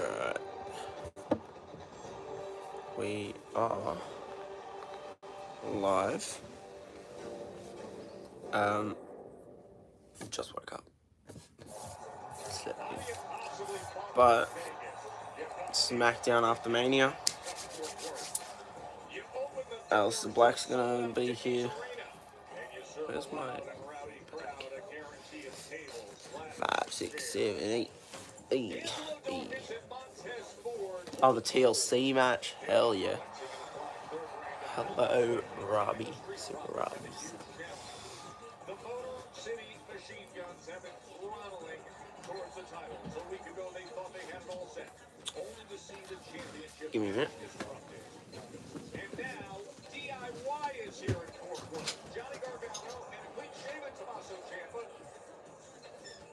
Alright. We are live. Just woke up. Slept in. But Smackdown after Mania. Alistair Black's gonna be here. Where's my 5, 6, 7, 8? Oh, the TLC match? Hell yeah. Hello, Robbie. Super Robbie. Give me a minute.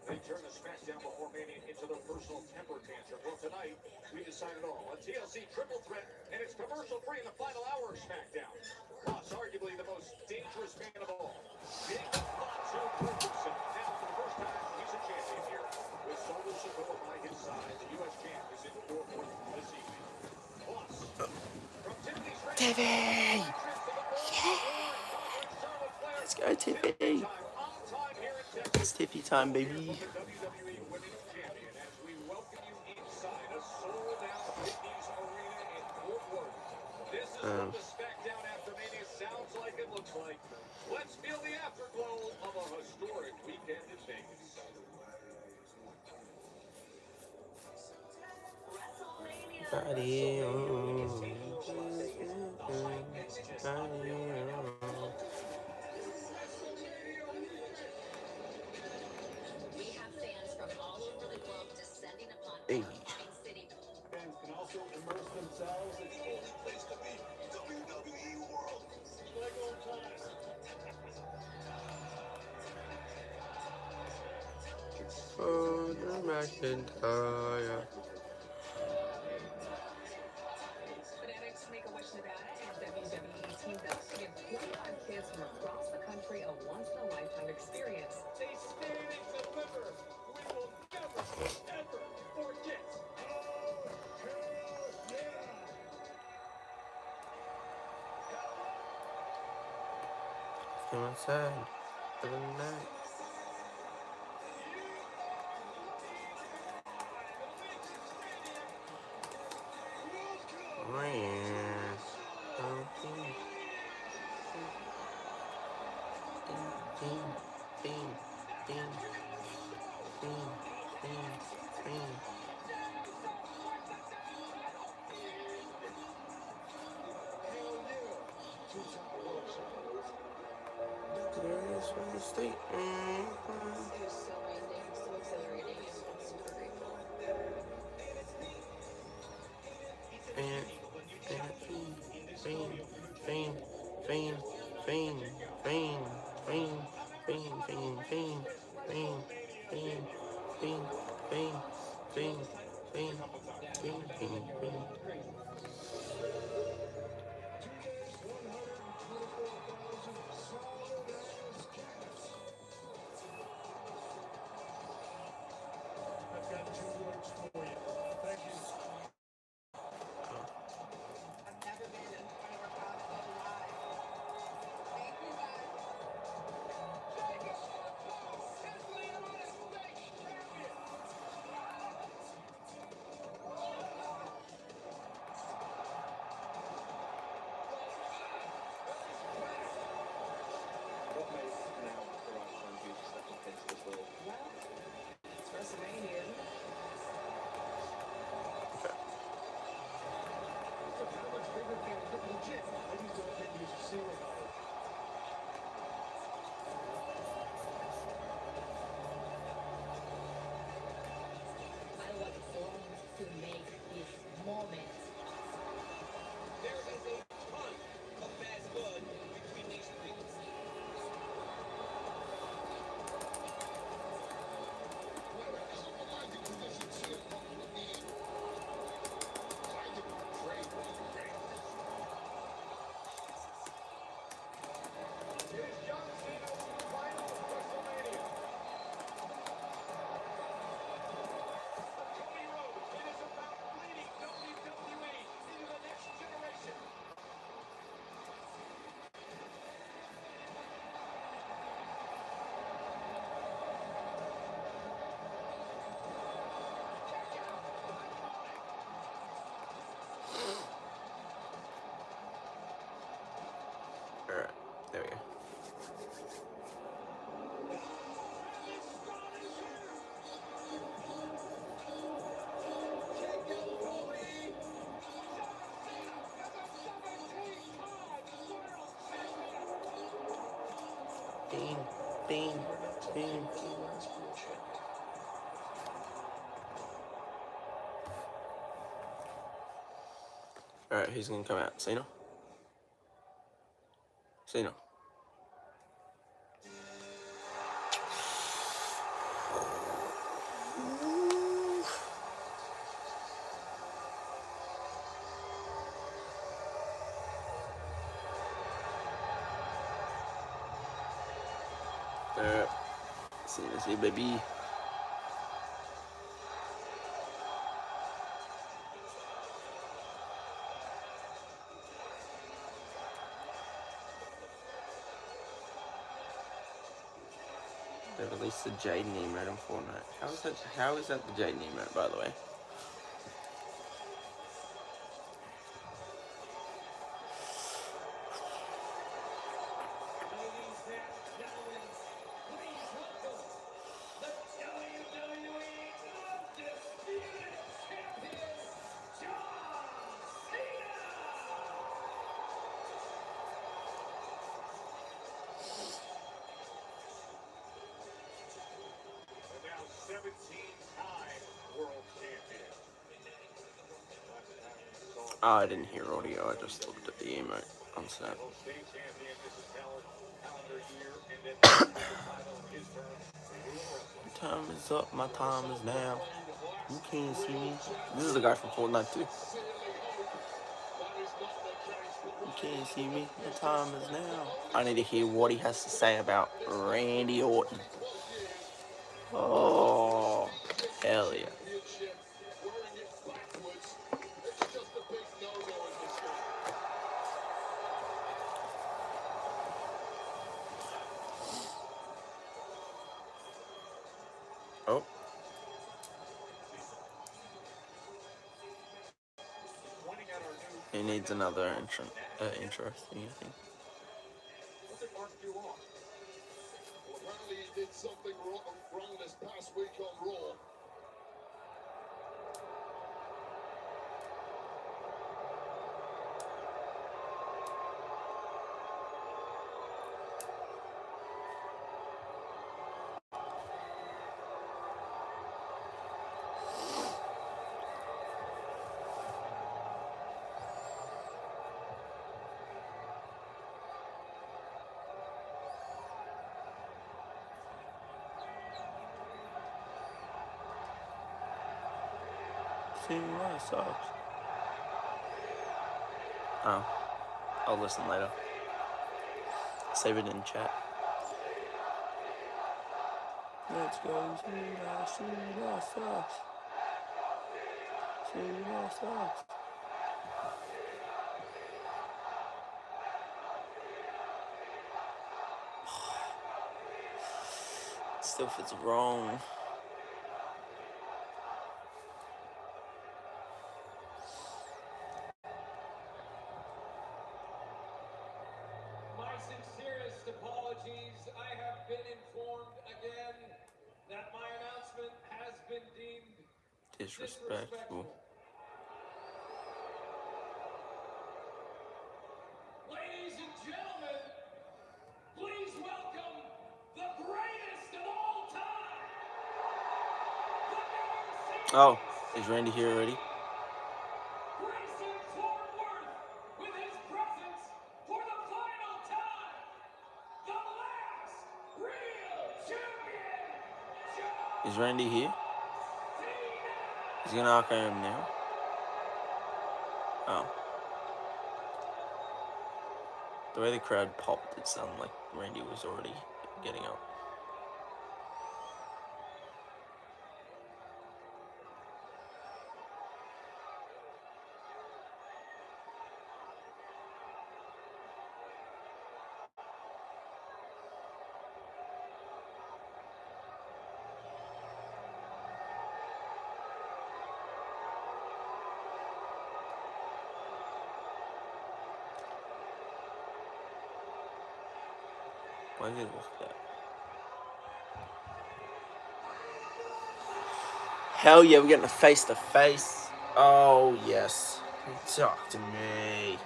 They turn the Smackdown before Mania into their personal temper tantrum. Well, tonight, we decided all. A TLC triple threat, and it's commercial-free in the final hour of Smackdown. Plus, arguably the most dangerous man of all. Big Boss who proved himself. Now, for the first time, he's a champion here. With Solo Sikoa by his side, the U.S. champ is in forefront this evening. Plus, from Tiffany's Tiffy! Yeah! Let's go, Tiffy! It's Tiffy time, baby. Let's feel the afterglow of a historic weekend in Vegas. Hey. Fans can also immerse themselves in the only place to be, WWE World. Like old times. Oh, the McIntyre. Fanatics make a wish Nevada and WWE teamed up to give 25 kids from across the country a once-in-a-lifetime experience. They stand and deliver. We will never, ever forget. Come outside. Have a night. Bean, bean, bean. Alright, who's gonna come out? Cena? Cena. Alright. Cena's here, baby. They released the Jaden emote on Fortnite. How is that the Jaden emote, by the way? Now 17-time world champion. Oh, I didn't hear audio. I just looked at the emote on set. State champion, this is calendar year, and then the title in his term. My time is up. My time is now. You can't see me. This is the guy from Fortnite too. You can't see me. My time is now. I need to hear what he has to say about Randy Orton. Oh, hell yeah. Oh. He needs another interesting, I think. What's it mark you off? Well, apparently he did something wrong this past week on Raw. See, that sucks. Oh, I'll listen later. Save it in chat. Let's go. See, that sucks. See, that sucks. Still feels wrong. My sincerest apologies. I have been informed again that my announcement has been deemed Disrespectful. Ladies and gentlemen, please welcome the greatest of all time. Oh, is Randy here already? Grayson Fort Worth with his presence for the final time. The last real champion. Is Randy here? He's gonna knock him now. Oh. The way the crowd popped, it sounded like Randy was already getting up. Why did it look that? Hell yeah, we're getting a face to face. Oh yes. Talk to me.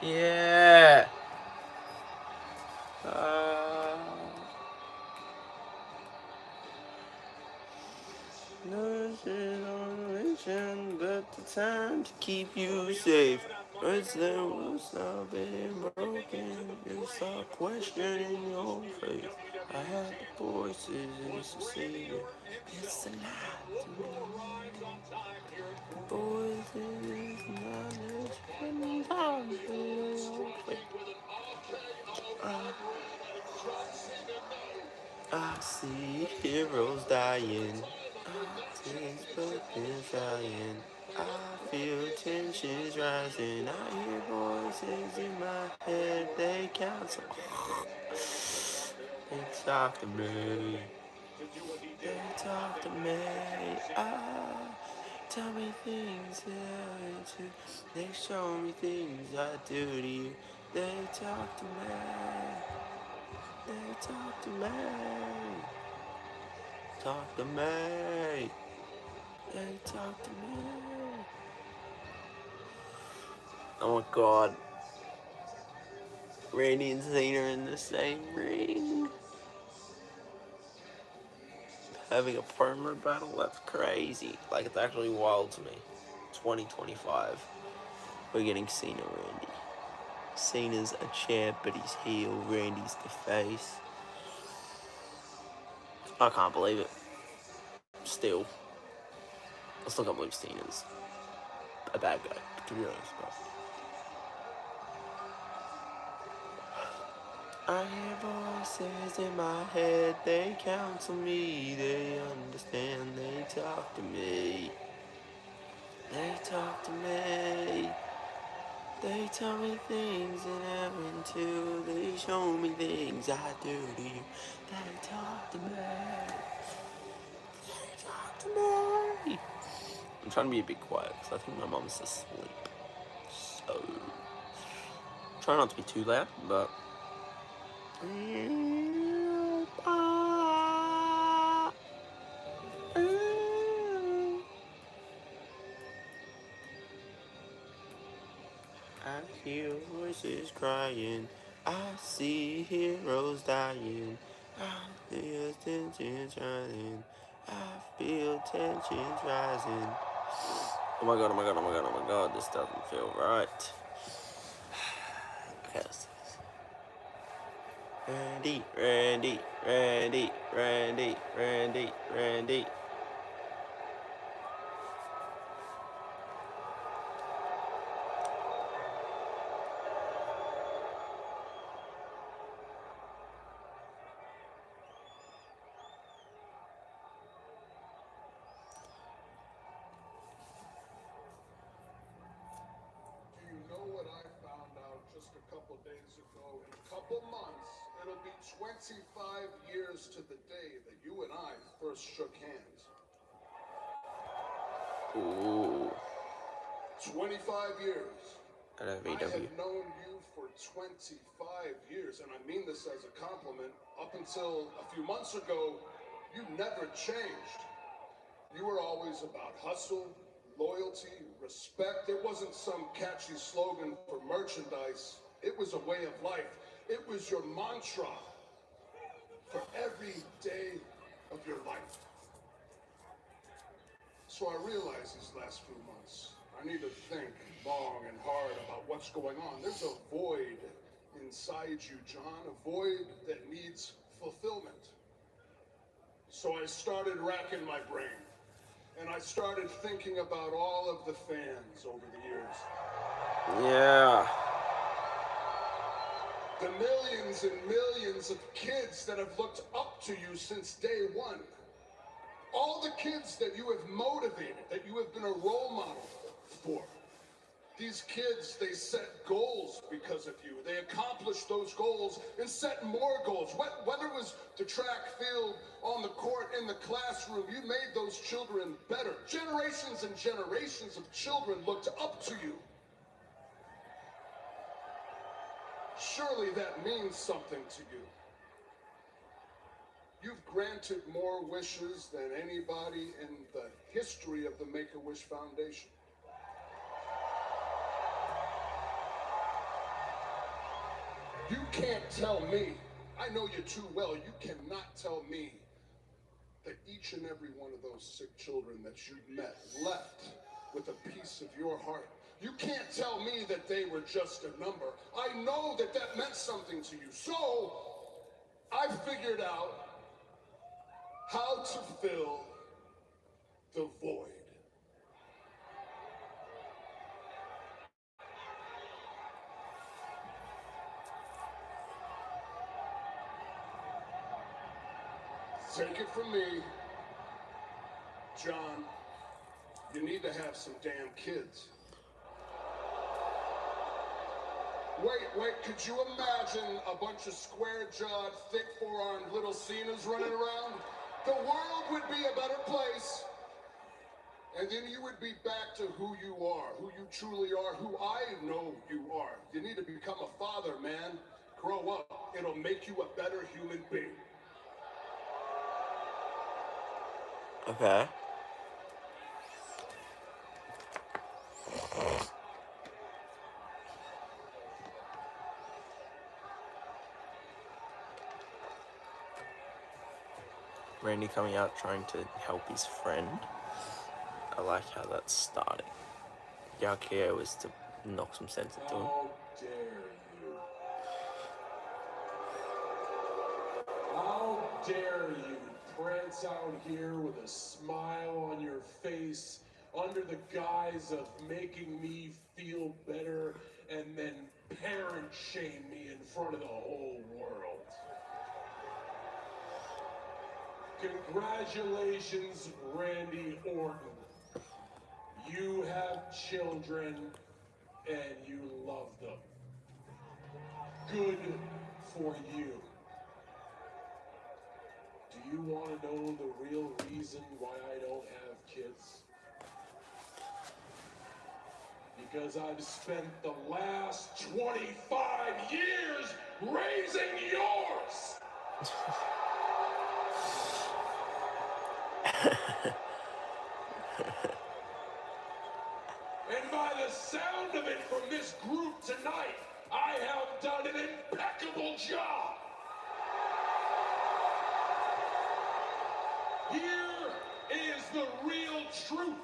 Yeah. Nothing on a mission but the time to keep you safe. Words that will stop being broken. You start questioning your faith. I had the voices, it's a savior. It's a lie to me. Voices, knowledge, and time for your faith. I see heroes dying. Tears but been trying. I feel tensions rising. I hear voices in my head. They counsel. They talk to me. They talk to me. Tell me things that I do. They show me things I do to you. They talk to me. They talk to me. Talk to me. They talk to me. Oh my god. Randy and Cena in the same ring. Having a partner battle? That's crazy. Like, it's actually wild to me. 2025. We're getting Cena Randy. Cena's a champ, but he's heel. Randy's the face. I can't believe it. Still. I still can't believe Cena's a bad guy, to be honest. But I hear voices in my head, they counsel me, they understand, they talk to me. They talk to me. They tell me things that I'm into, they show me things I do to you. They talk to me. They talk to me. I'm trying to be a bit quiet because I think my mom's asleep. So, try not to be too loud, but I hear voices crying. I see heroes dying. I feel tensions rising. I feel tensions rising. Oh my god, oh my god, oh my god, oh my god, this doesn't feel right. Okay, Randy, Randy, Randy, Randy, Randy, Randy. Do you know what I found out just a couple days ago? In a couple months, it'll be 25 years to the day that you and I first shook hands. Ooh. 25 years. At a I VW. have known you for 25 years, and I mean this as a compliment. Up until a few months ago, you never changed. You were always about hustle, loyalty, respect. It wasn't some catchy slogan for merchandise. It was a way of life. It was your mantra for every day of your life. So I realized these last few months, I need to think long and hard about what's going on. There's a void inside you, John, a void that needs fulfillment. So I started racking my brain, and I started thinking about all of the fans over the years. Yeah. The millions and millions of kids that have looked up to you since day one. All the kids that you have motivated, that you have been a role model for. These kids, they set goals because of you. They accomplished those goals and set more goals. Whether it was the track field, on the court, in the classroom, you made those children better. Generations and generations of children looked up to you. Surely that means something to you. You've granted more wishes than anybody in the history of the Make-A-Wish Foundation. You can't tell me I know you too well. You cannot tell me that each and every one of those sick children that you met left with a piece of your heart. You can't tell me that they were just a number. I know that that meant something to you. So I figured out how to fill the void. Take it from me, John, you need to have some damn kids. Wait, could you imagine a bunch of square-jawed, thick forearmed little Cenas running around? The world would be a better place. And then you would be back to who you are, who you truly are, who I know you are. You need to become a father, man. Grow up. It'll make you a better human being. Okay. Randy coming out trying to help his friend. I like how that's starting. Yaukia was to knock some sense into him. How dare you? How dare you prance out here with a smile on your face under the guise of making me feel better and then parent shame me in front of the whole world. Congratulations, Randy Orton. You have children and you love them. Good for you. Do you want to know the real reason why I don't have kids? Because I've spent the last 25 years raising yours! And by the sound of it from this group tonight, I have done an impeccable job. Here is the real truth.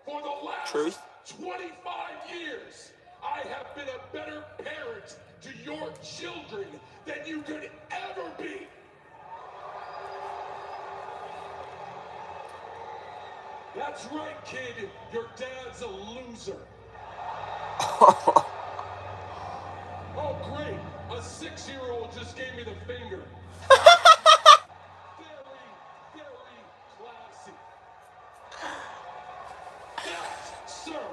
For the last 25 years, I have been a better parent to your children than you could ever be. That's right, kid. Your dad's a loser. Oh, great. A 6-year-old just gave me the finger. Very, very classy. That, sir,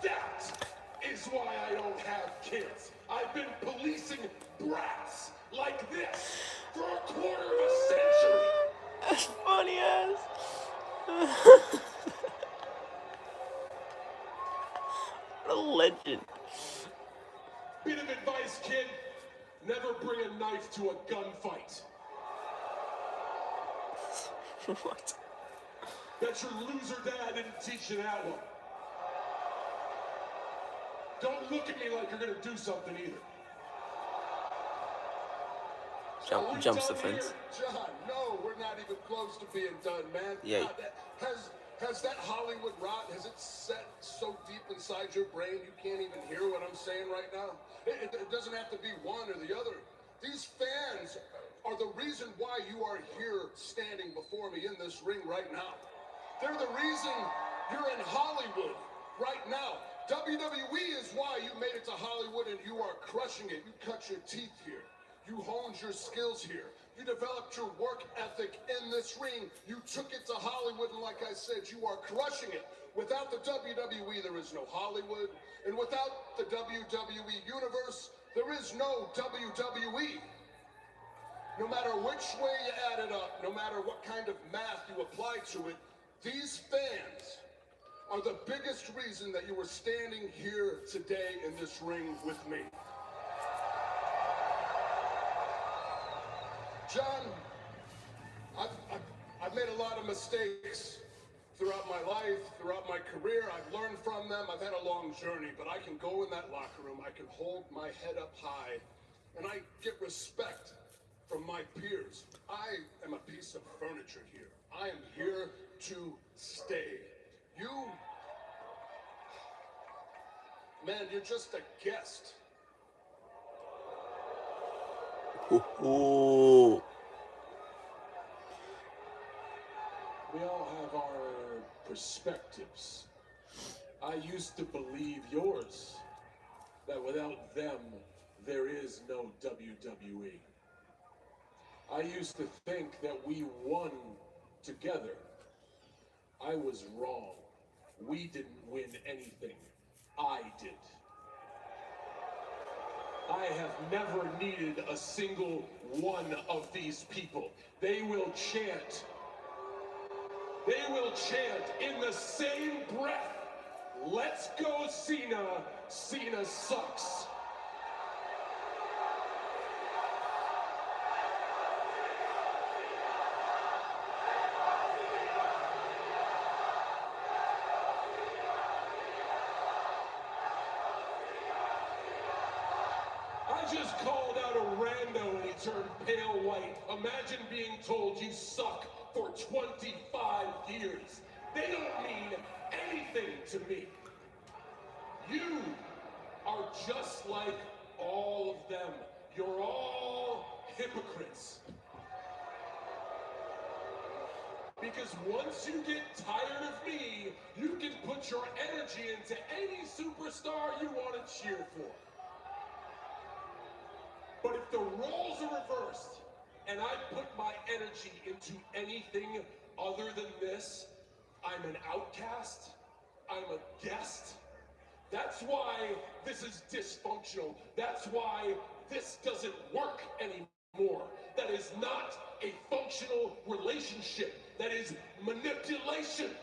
that is why I don't have kids. I've been policing brats like this for a quarter of a century. That's funny as. What a legend. Bit of advice, kid. Never bring a knife to a gunfight. What? Bet your loser dad didn't teach you that one. Don't look at me like you're gonna do something either. Jumps the fence. John, no, we're not even close to being done, man. Yeah. God, has that Hollywood rot, has it set so deep inside your brain you can't even hear what I'm saying right now? It doesn't have to be one or the other. These fans are the reason why you are here standing before me in this ring right now. They're the reason you're in Hollywood right now. WWE is why you made it to Hollywood and you are crushing it. You cut your teeth here. You honed your skills here. You developed your work ethic in this ring. You took it to Hollywood, and like I said, you are crushing it. Without the WWE, there is no Hollywood. And without the WWE universe, there is no WWE. No matter which way you add it up, no matter what kind of math you apply to it, these fans are the biggest reason that you are standing here today in this ring with me. John, I've made a lot of mistakes throughout my life, throughout my career. I've learned from them. I've had a long journey, but I can go in that locker room. I can hold my head up high, and I get respect from my peers. I am a piece of furniture here. I am here to stay. You, man, you're just a guest. Ooh. We all have our perspectives. I used to believe yours, that without them, there is no WWE. I used to think that we won together. I was wrong. We didn't win anything. I did. I have never needed a single one of these people. They will chant in the same breath, "Let's go Cena, Cena sucks." I just called out a rando and he turned pale white. Imagine being told you suck for 25 years. They don't mean anything to me. You are just like all of them. You're all hypocrites. Because once you get tired of me, you can put your energy into any superstar you want to cheer for. But if the roles are reversed, and I put my energy into anything other than this, I'm an outcast, I'm a guest. That's why this is dysfunctional. That's why this doesn't work anymore. That is not a functional relationship. That is manipulation.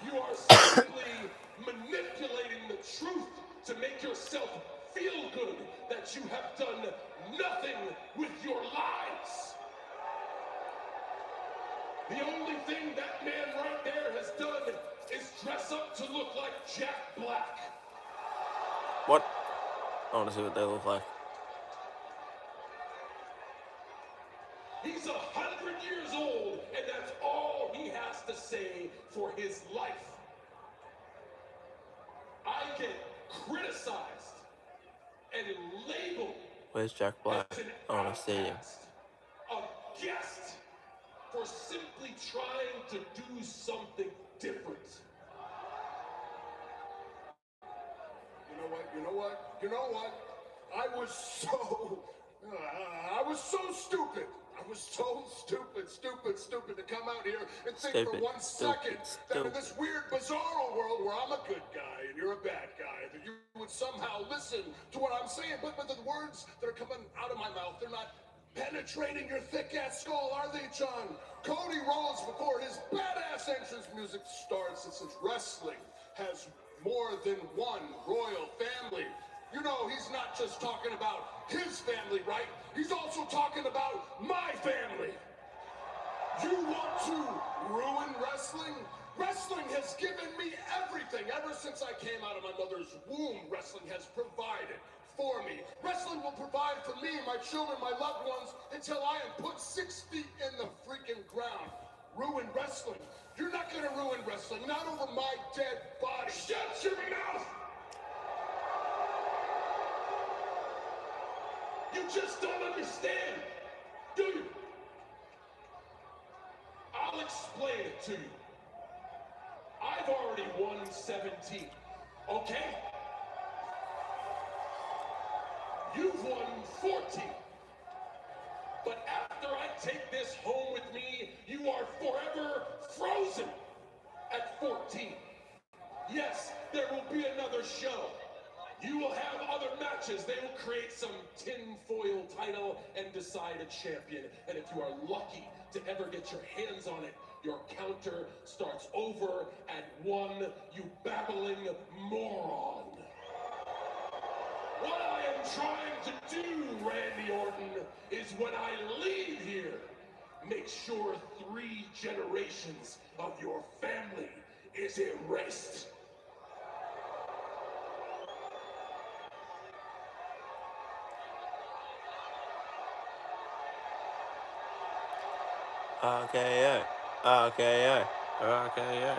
You are simply manipulating the truth to make yourself feel good that you have done nothing with your lives. The only thing that man right there has done is dress up to look like Jack Black. What? I want to see what they look like. He's 100 years old, and that's all he has to say for his life. I get criticized and labeled. Where's Jack Black? as an I want to see him. outcast, a guest, for simply trying to do something different. You know what? I was so stupid. I was so stupid to come out here and think for 1 second that in this weird, bizarre world where I'm a good guy and you're a bad guy, that you would somehow listen to what I'm saying. But the words that are coming out of my mouth, they're not penetrating your thick-ass skull, are they, John? Cody Rhodes, before his badass entrance music starts, it says wrestling has more than one royal family. You know, he's not just talking about his family, right? He's also talking about my family. You want to ruin wrestling? Wrestling has given me everything. Ever since I came out of my mother's womb, wrestling has provided for me. Wrestling will provide for me, my children, my loved ones, until I am put 6 feet in the freaking ground. Ruin wrestling. You're not gonna ruin wrestling, not over my dead body. Shut your mouth! You just don't understand, do you? I'll explain it to you. I've already won 17, okay? You've won 14. But after I take this home with me, you are forever frozen at 14. Yes, there will be another show. You will have other matches. They will create some tinfoil title and decide a champion. And if you are lucky to ever get your hands on it, your counter starts over at 1, you babbling moron. What I am trying to do, Randy Orton, is when I leave here, make sure 3 generations of your family is erased. RKO. RKO. RKO.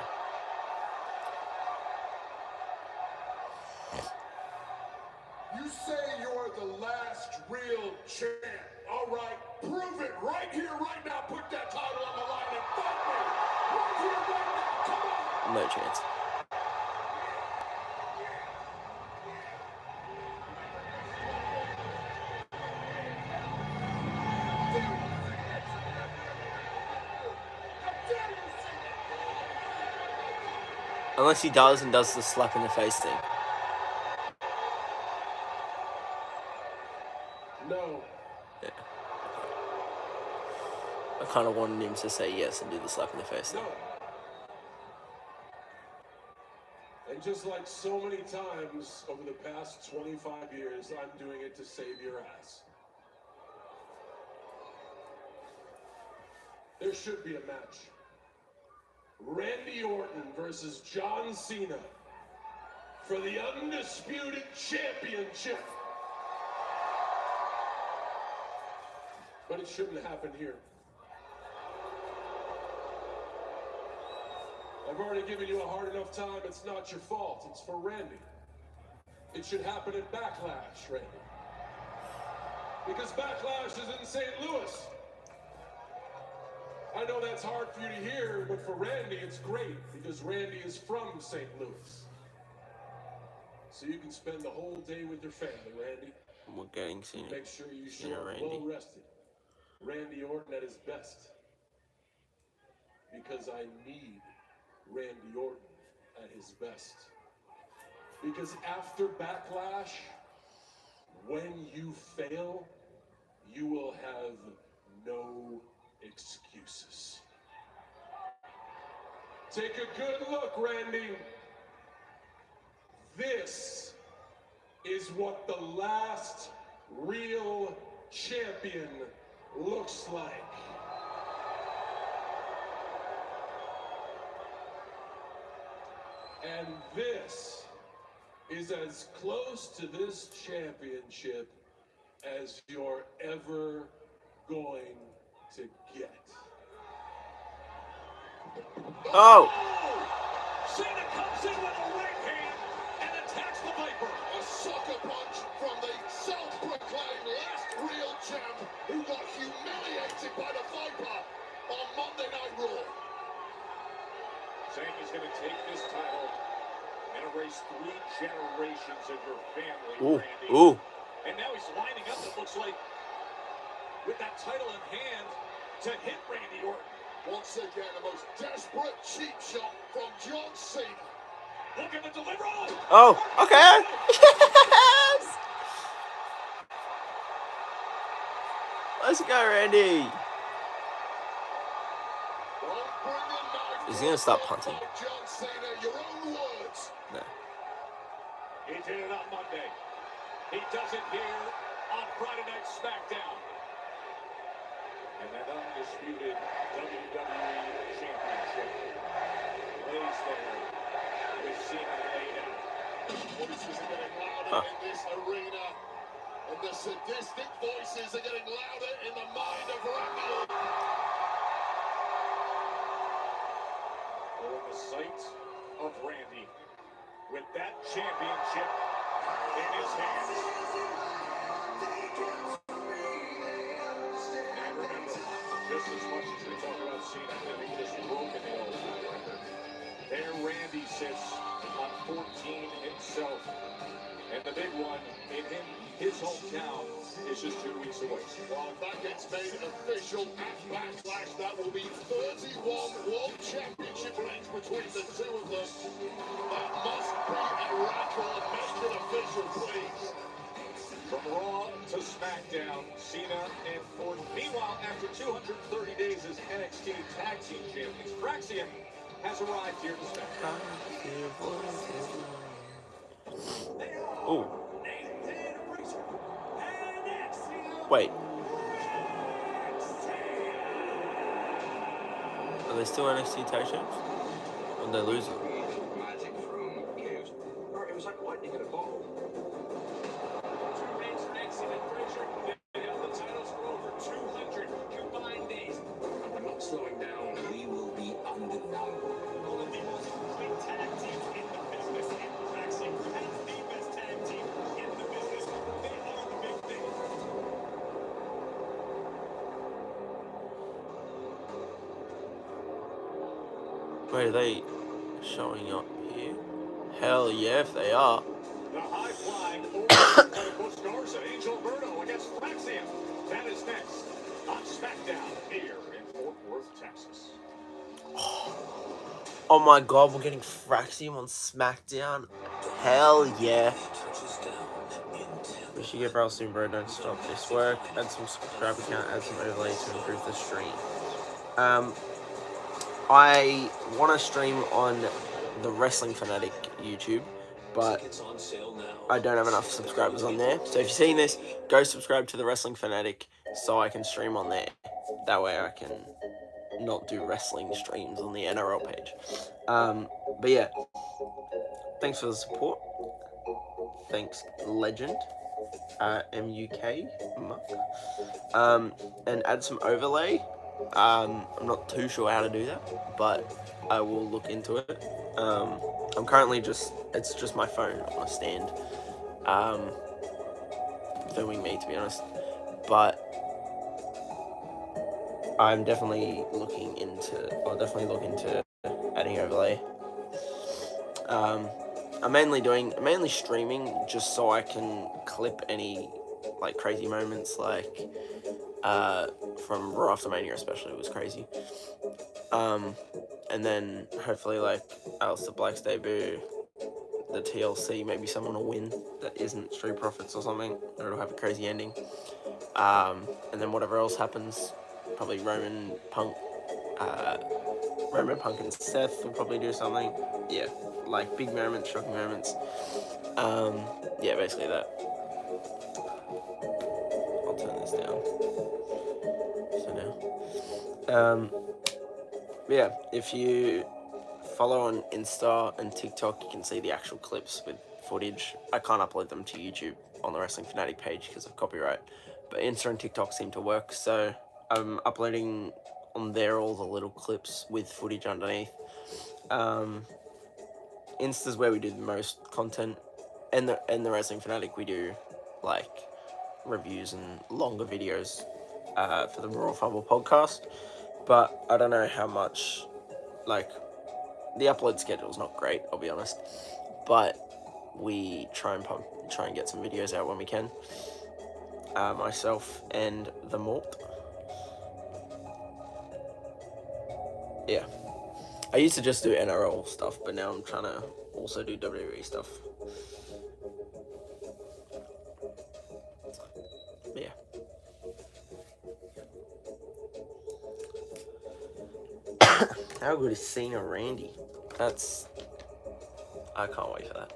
You say you're the last real champ. All right, prove it right here, right now. Put that title on the line and fight me. Right here, right now. Come on. No chance. Unless he does and does the slap in the face thing. No. Yeah. I kind of wanted him to say yes and do the slap in the face thing. No. And just like so many times over the past 25 years, I'm doing it to save your ass. There should be a match. Randy Orton versus John Cena for the undisputed championship. But it shouldn't happen here. I've already given you a hard enough time. It's not your fault. It's for Randy. It should happen at Backlash, Randy. Because Backlash is in St. Louis. I know that's hard for you to hear, but for Randy, it's great because Randy is from St. Louis. So you can spend the whole day with your family, Randy. We're getting Cena. Make sure you show Cena, up Randy. well rested. Randy Orton at his best. Because I need Randy Orton at his best. Because after Backlash, when you fail, you will have no excuses. Take a good look, Randy. This is what the last real champion looks like. And this is as close to this championship as you're ever going to get. Oh! Cena comes in with a right hand and attacks the Viper. A sucker punch from the self-proclaimed last real champ who got humiliated by the Viper on Monday Night Raw. Saying he's going to take this title and erase 3 generations of your family, Ooh. Randy. Ooh. And now he's lining up, it looks like, with that title in hand to hit Randy Orton. Once again, the most desperate cheap shot from John Cena. Looking to deliver. Oh, okay. Let's go, Randy. Don't bring a knife. Is he gonna stop punting? John Cena, your own words. No. He did it on Monday. He does it here on Friday Night Smackdown. And that undisputed WWE Championship lays there with Cena laid out. Voices are getting louder in this arena. And the sadistic voices are getting louder in the mind of Randy Orton. We're in the sight of Randy with that championship in his hands. And remember, just as much as we talk about Cena having this broken hill, there Randy sits on 14 himself. And the big one in his hometown is just 2 weeks away. Well, if that gets made official at Backlash, that will be 31 World Championship reigns between the two of them. That must be a record. Make it official, please. From Raw to Smackdown, Cena and Orton. Meanwhile, after 230 days as NXT Tag Team Champions, Fraxium has arrived here to Smackdown. Oh. Wait. Are they still NXT tag champs? Or are they losing? Magic from Chaos. It was like lightning in a bottle. 2 reigns for Frazier. They held the titles for over 200 combined days. I'm not slow Wait, are they showing up here? Hell yeah, if they are. The high-flying, over stars of Angel Berto against Fraxium. That is next on Smackdown here in Fort Worth, Texas. Oh my god, we're getting Fraxium on Smackdown. Hell yeah. We should get Brawl soon, bro. Don't stop this work. Add some subscriber count, add some overlay to improve the stream. I want to stream on the Wrestling Fanatic YouTube, but I don't have enough subscribers on there. So if you're seeing this, go subscribe to the Wrestling Fanatic so I can stream on there. That way I can not do wrestling streams on the NRL page. But yeah, thanks for the support. Thanks, Legend. MUK, and add some overlay. I'm not too sure how to do that, but I will look into it. I'm currently it's just my phone on a stand, filming me, to be honest, but I'll definitely look into adding overlay. I'm mainly streaming just so I can clip any like crazy moments, like from Wrestlemania especially was crazy. And then hopefully like Aleister Black's debut, the TLC, maybe someone will win that isn't Street Profits or something, or it'll have a crazy ending. And then whatever else happens, probably Roman Punk and Seth will probably do something. Yeah, like big moments, shocking moments. Yeah, basically that. I'll turn this down for now. Yeah, if you follow on Insta and TikTok, you can see the actual clips with footage. I can't upload them to YouTube on the Wrestling Fanatic page because of copyright, but Insta and TikTok seem to work, so I'm uploading on there all the little clips with footage underneath. Insta's where we do the most content, and the Wrestling Fanatic we do like reviews and longer videos for the Royal Fumble podcast. But I don't know how much, like, the upload schedule is not great, I'll be honest, but we try and get some videos out when we can. Myself and the Malt. Yeah. I used to just do NRL stuff, but now I'm trying to also do WWE stuff. Yeah. How good is Cena Randy? I can't wait for that.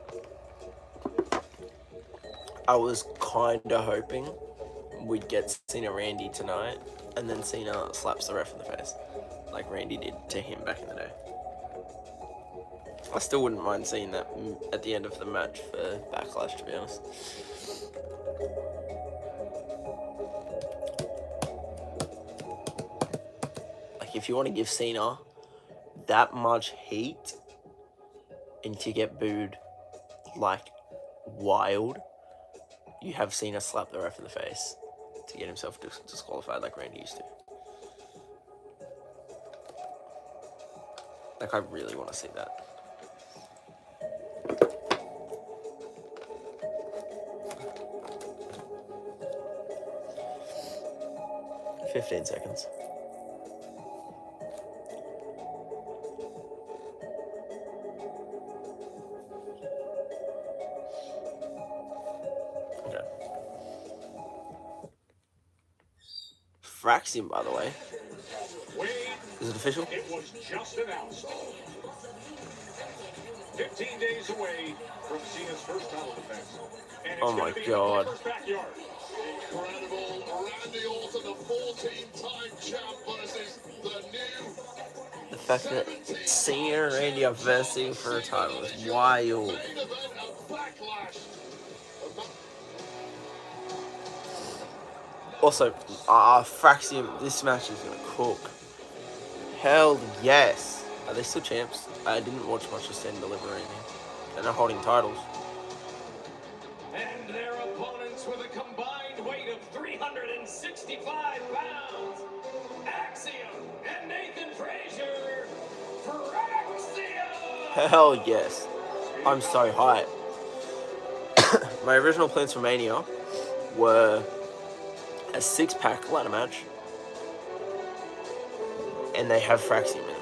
I was kinda hoping we'd get Cena Randy tonight, and then Cena slaps the ref in the face, like Randy did to him back in the day. I still wouldn't mind seeing that at the end of the match for Backlash, to be honest. Like, if you want to give Cena that much heat and to get booed like wild, you have Cena slap the ref in the face to get himself disqualified like Randy used to. Like, I really want to see that. $15 seconds. Okay. Fraxium, by the way. Is it official? It was just announced. 15 days away from Cena's first title defense. And it's Oh my gonna be god. in the backyard. Incredible. Randy Orton, the 14-time champ versus the new The fact that Cena and Randy are versing for a title is wild. main event of Backlash. Also, Fraxium, this match is gonna cook. Hell yes. Are they still champs? I didn't watch much of Stand Deliver or anything. They're not holding titles. And their opponents with a combined weight of 365 pounds, Axiom and Nathan Frazier, Fraxium. Hell yes. I'm so hyped. My original plans for Mania were a 6-pack ladder match, and they have Fraxium in it.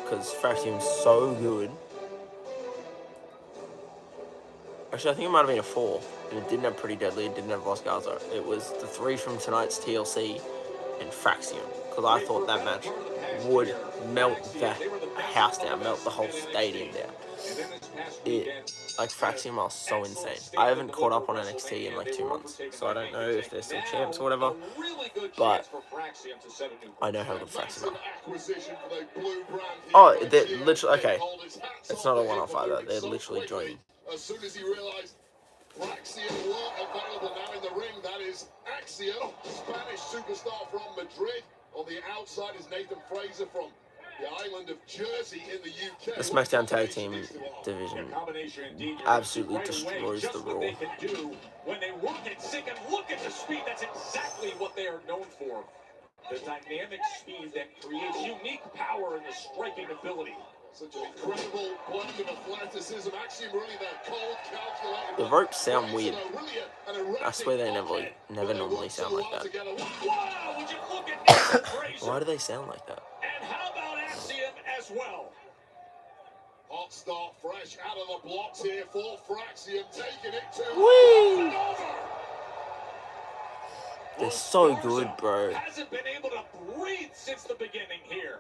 Because Fraxium's so good. Actually, I think it might have been a 4. And it didn't have Pretty Deadly, it didn't have Los Garza. It was the 3 from tonight's TLC and Fraxium. Because I thought that match would melt the house down, melt the whole stadium down. Like, Fraxium are so insane. I haven't caught up on NXT in like 2 months, so I don't know if they're still champs or whatever. But I know how good Fraxium are. Oh, they're literally, okay. It's not a one-off either. They're literally joining. As soon as he realized Fraxium were available now in the ring, that is Axiom, Spanish superstar from Madrid. On the outside is Nathan Fraser from the island of Jersey in the UK. The Smackdown Tag Team division absolutely destroys the Raw. When they work it sick and look at the speed, that's exactly what they are known for. The dynamic speed that creates unique power in the striking ability. Such an incredible blend of athleticism. Axiom really that cold, calculated. The ropes sound weird. I swear they never normally sound like that. Wow, would you look at Nathan Fraser? Why do they sound like that? And how about Axiom as well? Hot start, fresh out of the blocks here for Fraxium, taking it to. Whee! They're so good, bro. Hasn't been able to breathe since the beginning here.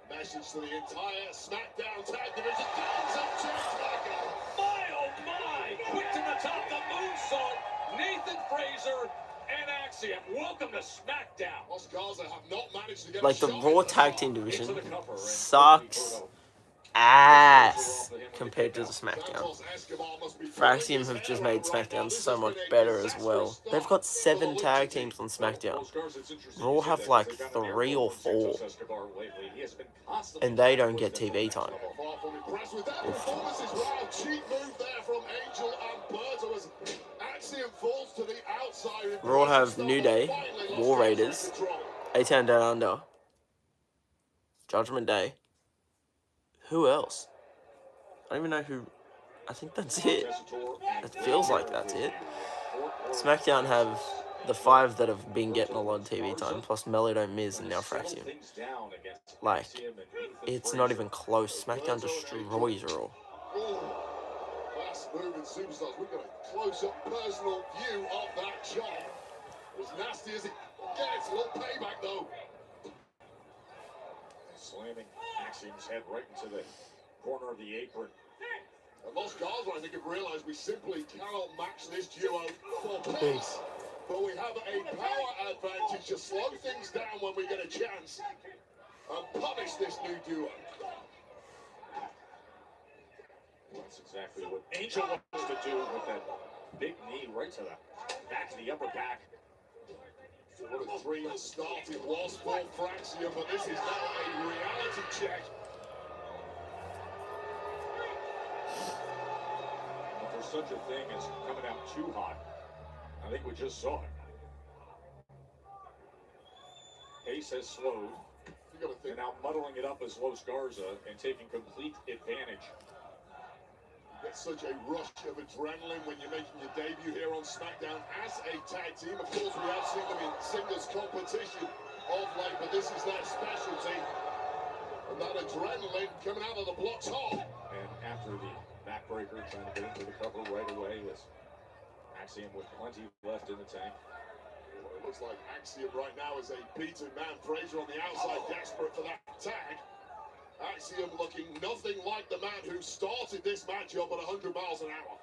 Message to the entire Smackdown tag division. Thumbs up to SmackDown. My oh my! Quick to the top, the moonsault. Nathan Fraser and Axiom. Welcome to Smackdown. Los Garza have not managed to get Like, the a shot Raw at Tag Team division Into the cover, and sucks ass compared to the SmackDown. Fraxium have just made SmackDown so much better as well. They've got 7 tag teams on SmackDown. Raw have like 3 or 4. And they don't get TV time. Raw have New Day, War Raiders, A-Town Down Under, Judgment Day. Who else? I don't even know who. I think that's it. It feels like that's it. SmackDown have the 5 that have been getting a lot of TV time, plus Melody, Miz, and now Fraxium. Like, it's not even close. SmackDown destroys Raw. Fast moving superstars. We've got a close-up personal view of that shot. As nasty as it gets, a little payback though. Slamming Axiom's head right into the corner of the apron. And Los Garza, I think, have realized we simply cannot match this duo for pace. But we have a power advantage to slow things down when we get a chance and punish this new duo. That's exactly what Angel wants to do with that big knee right to the back of the upper back. What a dream started was for Fraxium, but this is now a reality check. If there's such a thing as coming out too hot, I think we just saw it. Pace has slowed, and now muddling it up as Los Garza and taking complete advantage. Get such a rush of adrenaline when you're making your debut here on SmackDown as a tag team. Of course, we have seen them in singles competition of late, but this is their specialty. And that adrenaline coming out of the blocks hard. And after the backbreaker, trying to get into the cover right away with Axiom with plenty left in the tank. Well, it looks like Axiom right now is a beaten man. Fraser on the outside, desperate for that tag. Axiom looking nothing like the man who started this matchup at 100 miles an hour.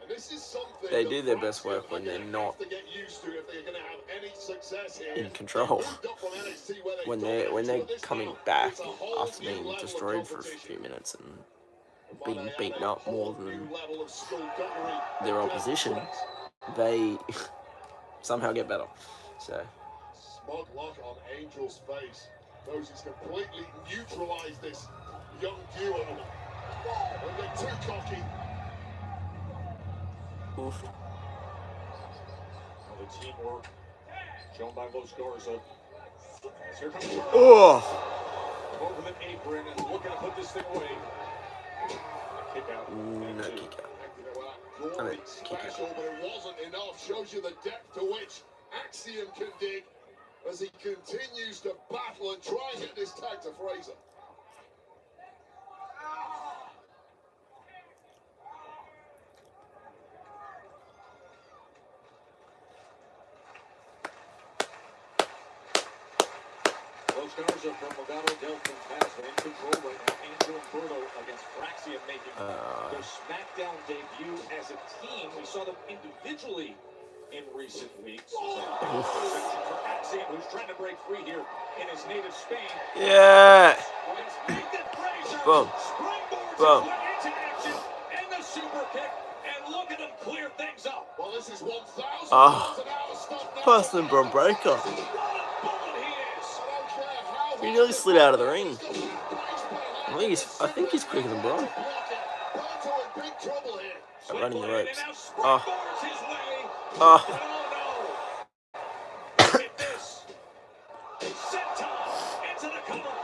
And this is something They do their best work when they're not in control. When they're coming back after being destroyed for a few minutes and being beaten up more than their opposition, they somehow get better. So. Smug look on Angel's face. Knows he's completely neutralized this young duo. Don't get too cocky. Oof. Now the teamwork shown by Los Garza. As here comes Oh! this thing away. Kick out. No kick out. I mean, kick out. Special, but it wasn't enough. Shows you the depth to which Axiom can dig as he continues to battle and try and get this tag to Fraser. Los Garza from Legado del Fantasma in control right now. Angel and Berto against Fraxium making their Smackdown debut as a team. We saw them individually in recent weeks. For Axiom, who's trying to break free here in his native Spain. Yeah. Boom. Springboards Boom. into action and the super kick. And look at him clear things up. Well, this is 1,000 Oh. miles an hour stuff now. Person Bron Breaker. What a bullet he is. He nearly slid out of the ring. I think he's quicker than Bron. Running the ropes. Oh. Oh. Look at this. Senton into the cover.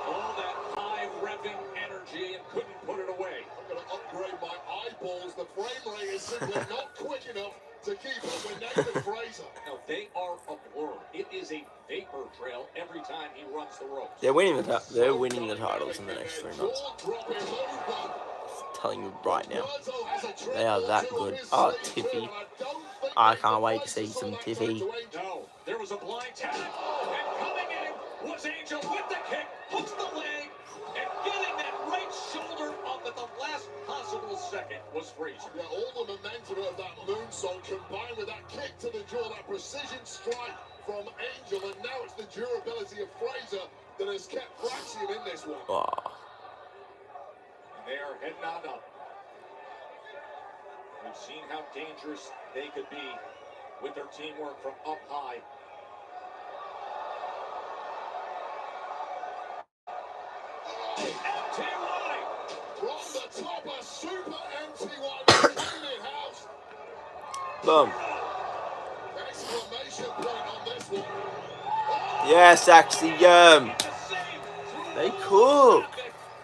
All that high revving energy and couldn't put it away. I'm going to upgrade my eyeballs. The frame rate is simply not quick enough to keep up with Nathan Fraser. Now, they are a blur. It is a vapor trail every time he runs the ropes. They're winning the titles in the next 3 months. I'm telling you right now. They are that good. Oh, Tiffy. I can't wait to see some Tiffy. No, there was a blind tap, and coming in was Angel with the kick, hooks the leg, and getting that right shoulder up at the last possible second was Fraser. Yeah, all the momentum of that moonsault combined with that kick to the jaw, that precision strike from Angel, and now it's the durability of Fraser that has kept Fraxium in this one. Oh. They are heading on up. We've seen how dangerous they could be with their teamwork from up high. MTY! From the top, a super MTY in house. Boom. Exclamation point on this one. Yes, Axiom. They cook.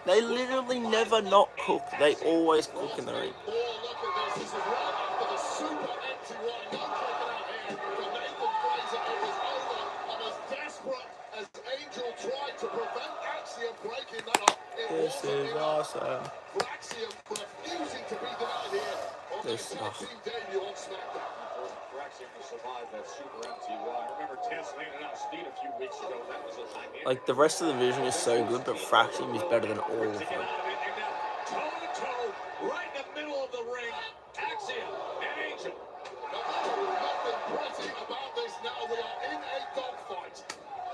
They literally never not cook. They always cook in the ring. Oh, look at this. This is right after the super MTY. No kicking out here for Nathan Fraser. It was over. And as desperate as Angel tried to prevent Axiom breaking that up, it This wasn't is enough. awesome. For Axiom refusing to be denied here on This their tag team debut on SmackDown. Fraxium to survive that super MTY. Remember Tess landed on his feet a few weeks ago. That was a dynamic. Like, the rest of the division is so good, but Fraxium is better than all of to get them. out of it, and now toe-to-toe, right in the middle of the ring. Axiom and Angel. Nothing pretty about this now. We are in a dogfight.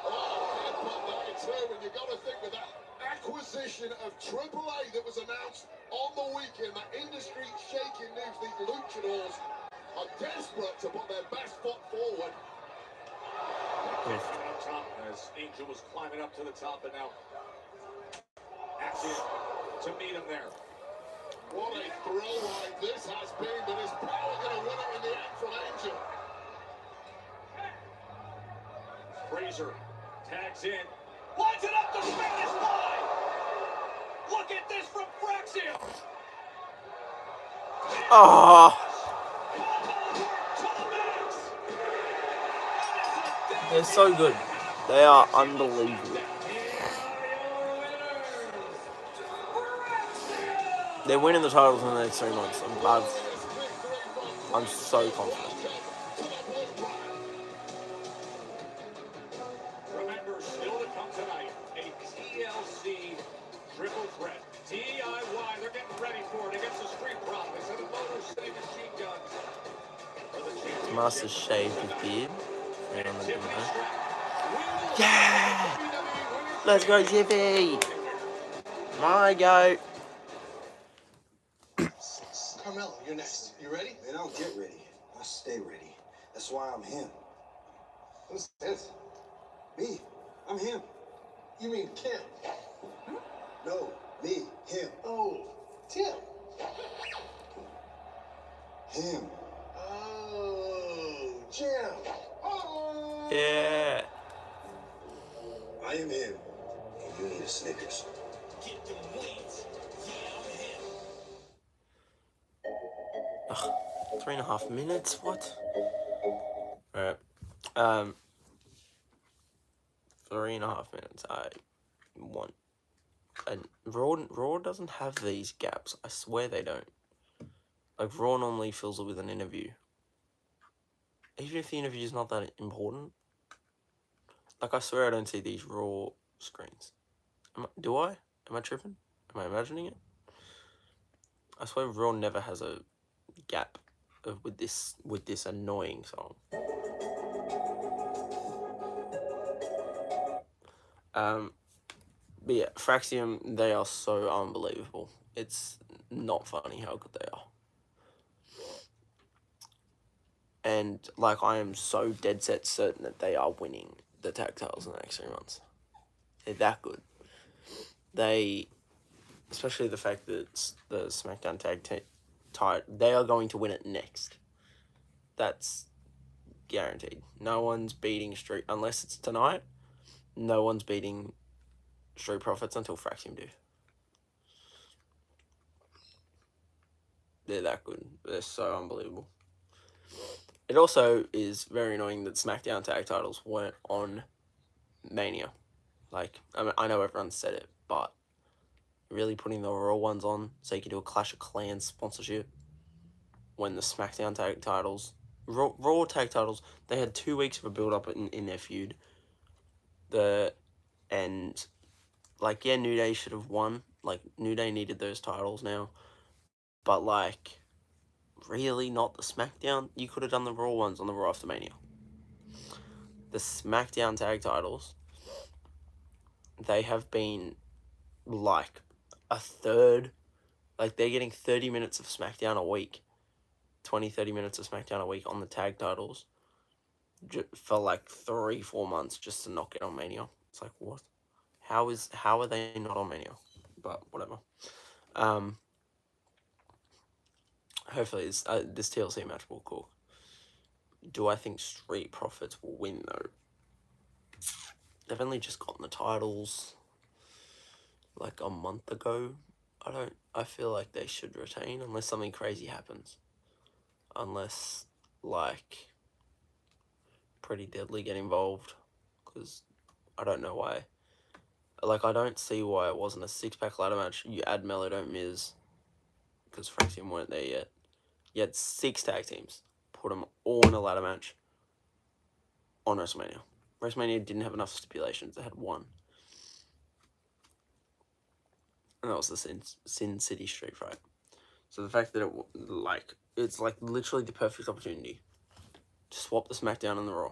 Oh, headbutt there too, and you got to think with that acquisition of AAA that was announced on the weekend, that industry-shaking news, these luchadors are desperate to put their best foot forward. Coming up top as Angel was climbing up to the top, and now Axiom to meet him there. What a thrill ride this has been, but is Power going to win it in the end from Angel? Fraser tags in, lines it up the Spanish fly. Look at this from Fraxium. Oh, they're so good. They are unbelievable. They're winning the titles in the next 3 months. I'm so confident. Remember, still to come tonight, a TLC triple threat. DIY, they're getting ready for it against the Street Profits and the Motor City Machine Guns. For the championship. Master shaved his beard. Right on the Tiffany dinner. Stratton. We will Yeah! see WWE Women's Let's go, Tiffy! My goat. Carmelo, you're next. You ready? Man, I'll get ready. I stay ready. That's why I'm him. Who's this? Me. I'm him. You mean Kim? No, me. Him. Oh, Tim. Him. Oh, Jim. Oh. Yeah. I am him. You need a Snickers. 3.5 minutes. What? All right. 3.5 minutes. I want. And Raw doesn't have these gaps. I swear they don't. Like, Raw normally fills it with an interview. Even if the interview is not that important. Like, I swear I don't see these Raw screens. Do I? Am I tripping? Am I imagining it? I swear Raw never has a gap with this annoying song. But yeah, Fraxium, they are so unbelievable. It's not funny how good they are. And, like, I am so dead set certain that they are winning the tag titles in the next 3 months. They're that good. Especially the fact that the Smackdown tag title, they are going to win it next. That's guaranteed. No one's beating Street, unless it's tonight, no one's beating Street Profits until Fraxium do. They're that good. They're so unbelievable. It also is very annoying that SmackDown tag titles weren't on Mania. Like, I mean, I know everyone said it, but really putting the Raw ones on so you can do a Clash of Clans sponsorship when the SmackDown tag titles, Raw tag titles, they had 2 weeks of a build-up in their feud. And, like, yeah, New Day should have won. Like, New Day needed those titles now. But, like, really not the SmackDown. You could have done the Raw ones on the Raw after Mania. The SmackDown tag titles, they have been, like, a third. Like, they're getting 30 minutes of SmackDown a week. 20-30 minutes of SmackDown a week on the tag titles for like 3-4 months just to not get on Mania. It's like, what? How are they not on Mania? But whatever. Hopefully this TLC match will cook. Do I think Street Profits will win though? They've only just gotten the titles like a month ago. I feel like they should retain unless something crazy happens. Unless, like, Pretty Deadly get involved, because I don't know why. Like, I don't see why it wasn't a 6-pack ladder match. You add Mello, don't Miz, because Fraxium weren't there yet. You had 6 tag teams. Put them all in a ladder match on WrestleMania. WrestleMania didn't have enough stipulations. They had 1. And that was the Sin City Street Fight. So the fact that it's like literally the perfect opportunity to swap the SmackDown and the Raw.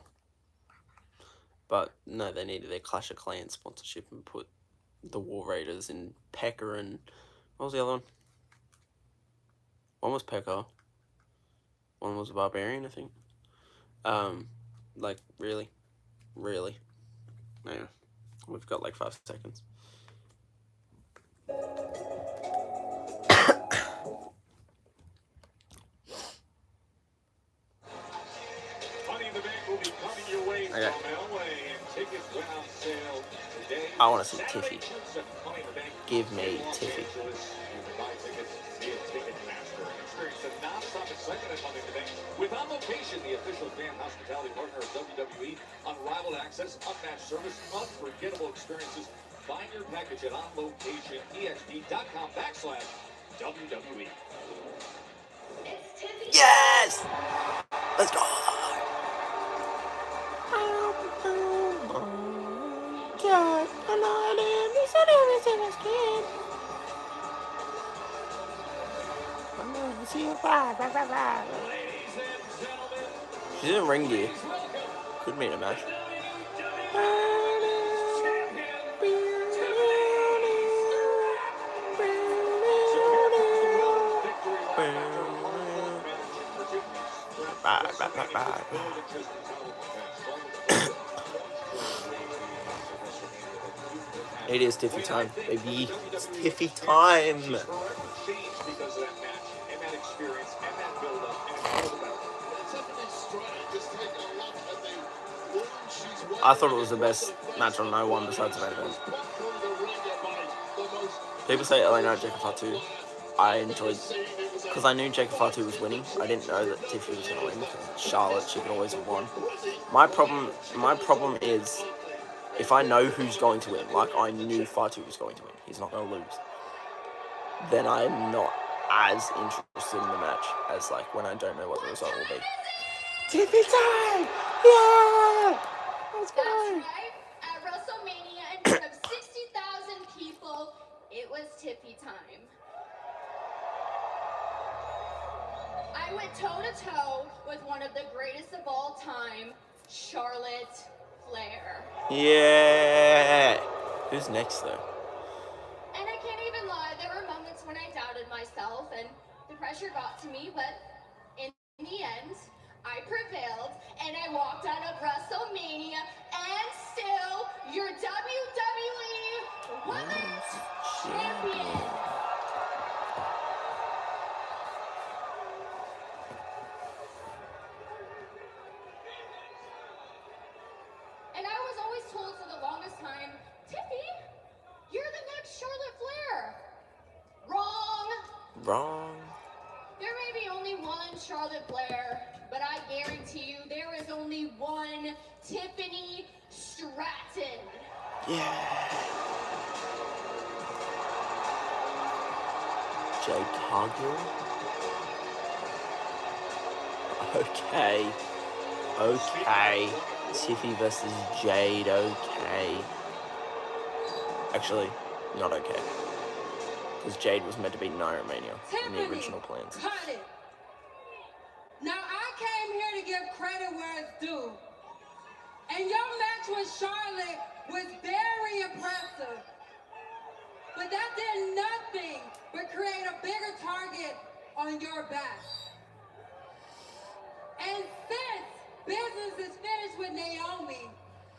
But no, they needed their Clash of Clans sponsorship and put the War Raiders in Pekka and... What was the other one? One was Pekka. One was Barbarian, I think. Like, really? Really? Yeah. We've got like 5 seconds. Okay. I want to see Tiffy. Give me Tiffy. With On Location, the official fan hospitality partner of WWE, unrivaled access, unmatched service, unforgettable experiences. Find your package at onlocationexp.com/WWE. Yes! Let's go! She's in ring gear. Could mean a match. It is Tiffy time, baby. It's Tiffy time. I thought it was the best match on No One besides the main event. People say LA Knight, Jacob Fatu. I enjoyed, because I knew Jacob Fatu was winning. I didn't know that Tiffy was going to win, because Charlotte, she could always have won. My problem is, if I know who's going to win, like I knew Fatu was going to win, he's not going to lose, then I'm not as interested in the match as like when I don't know what the result will be. Tiffy time! Yeah! Let's go! That's right. At Wrestlemania, in front of 60,000 people, it was Tiffy time. I went toe-to-toe with one of the greatest of all time, Charlotte Flair. Yeah! Who's next though? And I can't even lie, there were moments when I doubted myself and the pressure got to me, but in the end, I prevailed and I walked out of WrestleMania and still your WWE Women's Champion. And I was always told for the longest time, Tiffy, you're the next Charlotte Flair. Wrong. Wrong. There may be only one Charlotte Flair, but I guarantee you there is only one Tiffany Stratton. Yeah. Jade Cargill? Okay. Okay. Tiffy versus Jade, okay. Actually, not okay. Because Jade was meant to beat Nia Mania in the original plans. Cut it. Now I came here to give credit where it's due. And your match with Charlotte was very impressive. But that did nothing but create a bigger target on your back. And since business is finished with Naomi,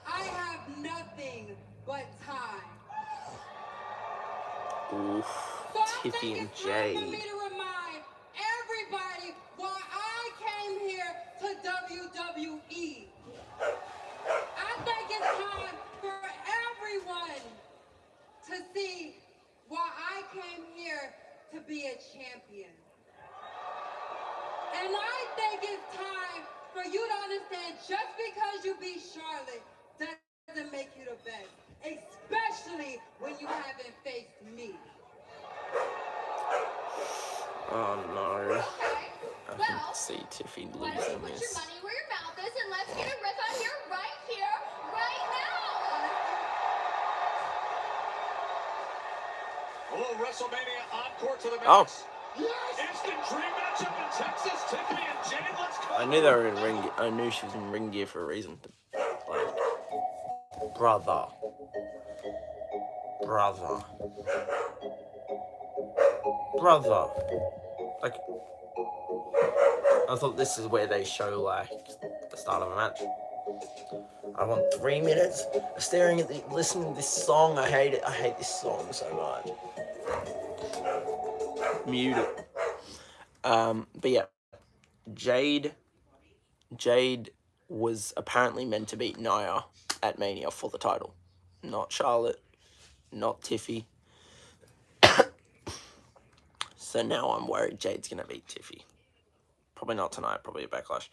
I have nothing but time. Oof. So I Tiffy think and it's time for me Jade. to remind everybody why I came here to WWE. I think it's time for everyone to see why I came here to be a champion. And I think it's time for you to understand just because you beat Charlotte doesn't make you the best, especially when you haven't faced me. Oh no. Okay, I can well, see Tiffy why don't you losing put your this. money where your mouth is and let's get a riff on here, right now. A little WrestleMania encore to the max. Oh. Instant dream matchup in Texas. Tiffany and Jade, let's go. I knew they were in ring gear. I knew she was in ring gear for a reason. Like, brother. Like, I thought this is where they show, like, the start of a match. I want 3 minutes of staring at listening to this song. I hate it. I hate this song so much. Mute it. But yeah, Jade was apparently meant to beat Nia at Mania for the title. Not Charlotte, not Tiffy. So now I'm worried Jade's going to beat Tiffy. Probably not tonight, probably a Backlash.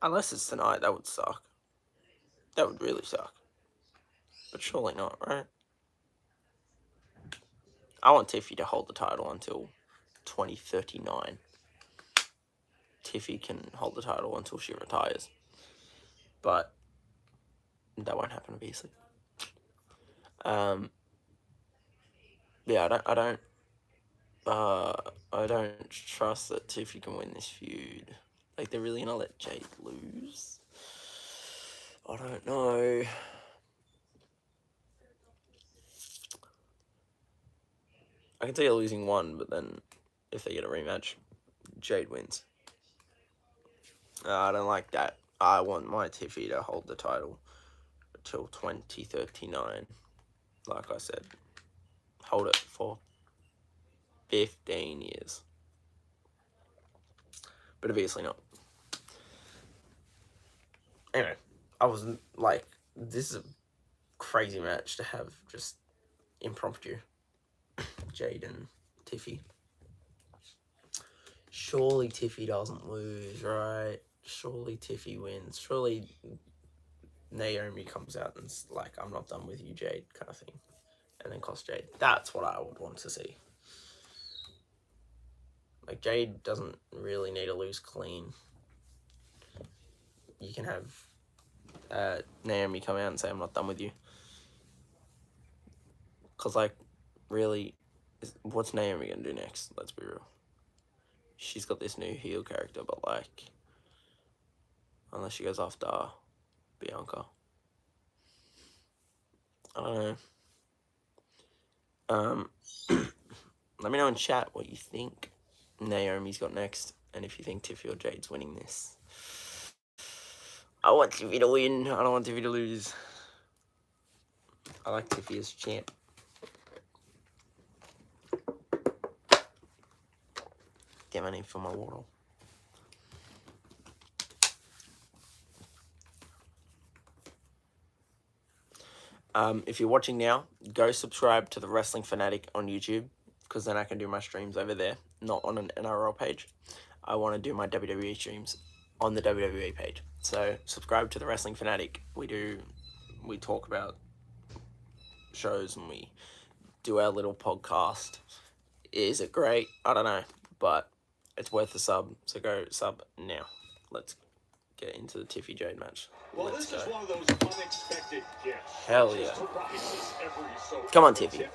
Unless it's tonight, that would suck. That would really suck. But surely not, right? I want Tiffy to hold the title until 2039. Tiffy can hold the title until she retires. But that won't happen, obviously. Yeah, I don't trust that Tiffy can win this feud. Like, they're really gonna let Jade lose? I don't know. I can see her losing one, but then if they get a rematch, Jade wins. I don't like that. I want my Tiffy to hold the title until 2039. Like I said, hold it for 15 years. But obviously not. Anyway, I wasn't like, this is crazy match to have just impromptu. Jade and Tiffy. Surely Tiffy doesn't lose, right? Surely Tiffy wins. Surely Naomi comes out and's like, I'm not done with you, Jade, kind of thing. And then cost Jade. That's what I would want to see. Like, Jade doesn't really need to lose clean. You can have Naomi come out and say, I'm not done with you. Because, like, really, what's Naomi going to do next? Let's be real. She's got this new heel character, but, like, unless she goes after Bianca. I don't know. Let me know in chat what you think Naomi's got next, and if you think Tiffy or Jade's winning this. I want Tiffy to win. I don't want Tiffy to lose. I like Tiffy as champ. Get my name for my water. If you're watching now, go subscribe to the Wrestling Fanatic on YouTube, because then I can do my streams over there, not on an NRL page. I want to do my WWE streams on the WWE page. So subscribe to the Wrestling Fanatic. We talk about shows and we do our little podcast. Is it great? I don't know, but it's worth a sub. So go sub now. Let's get into the Tiffy Jade match. Well, Let's this go. is one of those unexpected gifts. Hell yeah. Come on, Tiffy.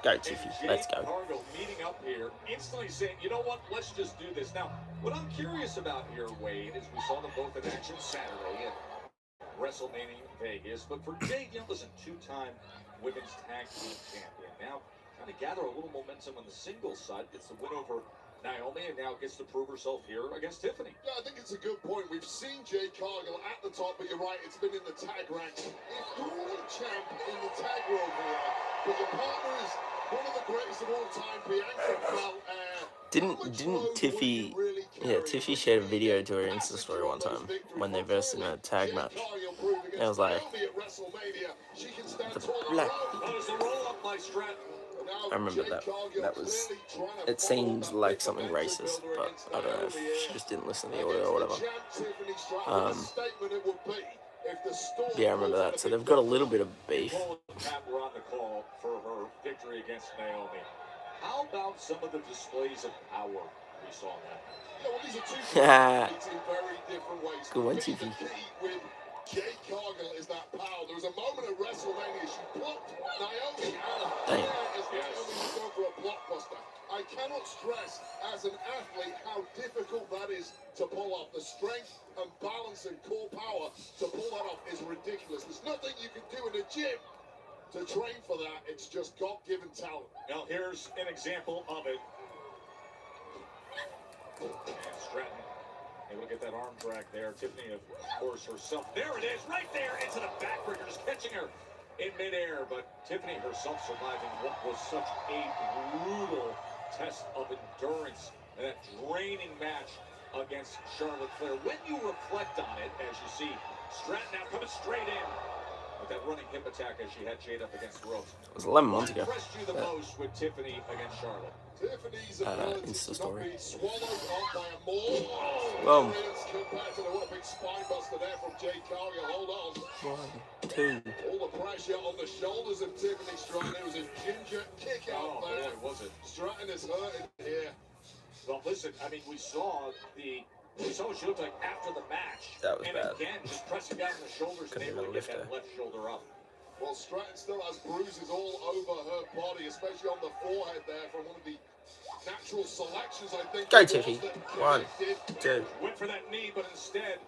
Go, Tiffy. Let's go. Cargo meeting up here, instantly saying, you know what, let's just do this. Now, what I'm curious about here, Wade, is we saw them both in action Saturday at WrestleMania Vegas. But for Jade, listen, two-time women's tag team champion. Now, trying to gather a little momentum on the singles side. Gets the win over Naomi and now gets to prove herself here against Tiffany. Yeah, I think it's a good point. We've seen Jade Cargill at the top, but you're right, it's been in the tag ranks. If you're a champ in the tag world here, but your partner is one of the greatest of all time, Bianca Belair. Didn't Tiffy, Tiffy shared a video to her Insta story one time when they versed in a tag match. And I was like, the black. I remember that. That was, it seems like something racist, but I don't know if she just didn't listen to the audio or whatever. Yeah, I remember that. So they've got a little bit of beef. We're on the call for her victory against Naomi. How about some of the displays of power we saw in that? Yeah, well, these are two in very different ways. Good one, Tiffy. With Jade Cargill is that power. There was a moment at WrestleMania she blocked Naomi out of Damn. as Naomi was going for a blockbuster. I cannot stress as an athlete how difficult that is to pull off. The strength and balance and core power to pull that off is ridiculous. There's nothing you can do in a gym to train for that. It's just God-given talent. Now here's an example of it. And Stratton, hey, look at that arm drag there. Tiffany, of course, herself. There it is, right there, into the backbreaker, just catching her in midair. But Tiffany herself surviving what was such a brutal test of endurance and that draining match against Charlotte Flair. When you reflect on it, as you see Stratton now coming straight in with that running hip attack as she had Jade up against the ropes. It was 11 months ago. What impressed you the most with Tiffany against Charlotte? Tiffany's ability Insta to story. not be swallowed up by a maul. Boom. Compared to the what a big spine buster there from Jade Cargill. Hold on. 1, 2. All the pressure on the shoulders of Tiffany Stratton. It was a ginger kick out there. Boy, was it. Stratton is hurting here. Well, listen, I mean, we saw what she looked like after the match. That was and bad. Again, just pressing down the shoulders and able to get that left shoulder up. Well, Stratton still has bruises all over her body, especially on the forehead there from one of the natural selections, I think. Go, Tiffy. 1, 2. Went for that knee, but instead,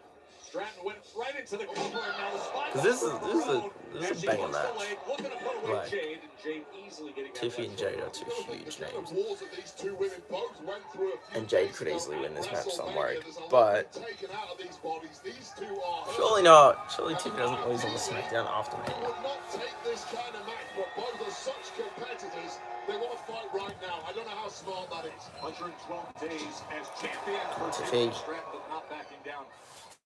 Stratton went right into the cover, and now the spine. This is a banger match. Looking to put away Like, Jade, and Jade easily getting that Tiffy and left Jade shoulder. are two huge names. Wars that these two women both went through a few And Jade days could ago easily win this at match, so I'm WrestleMania. worried. There's a lot But taken out of these bodies. These two are surely not. Surely Tiffy doesn't lose on the Smackdown after They Mania. would not take this kind of match, but both are such competitors. They want to fight right now. I don't know how smart that is. 112 days as champion. Come on, Tiffy. Stratton not backing down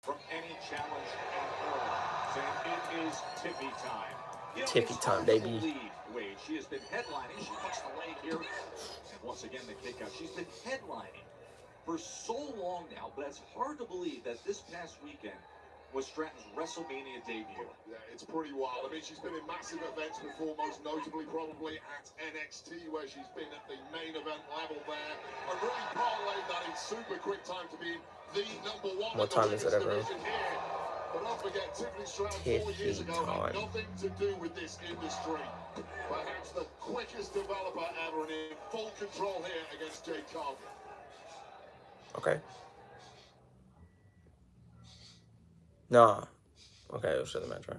from any challenge at all. and it is Tiffy time. You know, Tiffy it's time, hard to baby. believe, Wade. She has been headlining. She puts the leg here. And once again, the kick out. She's been headlining for so long now, but it's hard to believe that this past weekend was Stratton's Wrestlemania debut. Yeah, it's pretty wild. I mean, she's been in massive events before, most notably probably at NXT, where she's been at the main event level there. And really parlayed that in super quick time to be the number one What in the time is it, women's everyone? division here. But don't forget, Tiffany Stratton 4 years ago had nothing to do with this industry. Perhaps the quickest developer ever and in full control here against Jade Cargill. Okay. Nah. Okay, we'll show the match, right?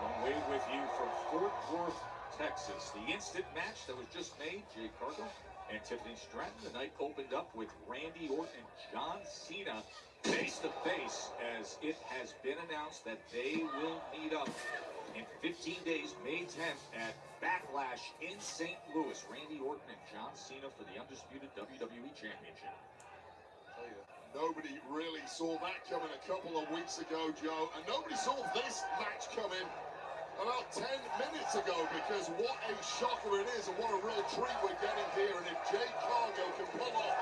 Long Wade with you from Fort Worth, Texas. The instant match that was just made, Jade Cargill and Tiffany Stratton. The night opened up with Randy Orton and John Cena face to face, as it has been announced that they will meet up in 15 days, May 10th at Backlash in St. Louis. Randy Orton and John Cena for the undisputed WWE Championship. Nobody really saw that coming a couple of weeks ago, Joe, and nobody saw this match coming about 10 minutes ago, because what a shocker it is and what a real treat we're getting here. And if Jade Cargill can pull off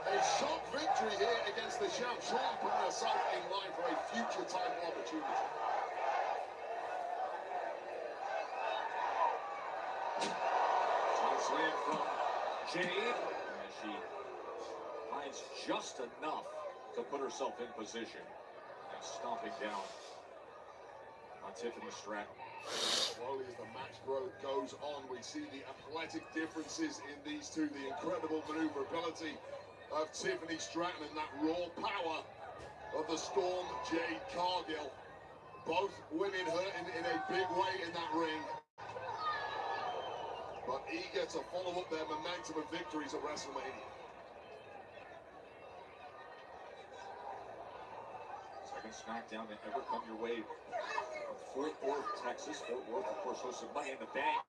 a shock victory here against the champ, surely putting herself in line for a future title opportunity. Slam from Jade as she finds just enough to put herself in position and stomping down on Tiffany Stratton. Slowly as the match growth goes on, we see the athletic differences in these two, the incredible maneuverability of Tiffany Stratton and that raw power of the Storm Jade Cargill. Both winning her in a big way in that ring, but eager to follow up their momentum of victories at WrestleMania. Second Smackdown to ever come your way from Fort Worth, Texas. Fort Worth, of course, hosted Money in the Bank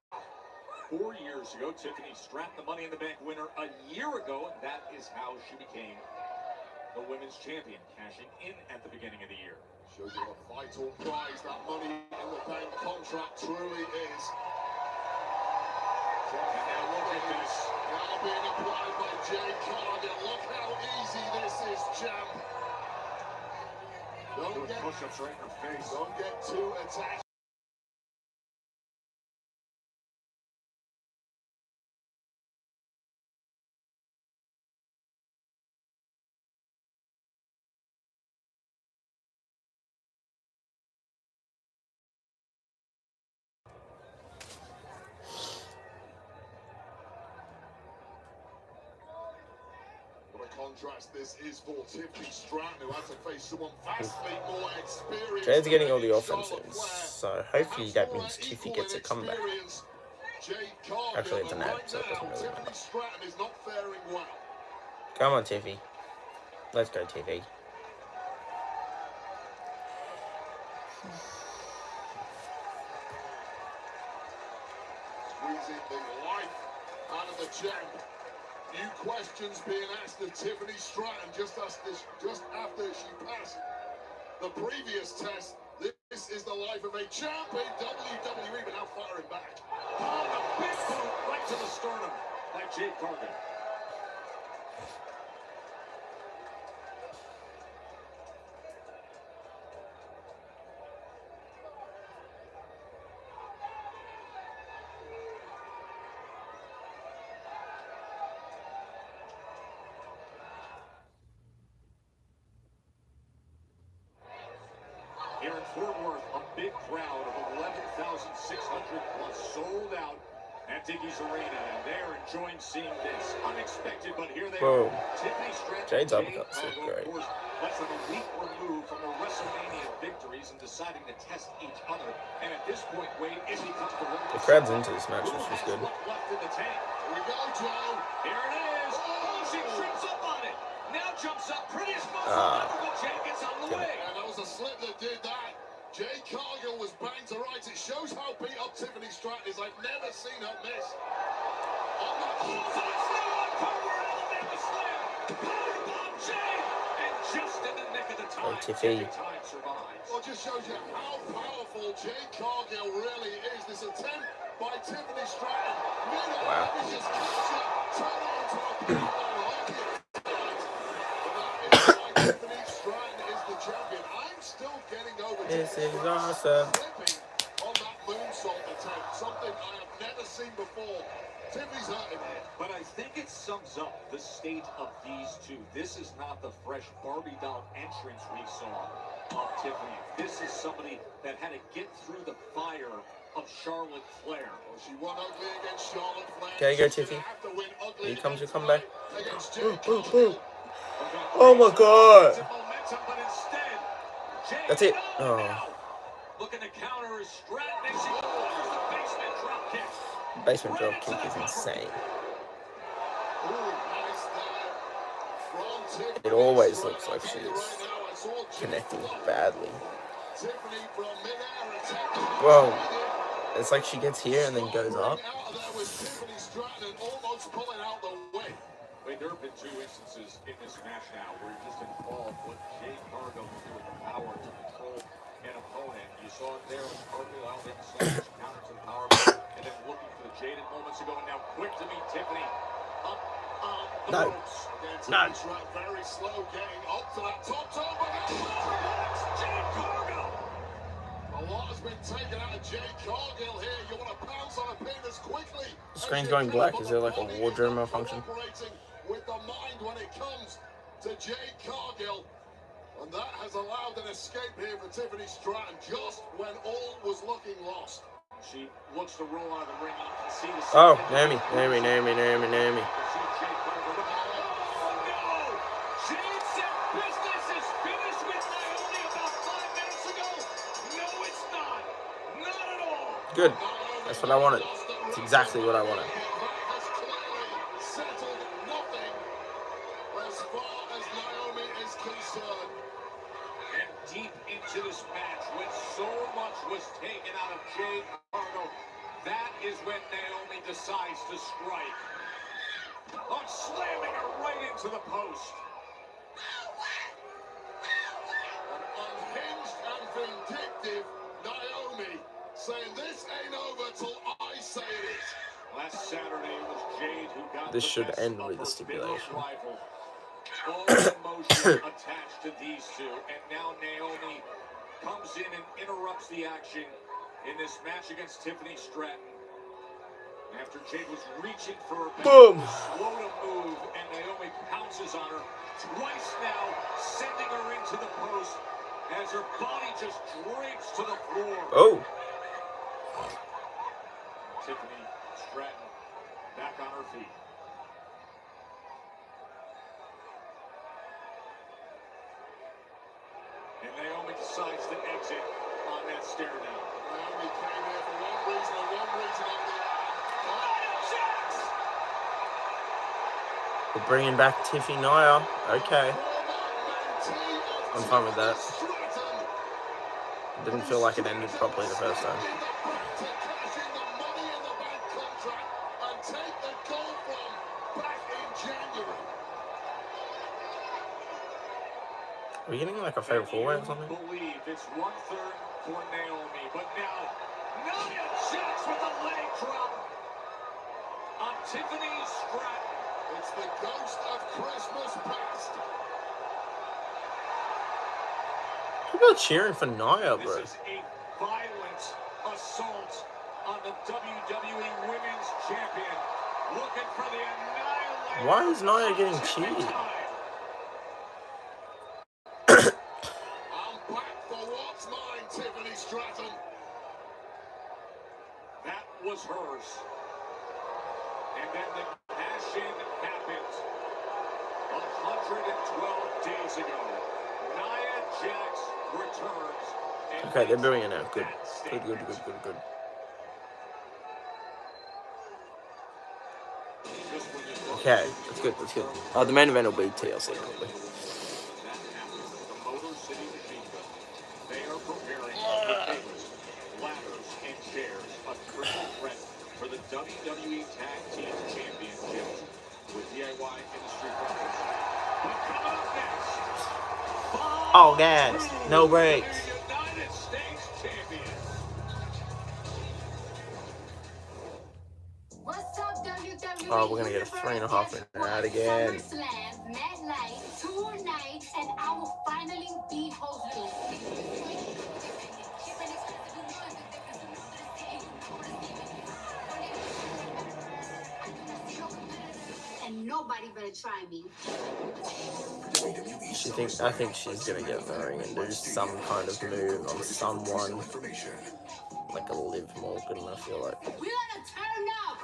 4 years ago. Tiffany Stratton, the Money in the Bank winner a year ago, and that is how she became the women's champion, cashing in at the beginning of the year. Shows you a vital prize that Money in the Bank contract truly is. And now look at this. Now being applied by Jade Cargill. Look how easy this is, champ. Doing push-ups right in her face. Don't get too attached. Contrast this is for Tiffany Stratton, who has to face someone vastly more experienced. Jade's getting all the offenses, so hopefully that means Tiffy gets a comeback. Actually, it's an ad, so it doesn't really matter. Stratton is not faring well. Come on, Tiffy. Let's go, Tiffy. Squeezing the life out of the champ. New questions being asked of Tiffany Stratton just after she passed the previous test. This is the life of a champ in WWE, but now firing back. Oh, a big boot right to the sternum by Jade Cargill. Here in Fort Worth, a big crowd of 11,600 plus sold out at Dickies Arena, and they're enjoying seeing this. Unexpected, but here they Whoa. are. Tiffany Stratton, Jade's Jade uppercut's so Cargill, great. of course, less than a week removed from the WrestleMania victories and deciding to test each other. And at this point, Wade, it becomes The crowd's into this match, which is good. Left in the tank. Here we go, Joe. Here it is. Oh, she trips up on it. Now jumps up. Prettiest most electrical. Jade gets out of the way. And that was a slip that did that. Jade Cargill was banged to rights. It shows how beat up Tiffany Stratton is. I've never seen her miss. Alabama slam. Powerbomb Jade. And just in the nick back at the time. Tiffy. Time survives. Well, it just shows you how powerful Jade Cargill really is. This attempt by Tiffany Stratton. Wow. He's just catch it, turn it into a power lock it. But that is why Tiffany Stratton is the champion. I'm still getting over This Tiffany is Stratton awesome. slipping on that moonsault attempt. Something I have never seen before. Tiffany's hurting here. But I think it sums up the state of these two. This is not the fresh Barbie doll entrance we saw of Tiffany. This is somebody that had to get through the fire of Charlotte Flair. Well, she won ugly against Charlotte Flair. There you go, She's Tiffy. gonna have to win ugly Here comes your again comeback. tonight against Boom, Jade boom, Cargill. boom. Oh my god. Momentum, but instead, Jade That's it. now Oh. looking to counter his Stratton as she delivers the basement drop kick. Basement drop kick is insane. Ooh, nice there from Tiffany It always Stratton. looks like I'll tell you she's right now, I saw Jade connecting flop. badly. Tiffany from mid-air attack. Whoa. It's like she gets here and then goes up. Out of there with Tiffany Stratton and almost pulling out the way. Wait, there have been two instances in this match now where you're just involved what Jade Cargill can do with the power to control an opponent. You saw it there with Cargill out there, counter to the power, and then looking for the Jaded moments ago, and now quick to meet Tiffany up on the No. ropes. Again, No. Tiffany Stratton very slow getting up to that top toe, but That's Jade Cargill. a lot has been taken out of Jade Cargill here. You want to pounce on a pin as quickly. The screen's going black. Is there like a wardrobe malfunction? With the mind when it comes to Jade Cargill. And that has allowed an escape here for Tiffany Stratton just when all was looking lost. She looks to roll out of the ring. You can see the Oh, Naomi. Naomi. Oh, no! Jade said business is finished with Naomi about 5 minutes ago. No, it's not. Not at all. Good. That's what I wanted. It's exactly what I wanted. That has clearly settled nothing as far as Naomi is concerned. And deep into this match, when so much was taken out of Jade Cargill, that is when Naomi decides to strike. On slamming her right into the post. An unhinged and vindictive Naomi saying this ain't over till I say it is. Last Saturday it was Jade who got This the should best end of with her the stipulation. bitter rival. All emotion attached to these two, and now Naomi comes in and interrupts the action in this match against Tiffany Stratton. After Jade was reaching for her back, Boom. slow to move, and Naomi pounces on her twice now, sending her into the post as her body just drapes to the floor. Oh. Tiffany Stratton back on her feet. And Naomi decides to exit on that stare down. Naomi came here for one reason and one reason only. We're bringing back Tiffy Nia. Okay. I'm fine with that. Didn't feel like it ended properly the first time. Are we getting like a fatal four-way or something? I believe it's 1/3 for Naomi, but now Nia Jax with a leg drop on Tiffany Stratton. It's the ghost of Christmas past. People are cheering for Nia, bro. This is a violent assault on the WWE Women's Champion. Looking for the annihilation. Why is Nia getting cheered? I'm back for what's mine, Tiffany Stratton. That was hers. And then the cash-in happened 112 days ago. Nia Jax returns. And Okay, they're makes doing it now. Good. that Good, statement. good, good, good, good. Just when you thought Okay, that's good, that's good. The main event will be TLC, probably. that happened, the Motor City Machine Gun, they are preparing tables, ladders, and chairs, a triple threat for the WWE Tag Team Championships with DIY Industry Brothers. But coming up next, 5 All gas, no brakes. United States champion. What's up, WWE? Oh, we're gonna get a 3.5 minute ad again. SummerSlam, Mad Light, tonight, and I will finally be hosting. And nobody better try me. I think she's gonna get in the ring and do some kind of move on someone, like a Liv Morgan. I feel like. We gotta turn up.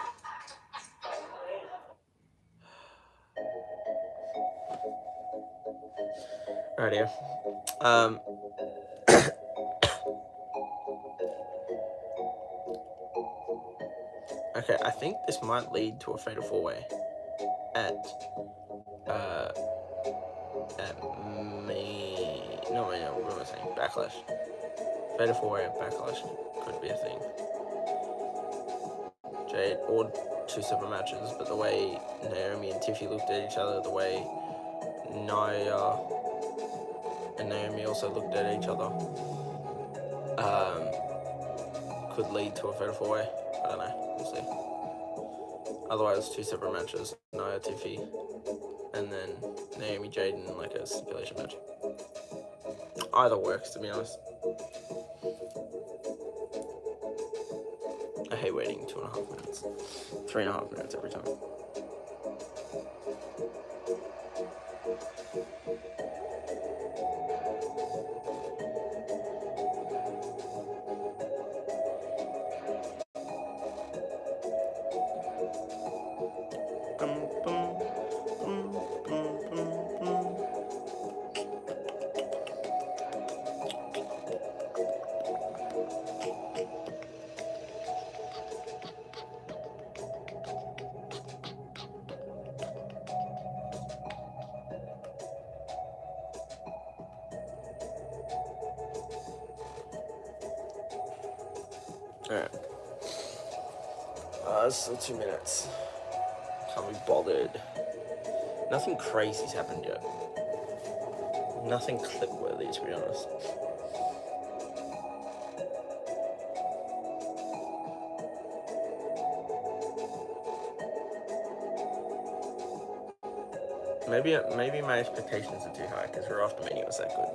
Right here. Okay, I think this might lead to a fatal 4-way at what am I saying? Backlash. Fatal 4-way at Backlash could be a thing. Jade, or 2 separate matches, but the way Naomi and Tiffy looked at each other, the way Nia and Naomi also looked at each other, could lead to a fatal 4-way. I don't know, we'll see. Otherwise, 2 separate matches, Nia, Tiffy, and then Naomi, Jade in like a stipulation match. Either works, to be honest. I hate waiting 2.5 minutes. 3.5 minutes every time. Alright. Still 2 minutes. Can't be bothered. Nothing crazy's happened yet. Nothing clip-worthy, to be honest. Maybe my expectations are too high because Wrestlemania was that good.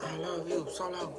I love you so long.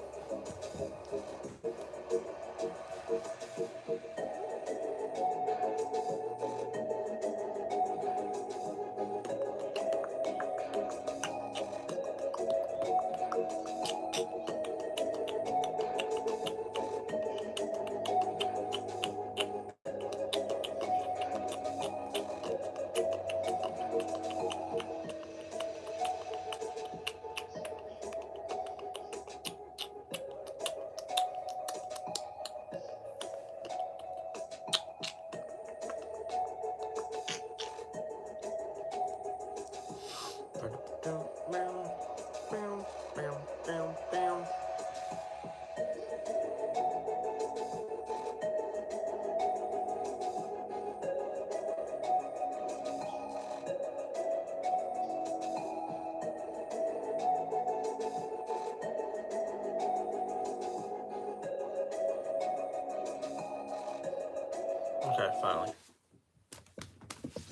Okay, finally.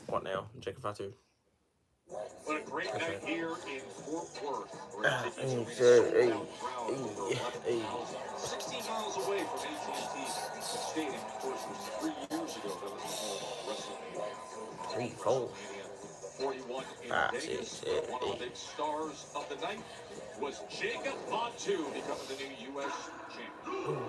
What now? Jacob Fatu. What a great night here in Fort Worth. We're taking 16 miles away from AT&T Stadium. Of course, it was 3 years ago that was the home of WrestleMania. 3 cold. 41 in Vegas. One of the big stars of the night was Jacob Fatu, becoming the new U.S. champion.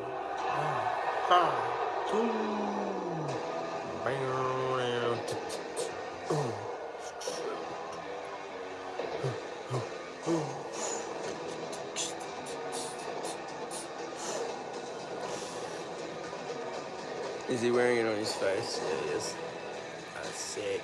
Is he wearing it on his face? Yeah, he is. That's sick.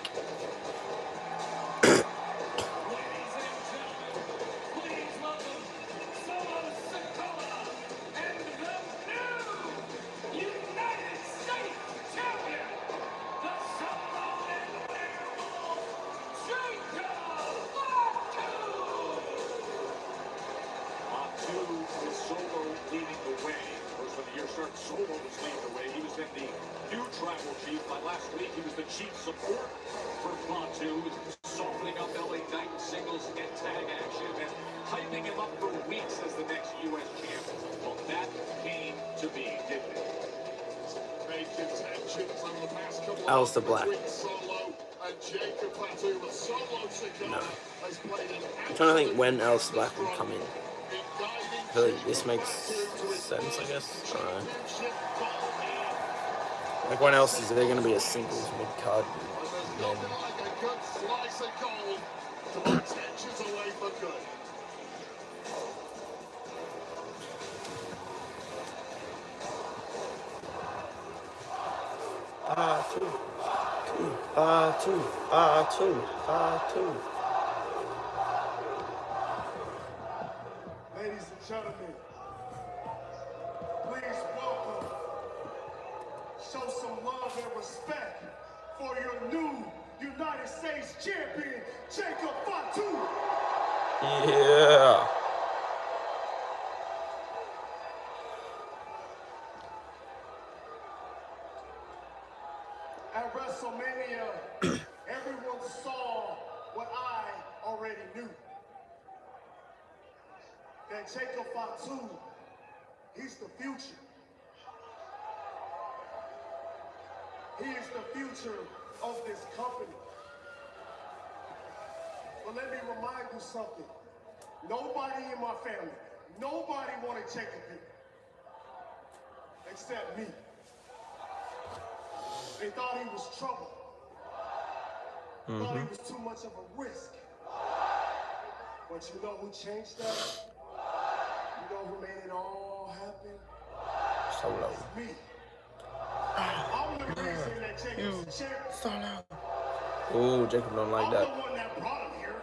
Richard Solo was leading the way. He was then the new tribal chief. By last week, he was the chief support for Fatu, softening up LA Knight singles and tag action and hyping him up for weeks as the next U.S. champion. Well, that came to be, didn't it? Alistair Black. No. I'm trying to think when Alistair Black will come in. I feel like this makes sense, I guess. I don't know. Like, when else is there going to be a singles mid-card? R2. Ladies and gentlemen, please welcome, show some love and respect for your new United States champion, Jacob Fatu. Yeah. At WrestleMania, everyone saw what I already knew. That Jacob Fatu, he's the future. He is the future of this company. But let me remind you something. Nobody in my family, nobody wanted Jacob here, except me. They thought he was trouble. Thought he was too much of a risk. But you know who changed that? You know who made it all happen? Solo. It's me. I'm the reason that Jacob's champ. Solo. Oh, Jacob don't like that. I'm the one that brought him here.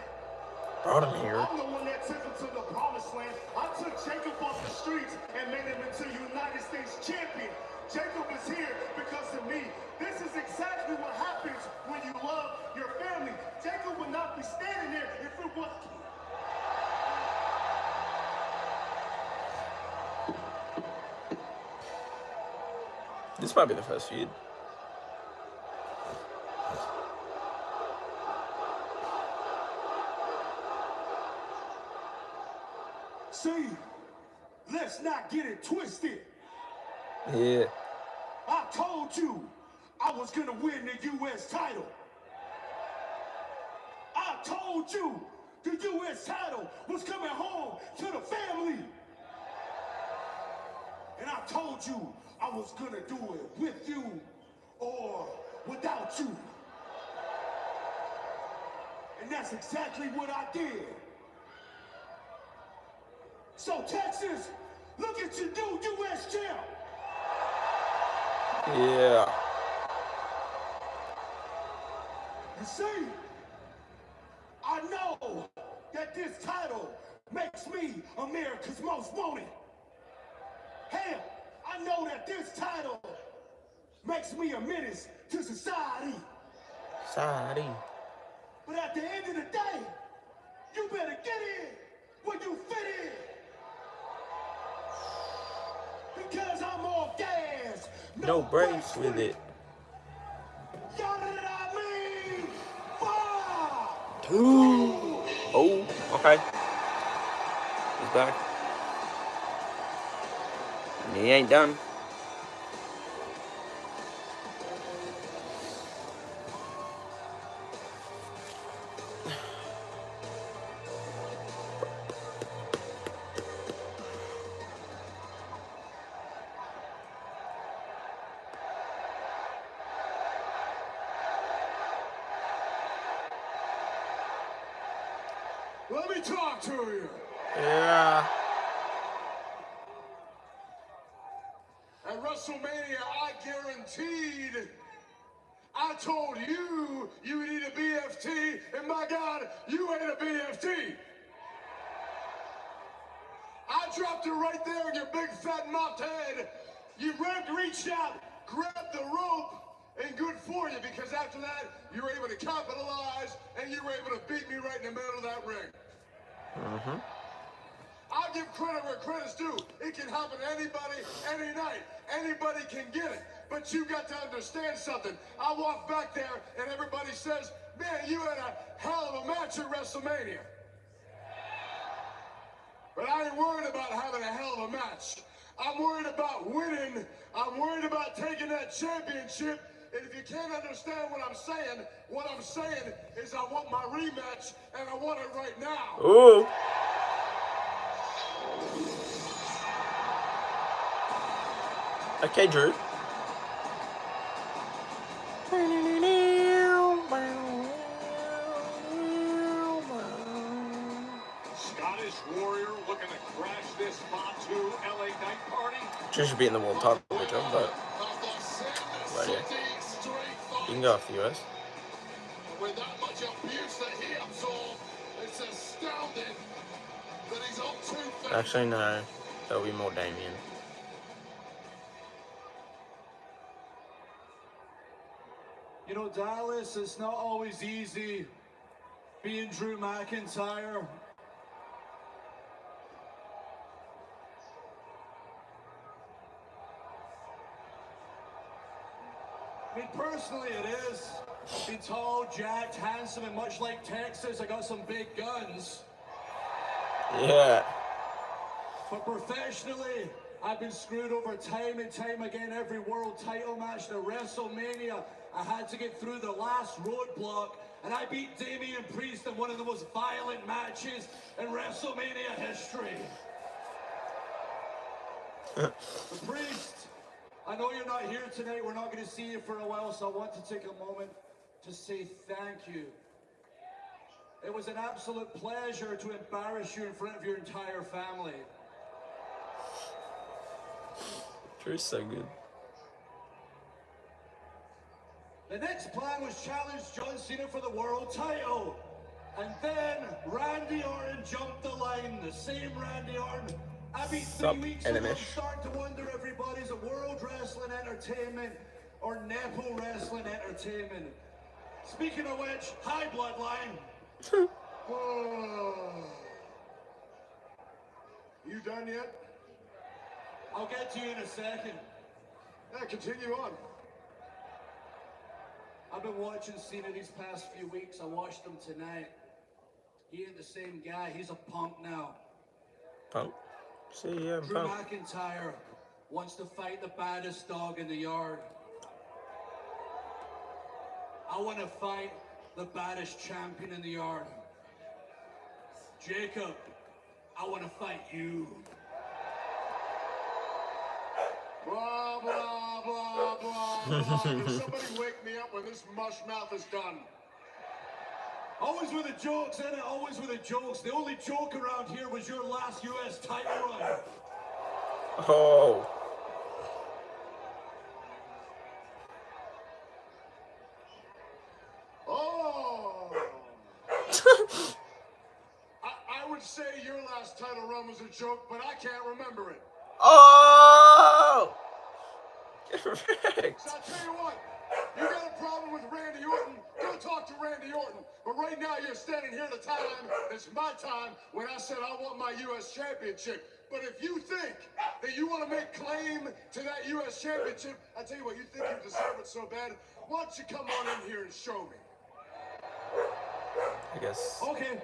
Brought him here. I'm the one that took him to the promised land. I took Jacob off the streets and made him into United States champion. Jacob is here because of me. This is exactly what happens when you love your family. Jacob would not be standing there if it wasn't. This might be the first feud. See, let's not get it twisted. Yeah. I told you I was gonna win the U.S. title. I told you the U.S. title was coming home to the family. And I told you I was gonna do it with you or without you. And that's exactly what I did. So Texas, look at your new U.S. champ. Yeah. You see, I know that this title makes me America's most wanted. Hell, I know that this title makes me a menace to society. Society. But at the end of the day, you better get in where you fit in. Because I'm all gas. No brakes with it. Y'all know what I mean? Fire! Two. Oh, okay. He's back. And he ain't done. Let me talk to you. Yeah. At WrestleMania, I told you you need a BFT, and my God, you ain't a BFT. I dropped it right there in your big fat mopped head. You reached out, grabbed the rope, and good for you, because after that, you were able to capitalize, and you were able to beat me right in the middle of that ring. I'll give credit where credit's due. It can happen to anybody, any night. Anybody can get it. But you got to understand something. I walk back there and everybody says, man, you had a hell of a match at Wrestlemania. But I ain't worried about having a hell of a match. I'm worried about winning. I'm worried about taking that championship. And if you can't understand what I'm saying is I want my rematch, and I want it right now. Ooh. Okay, Drew. Scottish Warrior looking to crash this Batu LA night party. Drew should be in the world title picture, but right here. You can go off the US. With that much abuse that he absorbed, it's astounding that he's on 2 feet. Actually, no. There'll be more Damien. You know, Dallas, it's not always easy being Drew McIntyre. I mean, personally it is. Being tall, jacked, handsome, and much like Texas, I got some big guns. Yeah. But professionally, I've been screwed over time and time again. Every world title match to WrestleMania, I had to get through the last roadblock, and I beat Damian Priest in one of the most violent matches in WrestleMania history. The Priest, I know you're not here tonight. We're not going to see you for a while, so I want to take a moment to say thank you. It was an absolute pleasure to embarrass you in front of your entire family. Drew's so good. The next plan was challenge John Cena for the world title. And then Randy Orton jumped the line, the same Randy Orton. I beat 3 weeks ago. I'm starting to wonder if everybody's a World Wrestling Entertainment or Nepo Wrestling Entertainment. Speaking of which, hi Bloodline. You done yet? I'll get to you in a second. Yeah, continue on. I've been watching Cena these past few weeks. I watched him tonight. He ain't the same guy. He's a punk now. Punk? See, yeah, Drew punk. McIntyre wants to fight the baddest dog in the yard. I want to fight the baddest champion in the yard. Jacob, I want to fight you. Blah, blah, blah, blah, blah. Can somebody wake me up when this mush mouth is done? Always with the jokes, innit? Always with the jokes. The only joke around here was your last US title run. Oh. Oh. I would say your last title run was a joke, but I can't remember it. Oh! Correct. So I'll tell you what, you got a problem with Randy Orton, go talk to Randy Orton. But right now you're standing here at a time, it's my time, when I said I want my U.S. championship. But if you think that you want to make claim to that U.S. championship, I tell you what, you think you deserve it so bad, why don't you come on in here and show me? I guess. Okay.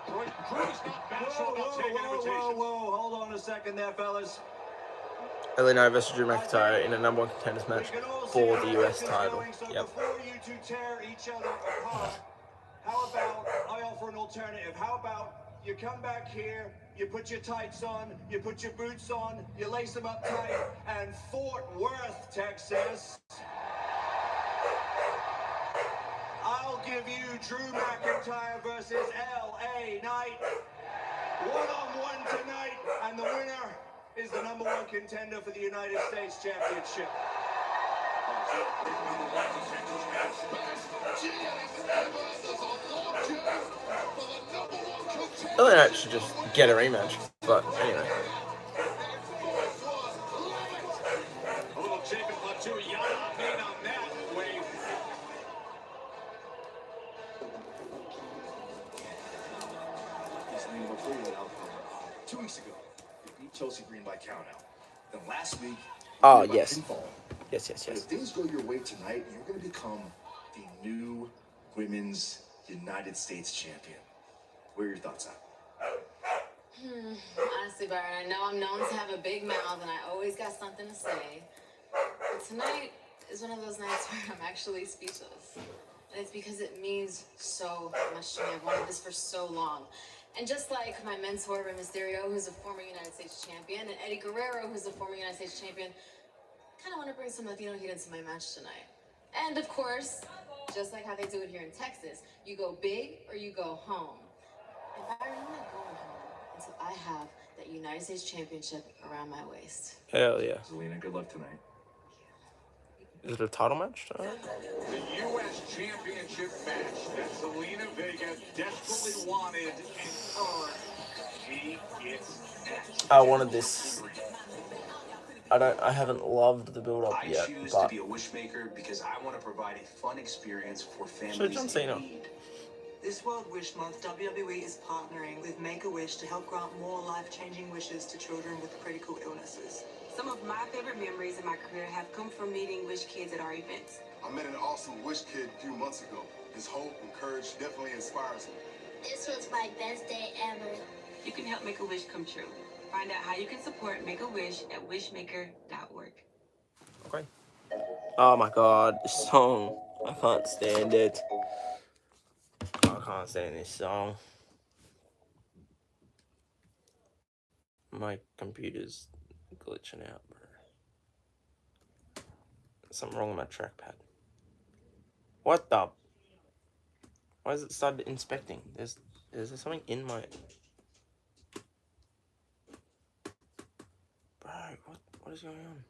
Drew's not bashful about taking invitations. Whoa, hold on a second there, fellas. Illinois versus Drew McIntyre in a number 1 contenders match for the US title. So Yep. before you two tear each other apart, how about I offer an alternative? How about you come back here, you put your tights on, you put your boots on, you lace them up tight, and Fort Worth, Texas, I'll give you Drew McIntyre versus LA Knight. One-on-one tonight, and the winner is the number 1 contender for the United States Championship. Illinois should just get a rematch, but anyway. A little Jacob Batu Yada pain on that wave. He's before you outcome. 2 weeks ago, you beat Chelsea Green by countout. Then last week, Oh, you beat yes. by pinfall. Yes. But if things go your way tonight, you're going to become the new Women's United States champion. What are your thoughts on it? Honestly, Byron, I know I'm known to have a big mouth and I always got something to say. But tonight is one of those nights where I'm actually speechless. And it's because it means so much to me. I've wanted this for so long. And just like my mentor, Rey Mysterio, who's a former United States champion, and Eddie Guerrero, who's a former United States champion, I kind of want to bring some Latino heat into my match tonight. And of course, just like how they do it here in Texas, you go big or you go home. And Byron, I'm not going home until I have that United States championship around my waist. Hell yeah. Zelina, good luck tonight. Is it a title match? The U.S. Championship match that Zelina Vega desperately wanted and earned. She gets next. I wanted this. I haven't loved the build up yet, I choose but to be a wishmaker because I want to provide a fun experience for show families John in Cena. need. This World Wish Month, WWE is partnering with Make-A-Wish to help grant more life-changing wishes to children with critical illnesses. Some of my favorite memories in my career have come from meeting Wish kids at our events. I met an awesome Wish kid a few months ago. His hope and courage definitely inspires me. This was my best day ever. You can help make a wish come true. Find out how you can support Make-A-Wish at wishmaker.org. Okay. Oh my god, this song. I can't stand it. I can't stand this song. My computer's glitching out, bro. Something wrong with my trackpad. What the? Why has it started inspecting? Is there something in my... Bro, what is going on?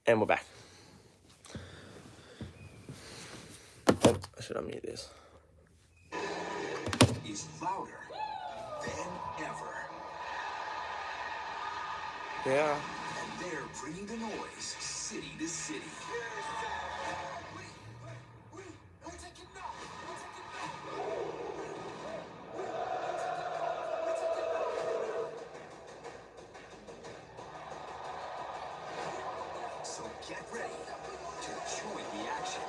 And we're back. Oh, I should unmute this. Is louder than ever. Yeah. And they're bringing the noise city to city. So get ready to join the action.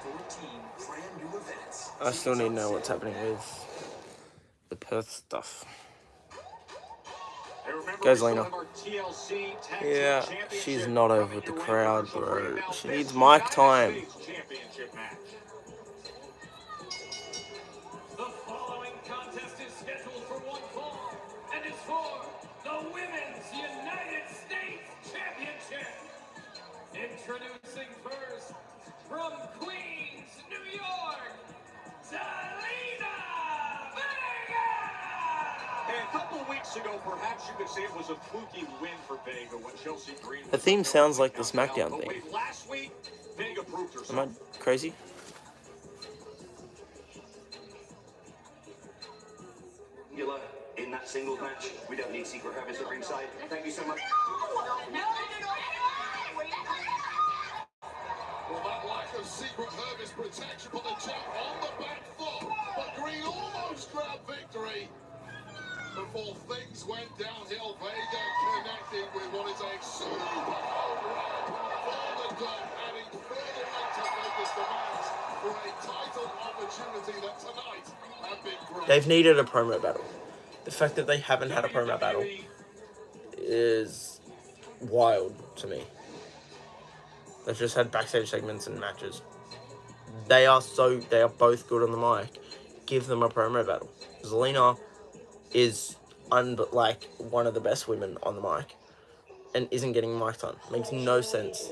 14 brand new events. I still need to know what's happening with the Perth stuff. Goes Lena. Yeah, she's not over with the crowd, bro. She needs mic time. The following contest is scheduled for one fall, and is for the Women's United States Championship. Introducing first, from Queens, New York, Zelina Vega! A couple weeks ago, perhaps you could say it was a fluky win for Vega when Chelsea Green. The theme sounds like the Smackdown theme. Wait, last week, Vega proved herself. Am I crazy? In that singles match, we don't need Secret Harvest at ringside. Thank you so much. Well, that lack of Secret Harvest protection put the champ on the back foot, but Green almost grabbed victory. Before things went downhill, Vega connecting with what is a super home run for the dog, adding further weight to Vega's demands for a title opportunity that tonight had been great. They've needed a promo battle. The fact that they haven't had a promo battle is wild to me. They've just had backstage segments and matches. They are both good on the mic. Give them a promo battle. Zelina is like one of the best women on the mic and isn't getting mic time. Makes no sense.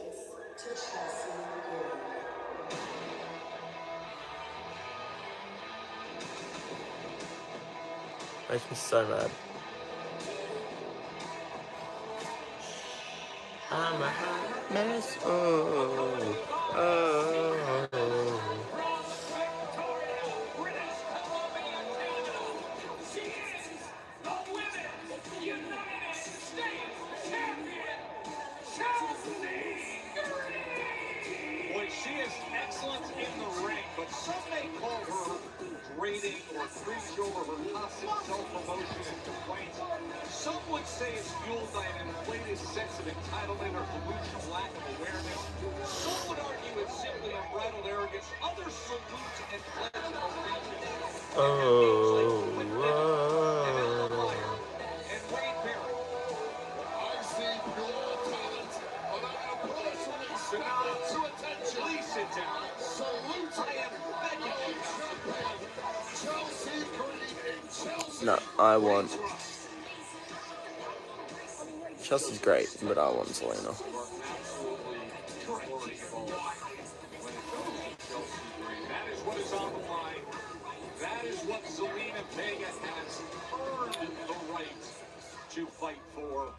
Makes me so mad. I'm a hot mess. Oh, oh, oh. Boy, she is excellent in the ring, but some may call her grating or preach over her constant self-promotion and complaints. Some would say it's fueled by an inflated sense of entitlement or delusional lack of awareness. Some would argue it's simply unbridled arrogance. Others salute and pledge allegiance. Oh, And Wade Barrett. I see pure talent, but I am personally snapped to attention. Please sit down. Salute. I am begging you. Chelsea Green in Chelsea. no, I want. Chelsea's great, but I want Zelina. That is what is on the line. That is what Zelina Vega has earned the right to fight for.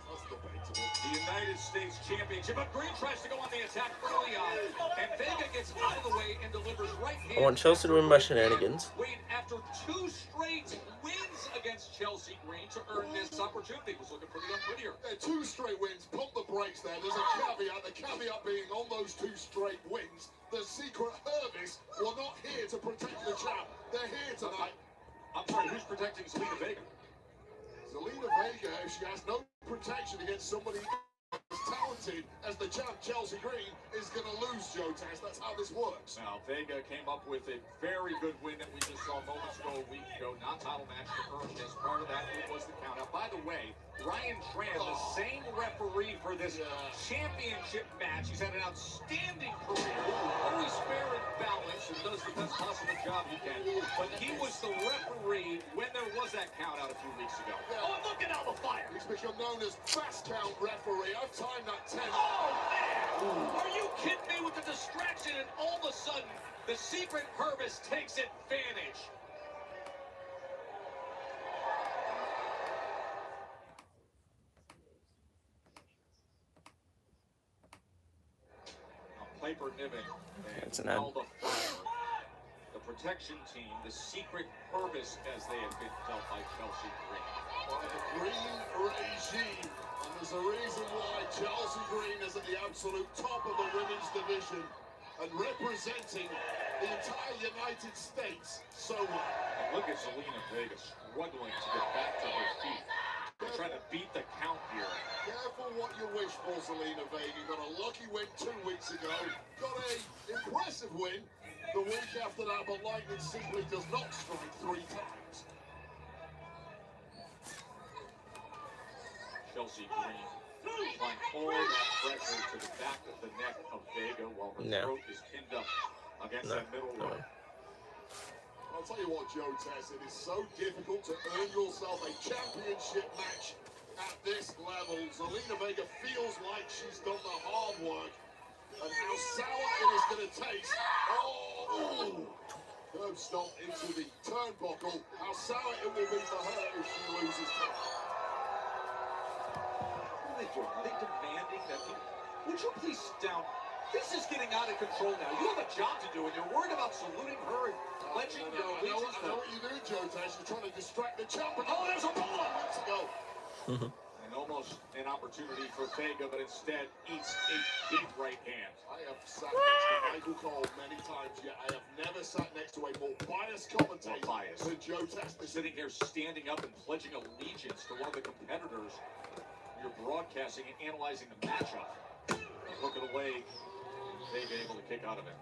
The United States Championship. But Green tries to go on the attack early on, and Vega gets out of the way and delivers right hand. I want Chelsea to win by shenanigans. Wait, after 2 straight wins against Chelsea Green to earn this opportunity. Was looking pretty unprettier. 2 straight wins. Pump the brakes there. There's a caveat. The caveat being on those 2 straight wins, the Secret Harvest were not here to protect the champ. They're here tonight. I'm sorry, who's protecting Zelina Vega? Zelina Vega, if she has no protection against somebody as talented as the champ Chelsea Green, is going to lose, Joe Tess. That's how this works. Now, Vega came up with a very good win that we just saw moments ago, a week ago. Not title match to earn this. Part of that was the count. Now, by the way, Ryan Tran, the same referee for this championship match. He's had an outstanding career. Always fair and balanced and does the best possible job he can. But he was the referee when there was that count out a few weeks ago. Oh, look at all the fire. He's become known as fast count referee. I've timed that 10. Oh, man! Are you kidding me with the distraction? And all of a sudden, the Secret Harvest takes advantage. Piper Niven That's and an ad. Alba Flower. The protection team, the secret purpose as they have been dealt by Chelsea Green. By the green regime. And there's a reason why Chelsea Green is at the absolute top of the women's division and representing the entire United States so well. And look at Zelina Vega struggling to get back to her feet. They're trying to beat the count here. Careful what you wish for, Zelina Vega. Got a lucky win 2 weeks ago. Got a impressive win the week after that, but lightning simply does not strike 3 times. Chelsea Green applying all that pressure to the back of the neck of Vega while her throat is pinned up against that middle rope. I'll tell you what, Joe Tess, it is so difficult to earn yourself a championship match at this level. Zelina Vega feels like she's done the hard work, and how sour it is going to taste. Oh! Curb stomp into the turnbuckle. How sour it will be for her if she loses tonight. What are they doing? Are they demanding that he... Would you please sit down? This is getting out of control now. You have a job to do, and you're worried about saluting her and pledging your allegiance. I know what you're doing, Joe Tess. You're trying to distract the champ. Oh, there's a ball on to go. And almost an opportunity for Vega, but instead eats a big right hand. I have sat next to Michael Cole many times, yet I have never sat next to a more biased commentator than Joe Tess. Sitting here standing up and pledging allegiance to one of the competitors. You're broadcasting and analyzing the matchup. Looking away, Vega able to kick out of it.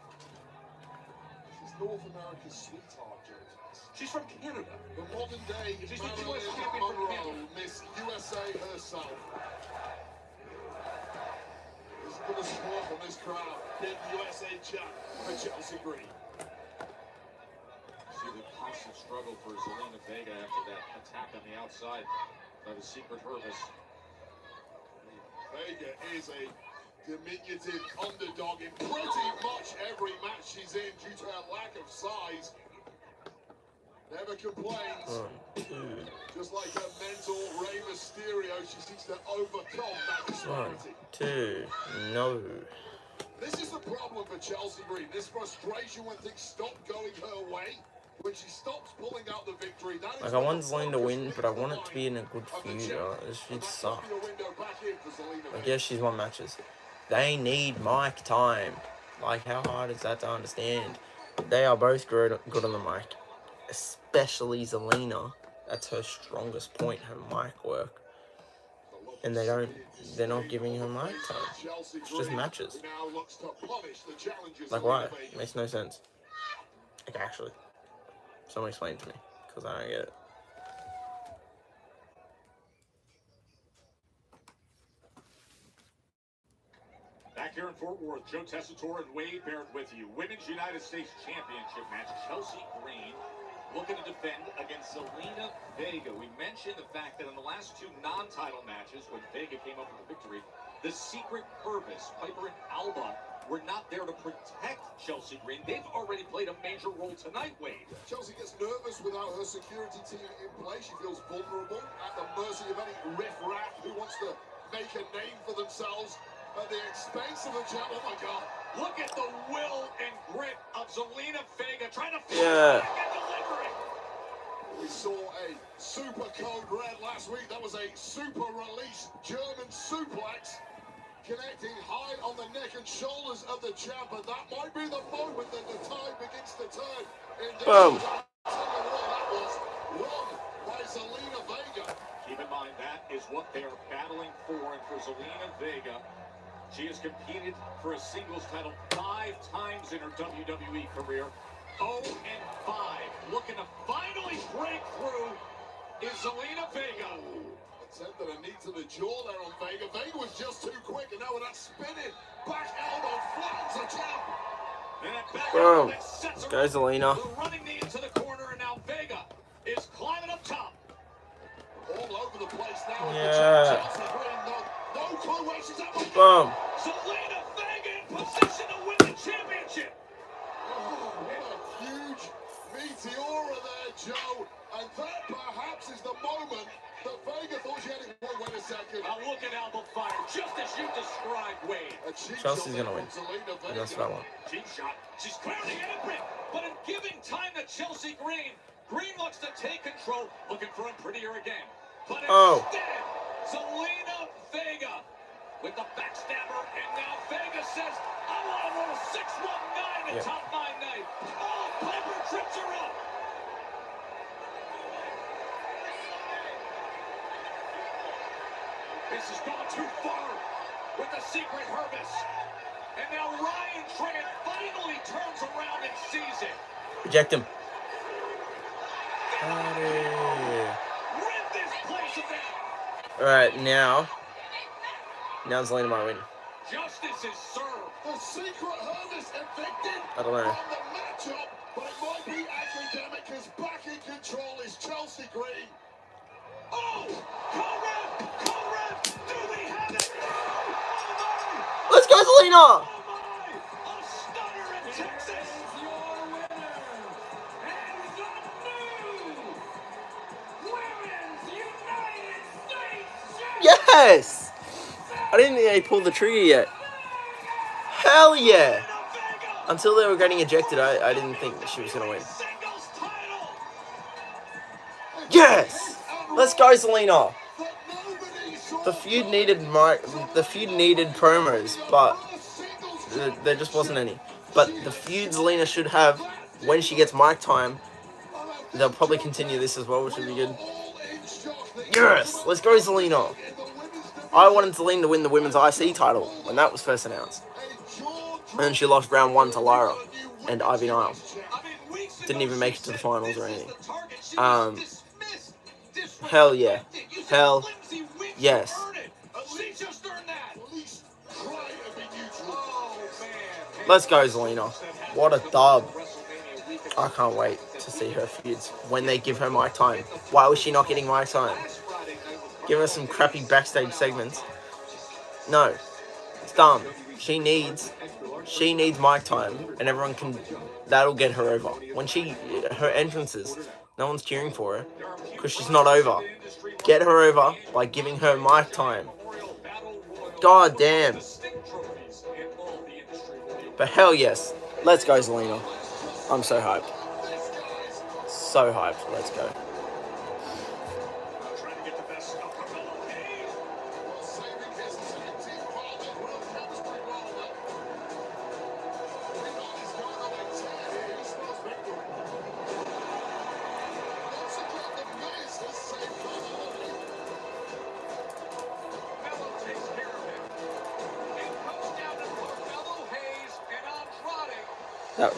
She's North America's sweetheart, Joe Tess. She's from Canada. The modern day She's the Marilyn US champion from Monroe, Canada. Miss USA herself. There's a bit of support from this crowd. Big USA champ for Chelsea Green. See the constant struggle for Zelina Vega after that attack on the outside by the secret Hervis. Vega is a diminutive underdog in pretty much every match she's in due to her lack of size. Never complains. Just like her mentor, Rey Mysterio, she seeks to overcome that disparity. 1, 2, no. This is the problem for Chelsea Green. This frustration when things stop going her way. When she stops pulling out the victory, that is Like, I want Zelina to win, but I want it to be in a good feud. This feud sucked. I guess she's won matches. They need mic time. Like, how hard is that to understand? They are both good on the mic. Especially Zelina. That's her strongest point, her mic work. And they're not giving her mic time. It's just matches. Like, why? It makes no sense. Like, actually. Someone explain it to me, because I don't get it. Back here in Fort Worth, Joe Tessitore and Wade Barrett with you. Women's United States Championship match. Chelsea Green looking to defend against Zelina Vega. We mentioned the fact that in the last 2 non-title matches, when Vega came up with the victory, the secret Hervis, Piper and Alba, were not there to protect Chelsea Green. They've already played a major role tonight, Wade. Chelsea gets nervous without her security team in place. She feels vulnerable at the mercy of any riff-raff who wants to make a name for themselves at the expense of the champ. Oh my God. Look at the will and grit of Zelina Vega trying to Yeah. back and delivering. We saw a super code red last week. That was a super release German suplex. Connecting high on the neck and shoulders of the champ, and that might be the moment that the tide begins to turn. Boom. That was won by Zelina Vega. Keep in mind, that is what they are battling for, and for Zelina Vega, she has competed for a singles title 5 times in her WWE career. 0-5. Looking to finally break through is Zelina Vega. Attempted a knee to the jaw there on Vega. Vega was just too quick, and now with that spinning back elbow flattens the champ. And that back Boom. elbow that sets her Let's go, up. Zelina. The running knee into the corner, and now Vega is climbing up top. All over the place now. Yeah. Chelsea Green, no clue where she's at. Boom. Zelina Vega in position to win the championship. Oh, what a huge meteora there, Joe. And that perhaps is the moment that Vega thought she had it. Wait a second. A look at elbow fire, just as you described, Wade. Chelsea's gonna win. And that's what I want. Cheap shot. She's crowning it a bit, but in giving time to Chelsea Green, Green looks to take control, looking for him prettier again. But instead, Zelina Vega with the backstabber, and now Vega says, I want to roll 619 to top my night. Oh, Piper trips her up. This has gone too far with the secret Hermes. And now Ryan Tran finally turns around and sees it. Reject him. Alright, now Zelina might win. Justice is served. The secret Hermes evicted I don't know. from the matchup, but it might be academic because back in control is Chelsea Green. Oh! Conrad! Do we have it? No! Let's go, Zelina! Oh my! A stunner in Texas! Your winner and the new Women's United States Champion. Yes! I didn't think they pulled the trigger yet. Hell yeah! Until they were getting ejected, I didn't think that she was gonna win. Yes! Let's go, Zelina! The feud needed promos, but there just wasn't any. But the feud Zelina should have when she gets mic time, they'll probably continue this as well, which would be good. Yes! Let's go, Zelina! I wanted Zelina to win the women's IC title when that was first announced. And then she lost round 1 to Lyra and Ivy Nile. Didn't even make it to the finals or anything. Hell yeah. Hell yes. Let's go, Zelina. What a dub. I can't wait to see her feuds when they give her mic time. Why was she not getting mic time? Give her some crappy backstage segments. No. It's dumb. She needs mic time, and everyone can. That'll get her over. When her entrances, no one's cheering for her because she's not over. Get her over by giving her mic time. God damn. But hell yes, let's go, Zelina. I'm so hyped. So hyped. Let's go.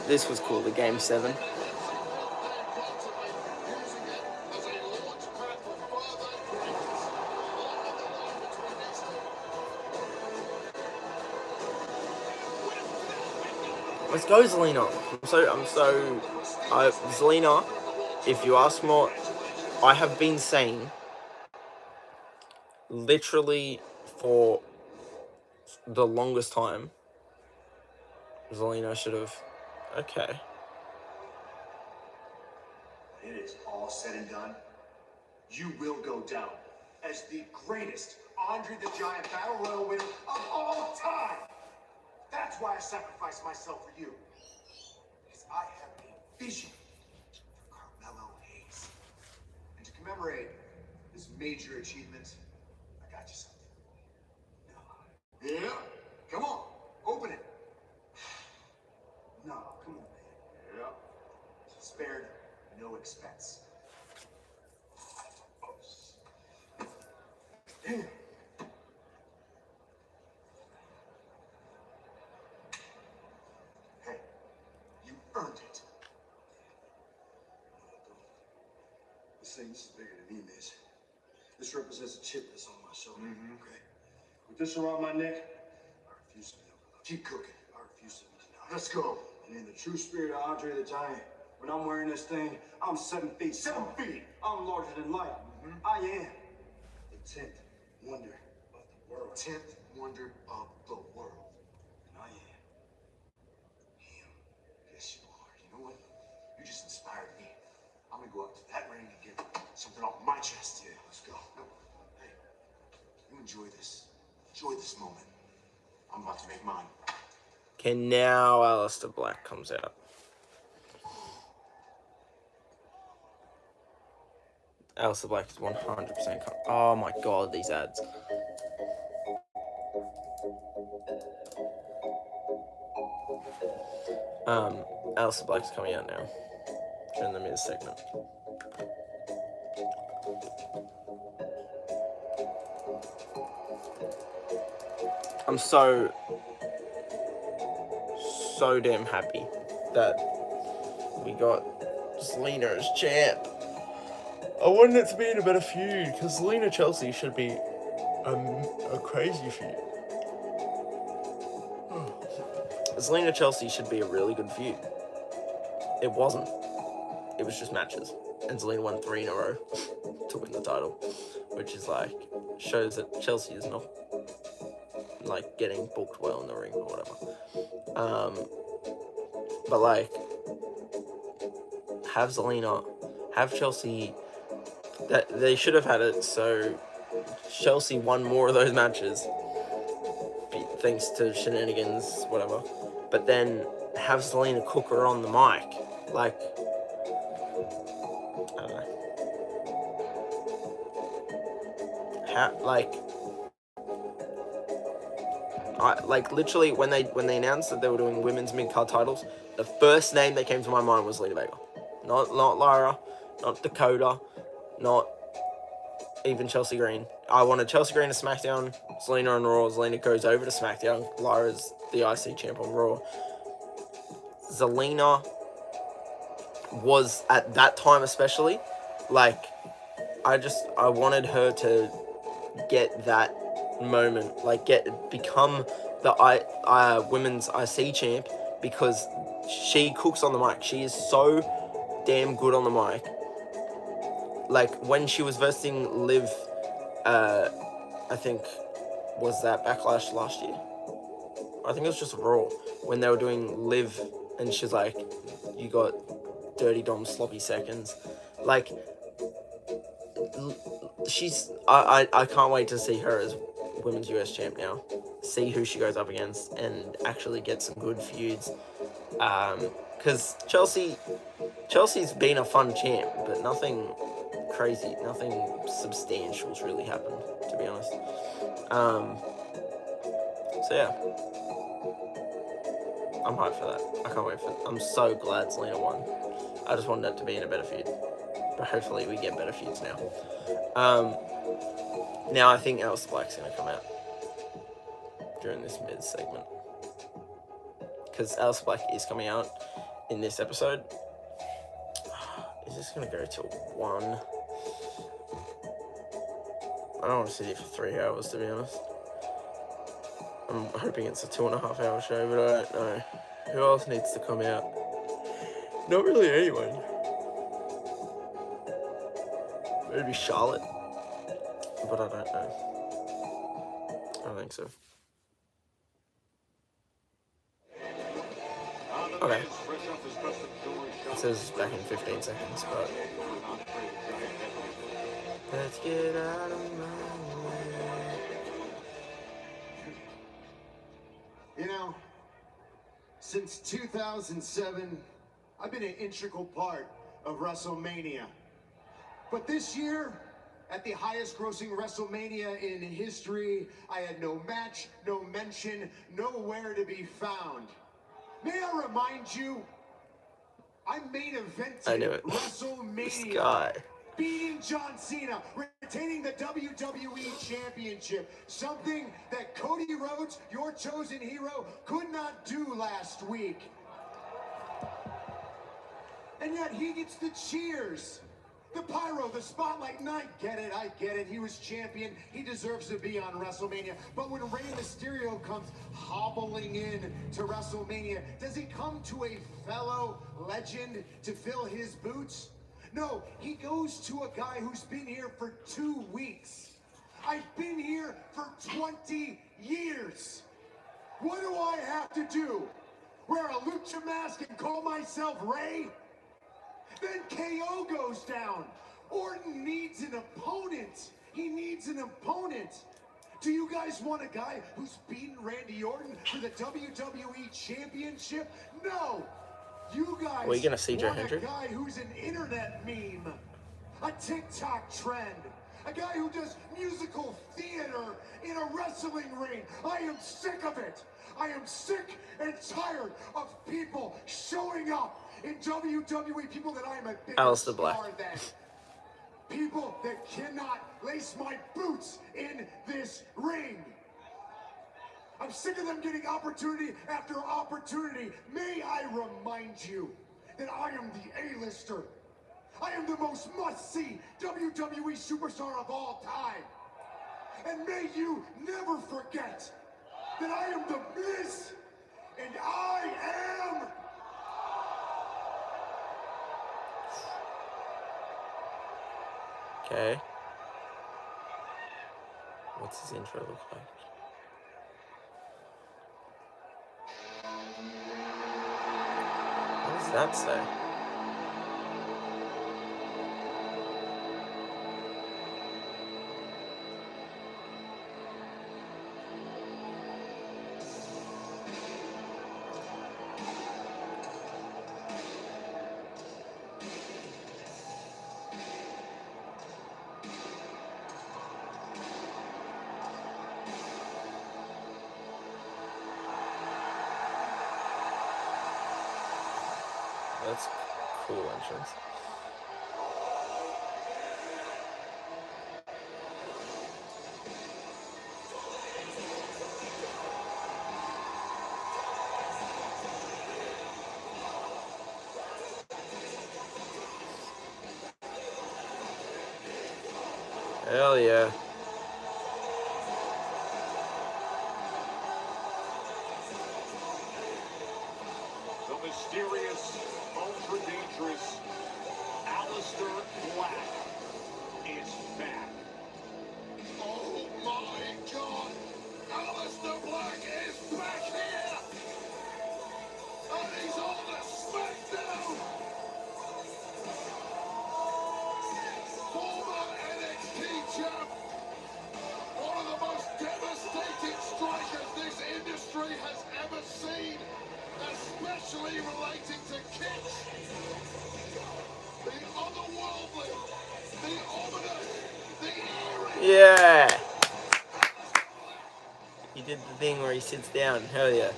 This was cool, the Game 7. Let's go, Zelina. Zelina, if you ask more, I have been saying, literally for the longest time, Zelina should have. Okay. It is all said and done. You will go down as the greatest Andre the Giant Battle Royal winner of all time. That's why I sacrificed myself for you. Because I have a vision for Carmelo Hayes. And to commemorate this major achievement, I got you something. Yeah? Come on, open it. No, come on, man. Yeah. Spared no expense. Damn. Hey, you earned it. This is bigger than me, Miz. This represents a chip that's on my shoulder. Okay. With this around my neck, I refuse to be overlooked. Keep cooking. I refuse to be denied. Let's go. And in the true spirit of Andre the Giant, when I'm wearing this thing, I'm 7 feet. 7 feet. I'm larger than life. I am the 10th wonder of the world. 10th wonder of the world. And I am him. Yes, you are. You know what? You just inspired me. I'm gonna go up to that ring and get something off my chest. Yeah, let's go. No. Hey, you and enjoy this. Enjoy this moment. I'm about to make mine. Okay, now Aleister Black comes out. Aleister Black is 100% oh my god, these ads. Aleister Black's coming out now during the Miz segment. I'm so damn happy that we got Zelina as champ. I wanted it to be in a better feud because Zelina Chelsea should be a crazy feud. Zelina Chelsea should be a really good feud. It wasn't. It was just matches. And Zelina won 3 in a row to win the title, which is like, shows that Chelsea is not like getting booked well in the ring or whatever. But like, have Zelina, have Chelsea, that they should have had it so Chelsea won more of those matches thanks to shenanigans, whatever. But then have Zelina cook her on the mic. Like, I don't know. Like literally when they announced that they were doing women's mid-card titles, the first name that came to my mind was Zelina Vega. Not Lyra, not Dakota, not even Chelsea Green. I wanted Chelsea Green to SmackDown, Zelina on Raw. Zelina goes over to SmackDown. Lyra's the IC champ on Raw. Zelina was, at that time especially, like, I wanted her to get that moment, like become the women's IC champ, because she cooks on the mic. She is so damn good on the mic. Like when she was versing Liv, I think was that Backlash last year. I think it was just Raw when they were doing Liv, and she's like, "You got Dirty Dom sloppy seconds." Like, she's I can't wait to see her as women's US champ now. See who she goes up against and actually get some good feuds. Because Chelsea's been a fun champ, but nothing crazy, nothing substantial's really happened, to be honest. So yeah, I'm hyped for that. I can't wait for it. I'm so glad Zelina won. I just wanted it to be in a better feud, but hopefully we get better feuds now. Now I think Aleister Black's gonna come out during this Miz segment, because Aleister Black is coming out in this episode. Is this gonna go till 1? I don't want to sit here for 3 hours, to be honest. I'm hoping it's a 2.5 hour show, but I don't know. Who else needs to come out? Not really anyone. Maybe Charlotte, but I don't know. I don't think so. Okay. It says back in 15 seconds, but let's get out of my way. You know, since 2007, I've been an integral part of WrestleMania. But this year, at the highest grossing WrestleMania in history, I had no match, no mention, nowhere to be found. May I remind you, I main evented WrestleMania. This guy. Beating John Cena, retaining the WWE Championship, something that Cody Rhodes, your chosen hero, could not do last week. And yet he gets the cheers, the pyro, the spotlight, and I get it, he was champion, he deserves to be on WrestleMania. But when Rey Mysterio comes hobbling in to WrestleMania, does he come to a fellow legend to fill his boots? No, he goes to a guy who's been here for 2 weeks. I've been here for 20 years. What do I have to do? Wear a lucha mask and call myself Rey? Then KO goes down. Orton needs an opponent. He needs an opponent. Do you guys want a guy who's beaten Randy Orton for the WWE Championship? No! You guys Are you gonna see Joe want a Hendry? guy who's an internet meme, a TikTok trend, a guy who does musical theater in a wrestling ring. I am sick of it. I am sick and tired of people showing up in WWE, people that I am a bigger Aleister Black. star than. People that cannot lace my boots in this ring. I'm sick of them getting opportunity after opportunity. May I remind you that I am the A-lister. I am the most must-see WWE superstar of all time. And may you never forget that I am the Miz, and I am... Okay. What's his intro look like? What does that say? That's cool entrance. Hell yeah. The mysterious, ultra-dangerous Aleister Black is back. Oh my God! Aleister Black is back here! And he's on the Smackdown! Former NXT champ! One of the most devastating strikers this industry has ever seen! Especially relating to kicks. The otherworldly, the ominous, the eerie. Yeah! He did the thing where he sits down. Hell yeah.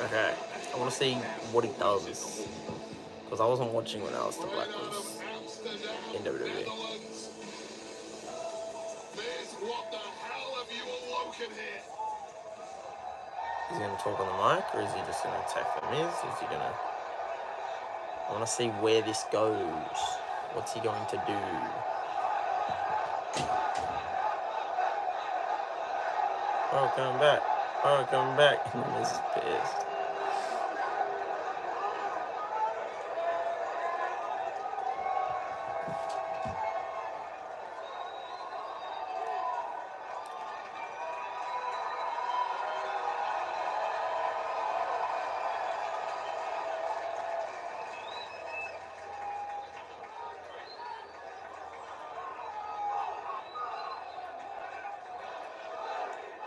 Okay, I want to see what he does. Because I wasn't watching when Aleister Black was in WWE. What the hell have you awoken here? Is he going to talk on the mic, or is he just going to attack the Miz? Is he going to... I want to see where this goes. What's he going to do? Welcome back. Welcome back. And the Miz is pissed.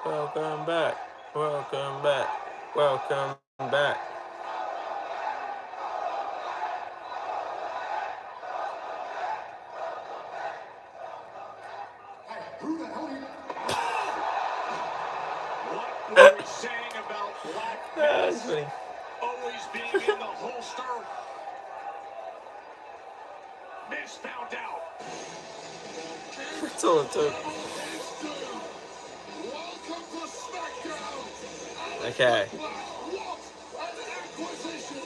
Welcome back, welcome back, welcome back. Hey, who the hell are you? What were we saying about Black That's funny. always being in the holster? Miz found out. That's all it took. Welcome to Smackdown. Okay. What an acquisition.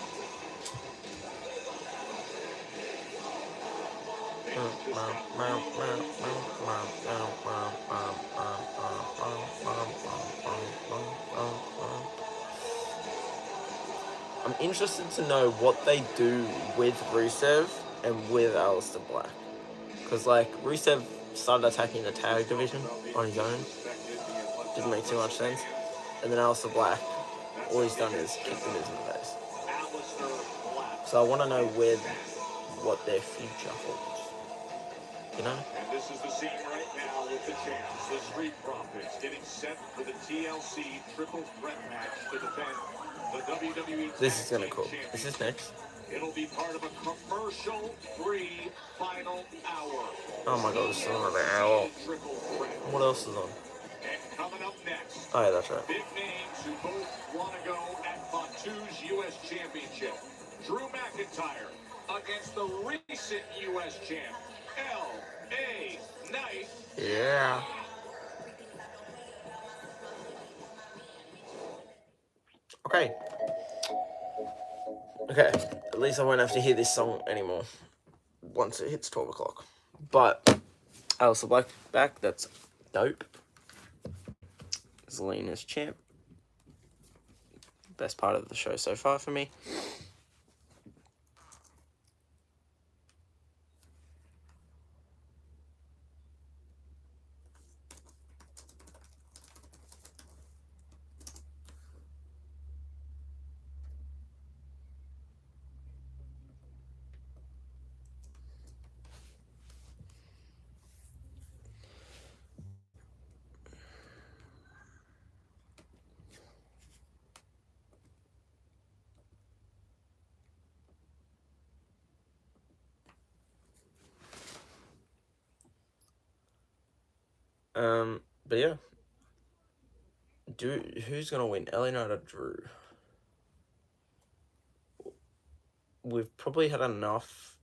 I'm interested to know what they do with Rusev and with Aleister Black. Because, like, Rusev started attacking the tag division on his own. Didn't make too much sense. And then Aleister Black all he's done is kick the Miz in the face. So I want to know what their future holds. You know? And this is the scene right now with the champs, the Street Profits, getting set for the TLC Triple Threat match to defend the WWE. This is gonna cool. Is this next? It'll be part of a commercial-free final hour. Oh my god, it's still another hour. What else is on? And coming up next, Oh yeah, that's right. big names who both want to go at Fatu's U.S. Championship. Drew McIntyre against the recent U.S. champ, L.A. Knight. Yeah. Okay. Okay, at least I won't have to hear this song anymore once it hits 12 o'clock. But Aleister Black back, that's dope. Zelina's champ. Best part of the show so far for me. But yeah. Who's gonna win? LA Knight or Drew? We've probably had enough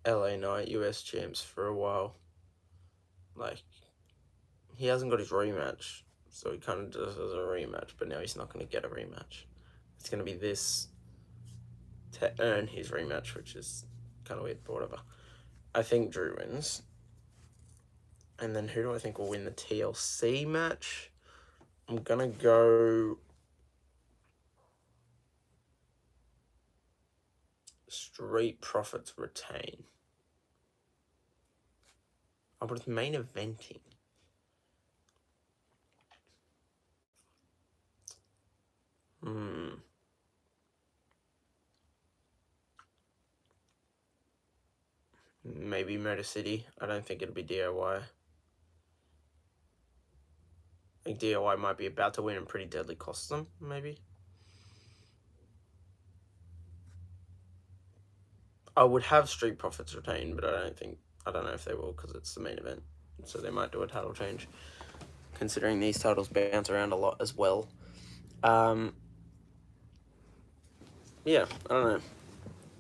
LA Knight US champs for a while. Like, he hasn't got his rematch, so he kind of does as a rematch, but now he's not going to get a rematch. It's going to be this to earn his rematch, which is kind of weird, but whatever. I think Drew wins. And then who do I think will win the TLC match? I'm going to go Street Profits retain. Oh, but it's main eventing. Maybe Motor City. I don't think it'll be DIY. I think DIY might be about to win and pretty deadly cost them, maybe. I would have Street Profits retain, but I don't know if they will because it's the main event. So they might do a title change, considering these titles bounce around a lot as well. Yeah, I don't know.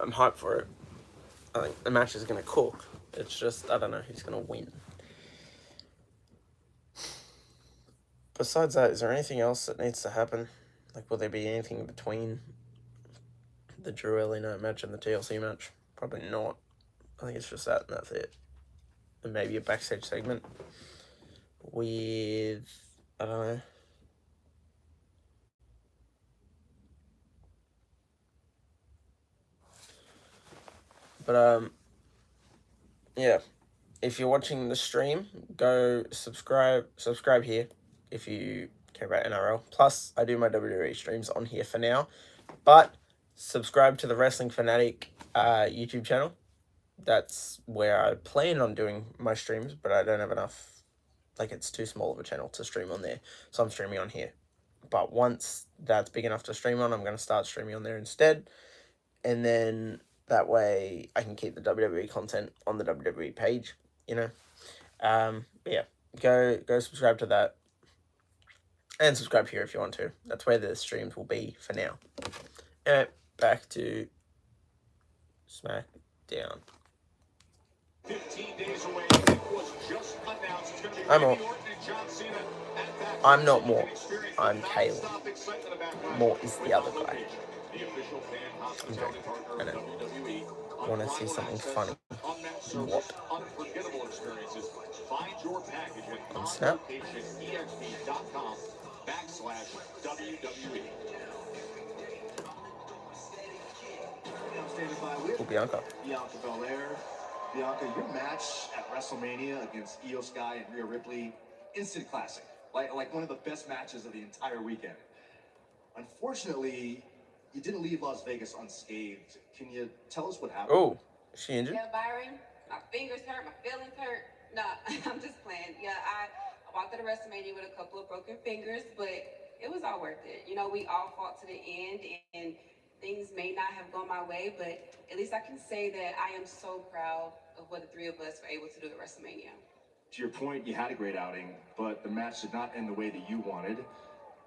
I'm hyped for it. I think the match is going to cook. It's just, I don't know who's going to win. Besides that, is there anything else that needs to happen? Like, will there be anything in between the Drew LA Knight match and the TLC match? Probably not. I think it's just that and that's it. And maybe a backstage segment with, I don't know. But, yeah. If you're watching the stream, go subscribe here if you care about NRL. Plus, I do my WWE streams on here for now. But subscribe to the Wrestling Fanatic YouTube channel. That's where I plan on doing my streams, but I don't have enough. Like, it's too small of a channel to stream on there. So I'm streaming on here. But once that's big enough to stream on, I'm going to start streaming on there instead. And then that way I can keep the WWE content on the WWE page, you know. But yeah, go subscribe to that. And subscribe here if you want to. That's where the streams will be for now. Alright, back to Smackdown. 15 days away, it was just announced it's going to be I'm Randy Orton and John Cena at that. I'm not More. I'm Kalen. More is the other guy. The official fan hospitality partner of WWE. Want to see something funny? What? Unforgettable experiences. Find your package at On Snap? exp.com/WWE. I'm standing by with Bianca. Bianca Belair. Bianca, your match at Wrestlemania against Io Sky and Rhea Ripley, instant classic. Like one of the best matches of the entire weekend. Unfortunately, you didn't leave Las Vegas unscathed. Can you tell us what happened? Oh, is she injured? Yeah, Byron, my fingers hurt, my feelings hurt. Nah, I'm just playing. Yeah, I walked out of WrestleMania with a couple of broken fingers, but it was all worth it. You know, we all fought to the end, and things may not have gone my way, but at least I can say that I am so proud of what the three of us were able to do at WrestleMania. To your point, you had a great outing, but the match did not end the way that you wanted.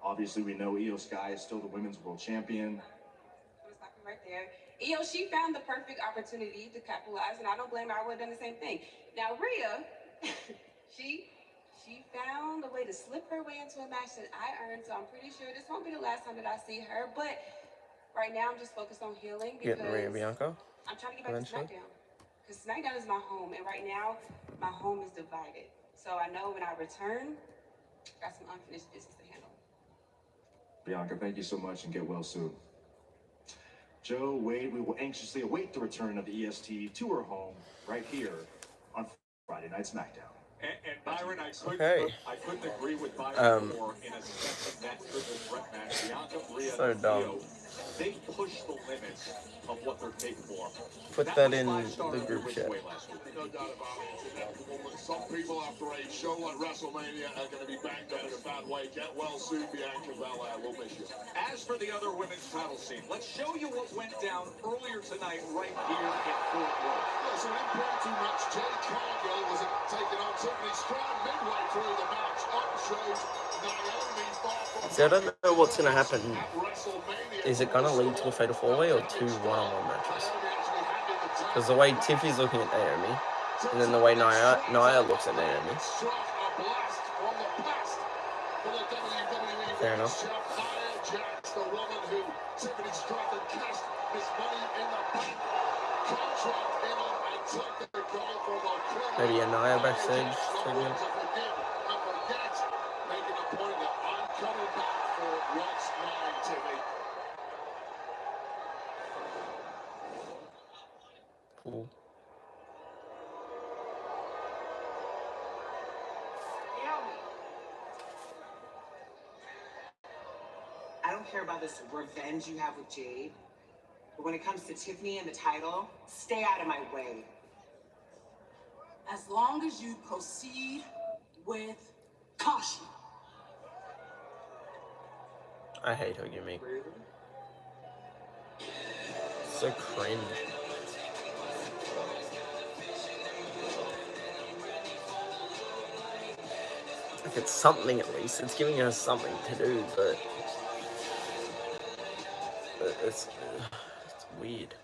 Obviously, we know Io Sky is still the women's world champion. I'm gonna stop you right there. Io, she found the perfect opportunity to capitalize, and I don't blame her. I would have done the same thing. Now, Rhea, she found a way to slip her way into a match that I earned, so I'm pretty sure this won't be the last time that I see her. But right now, I'm just focused on healing because Getting Rhea Bianca. I'm trying to get back Eventually. to SmackDown. Because SmackDown is my home, and right now, my home is divided. So I know when I return, got some unfinished business to handle. Bianca, thank you so much and get well soon. Joe, Wade, we will anxiously await the return of the EST to her home right here on Friday Night SmackDown. And Byron, I couldn't agree with Byron more in a sense of that triple threat match. Bianca, Rhea, So dumb. Io, they push the limits of what they're capable of. Put that in the group chat. No doubt about it. Some people after a show like Wrestlemania are going to be banged up in a bad way. Get well soon, Bianca Belair. We'll miss you. As for the other women's title scene, let's show you what went down earlier tonight right here in Fort Worth. It's an impromptu match. Jay Cargill was taking on Tiffany Stratton midway through the match. Up shows Naomi Barber. See, I don't know what's going to happen. Is it going to lead to a fatal four-way or two one-on-one matches? Because the way Tiffy's looking at Naomi, and then the way Nia looks at Naomi. Fair enough. The woman who Tiffany Stratton cashed this money in the bank contract in on and took the goal from a Maybe a Nia backstage segment. Making a point that I'm coming back for what's mine, Tiffany. Cool. I don't care about this revenge you have with Jade, but when it comes to Tiffany and the title, stay out of my way. As long as you proceed with caution. I hate her gimmick. So cringe. Like it's something at least. It's giving her something to do, but it's weird.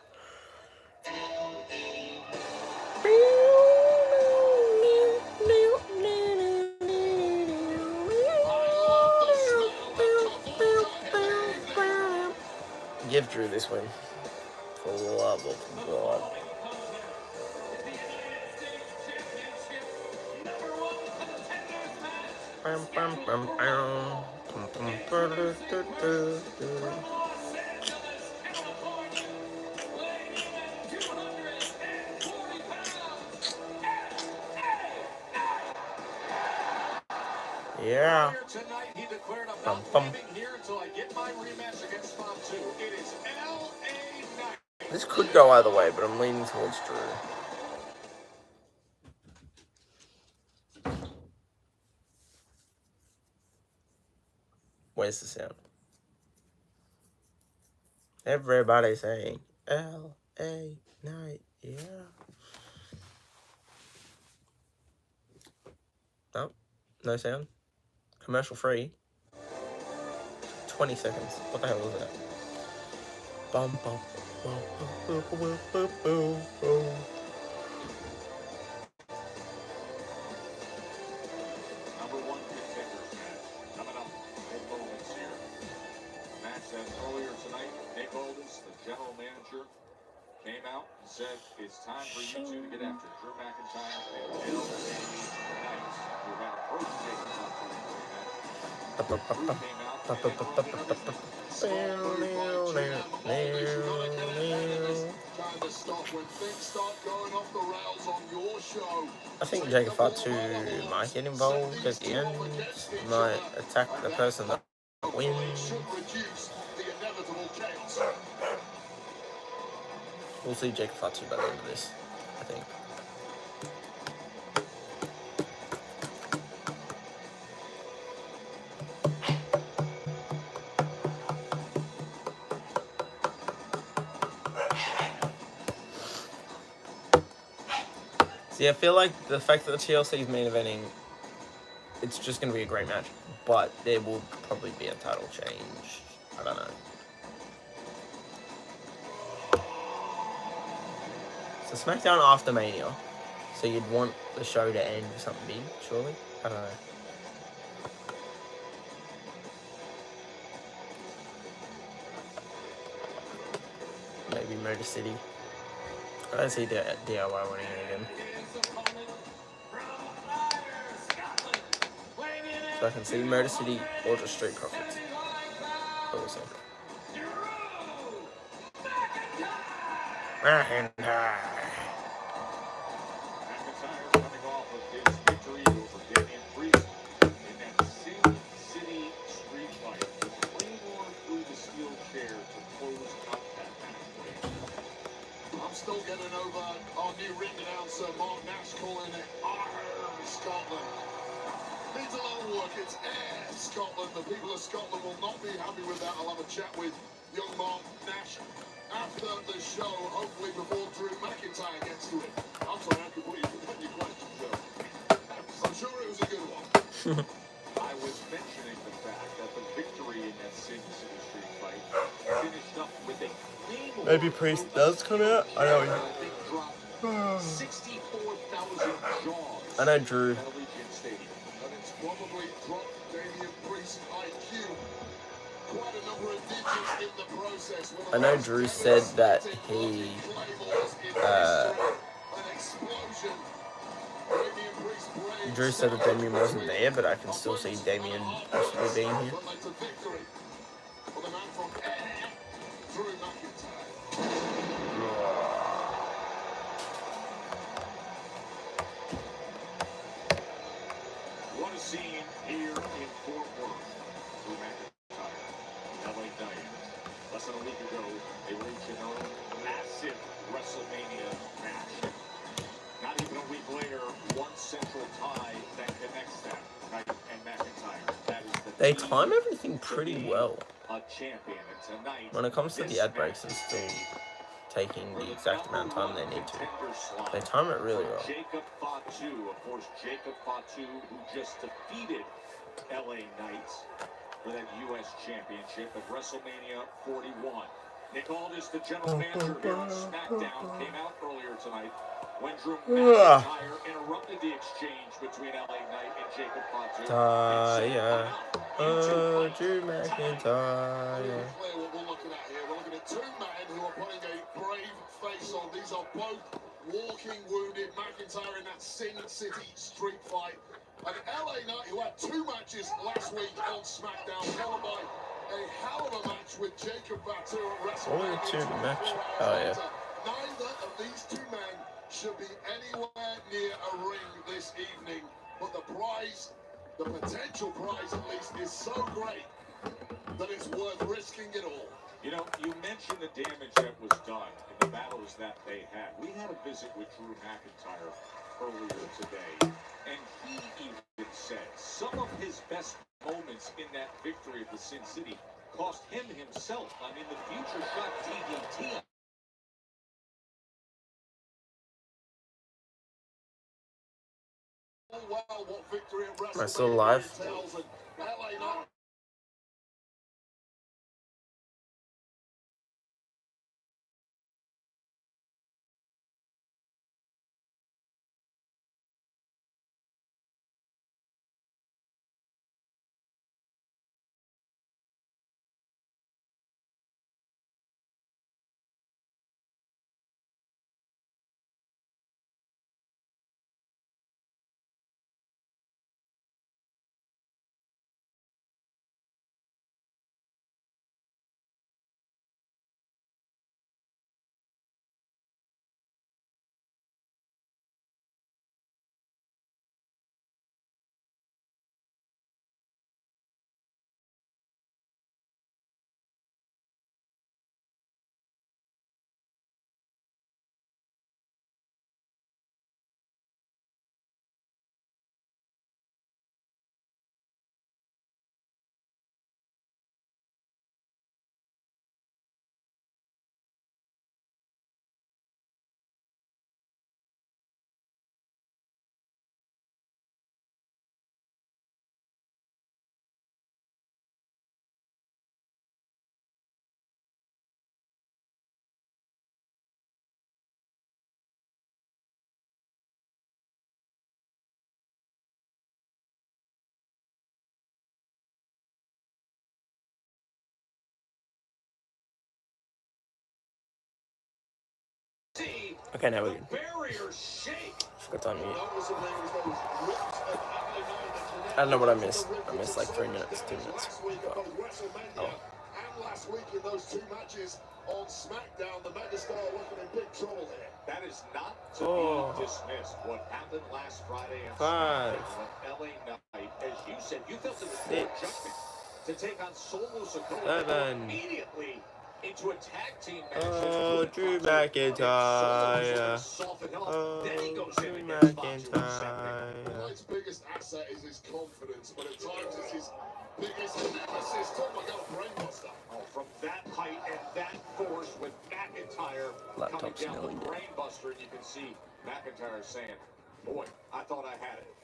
Give Drew this win. For the love of God. Yeah. Bum, bum. This could go either way, but I'm leaning towards Drew. Where's the sound? Everybody saying L.A. Night, yeah. Nope, no sound. Commercial free. 20 seconds. What the hell was that? Bum bum bum bum bum bum bum bum. Number one contenders match coming up in moments here. Match that earlier tonight, Nick Aldis, the general manager, came out and said it's time for you two to get after Drew McIntyre and L.A. Knight, who had approached Jacob Drew came out I think Jacob Fatu might get involved at the end, might attack the person that wins. We'll see Jacob Fatu by the end of this, I think. See, I feel like the fact that the TLC is main eventing, it's just going to be a great match, but there will probably be a title change. I don't know. So Smackdown after Mania, so you'd want the show to end with something big, surely? I don't know. Maybe Motor City. I don't see DIY winning it again. So I can see Motor City or just Street Profits. Also. McIntyre. McIntyre coming off of his victory over Damian Priest in that Sin City street fight. The Claymore through the steel chair to close out that match. I'm still getting over our new ring announcer, Mark Nash, calling it Arr Scotland. Needs a lot of work. It's Air Scotland. The people of Scotland will not be happy with that. I'll have a chat with young Mark Nash after the show, hopefully before Drew McIntyre gets to it. I'm sorry, I completely forgot your question, Joe. I'm sure it was a good one. I was mentioning the fact that the victory in that Sin City street fight finished up with a Claymore. Maybe Priest does come out. I know. 64,000 jaws. I know Drew. And it's probably dropped Damian Priest's IQ. Quite a number of digits in the process. I know Drew said that he Drew said that Damien wasn't there, but I can still see Damien possibly being here. What a scene here in Fort Worth. Drew McIntyre, LA Knight. Less than a week ago, they reached their own massive Wrestlemania match. Not even a week later, one central tie that connects them, Knight and McIntyre. That is the They time everything pretty well. a champion, and tonight, When it comes to the ad breaks, it's still taking the exact amount of time they need to. They time it really well. Jacob Fatu, of course, Jacob Fatu, who just defeated LA Knights for that U.S. Championship at WrestleMania 41. Nick Aldis, the general manager here on Smackdown, came out earlier tonight when Drew McIntyre interrupted the exchange between LA Knight and Jacob Fatu. Drew McIntyre. What we're looking at here, we're looking at two men who are putting a brave face on. These are both walking wounded. McIntyre in that Sin City street fight. And LA Knight, who had two matches last week on Smackdown, followed by a hell of a match with Jacob Fatu at WrestleMania. Neither of these two men should be anywhere near a ring this evening. But the prize, the potential prize at least, is so great that it's worth risking it all. You know, you mentioned the damage that was done in the battles that they had. We had a visit with Drew McIntyre earlier today, and he even said some of his best moments in that victory of the Sin City cost him himself. I mean, the future shot DDT. Am I still alive? Okay, now we're good. Barrier shake. Forgot to unmute. I don't know what I missed. I missed like 3 minutes, 2 minutes. But, oh. And last week in those 2 matches on Smackdown, the megastar looking in big trouble here. That is not to be dismissed. What happened last Friday on 5, SmackDown with LA Knight, as you said, you felt it was more judgment to take on Solo Sikoa 7. immediately into a tag team match. Oh, Drew McIntyre. Oh, Drew McIntyre. Knight's biggest asset is his confidence, but at times it's his biggest nemesis. Talk about a brainbuster. Oh, from that height and that force with McIntyre coming down with brainbuster, and you can see McIntyre saying, "Boy, I thought I had it."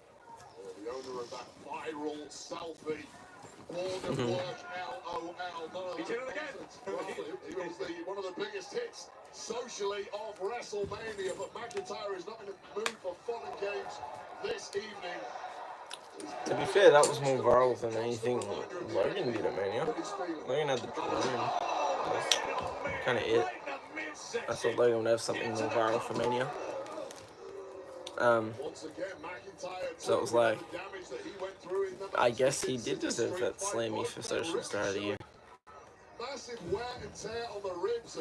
The owner of that viral selfie. Born of work, LOL. He did it again. He was one of the biggest hits socially of WrestleMania, but McIntyre is not in the mood for fun and games this evening. To be fair, that was more viral than anything Logan did at Mania. Logan had the drone. That's kind of it. I thought Logan would have something more viral for Mania. So it was like, I guess he did deserve that Slammy for Social Star of the Year. Massive wear and tear on the ribs,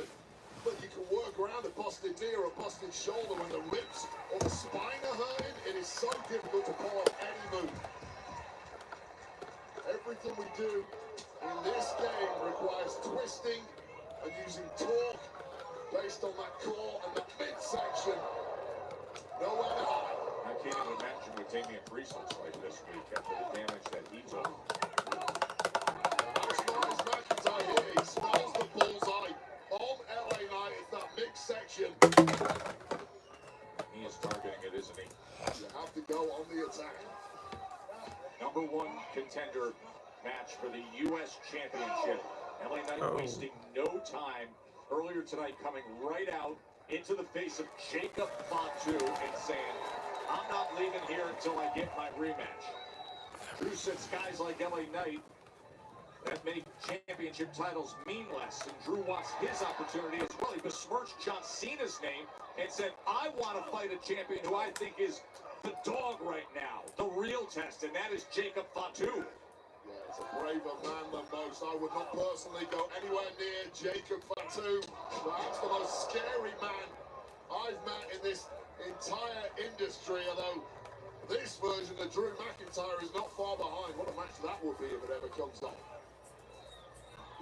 but you can work around a busted knee or a busted shoulder when the ribs or the spine are hurting. It is so difficult to pull off any move. Everything we do in this game requires twisting and using torque based on that core and the midsection. Nowhere to hide. I can't even imagine with Damian Priest looks like this week after the damage that he took. As far as McIntyre here, he smells the bullseye on LA Knight. It's that midsection. He is targeting it, isn't he? You have to go on the attack. Number 1 contender match for the U.S. Championship. LA Knight wasting no time earlier tonight, coming right out into the face of Jacob Fatu and saying, "I'm not leaving here until I get my rematch." Drew says guys like LA Knight that make championship titles mean less, and Drew wants his opportunity as well. He besmirched John Cena's name and said, "I want to fight a champion who I think is the dog right now, the real test," and that is Jacob Fatu. Yeah, it's a braver man than most. I would not personally go anywhere near Jacob Fatu. Perhaps the most scary man I've met in this entire industry, although this version of Drew McIntyre is not far behind. What a match that would be if it ever comes off.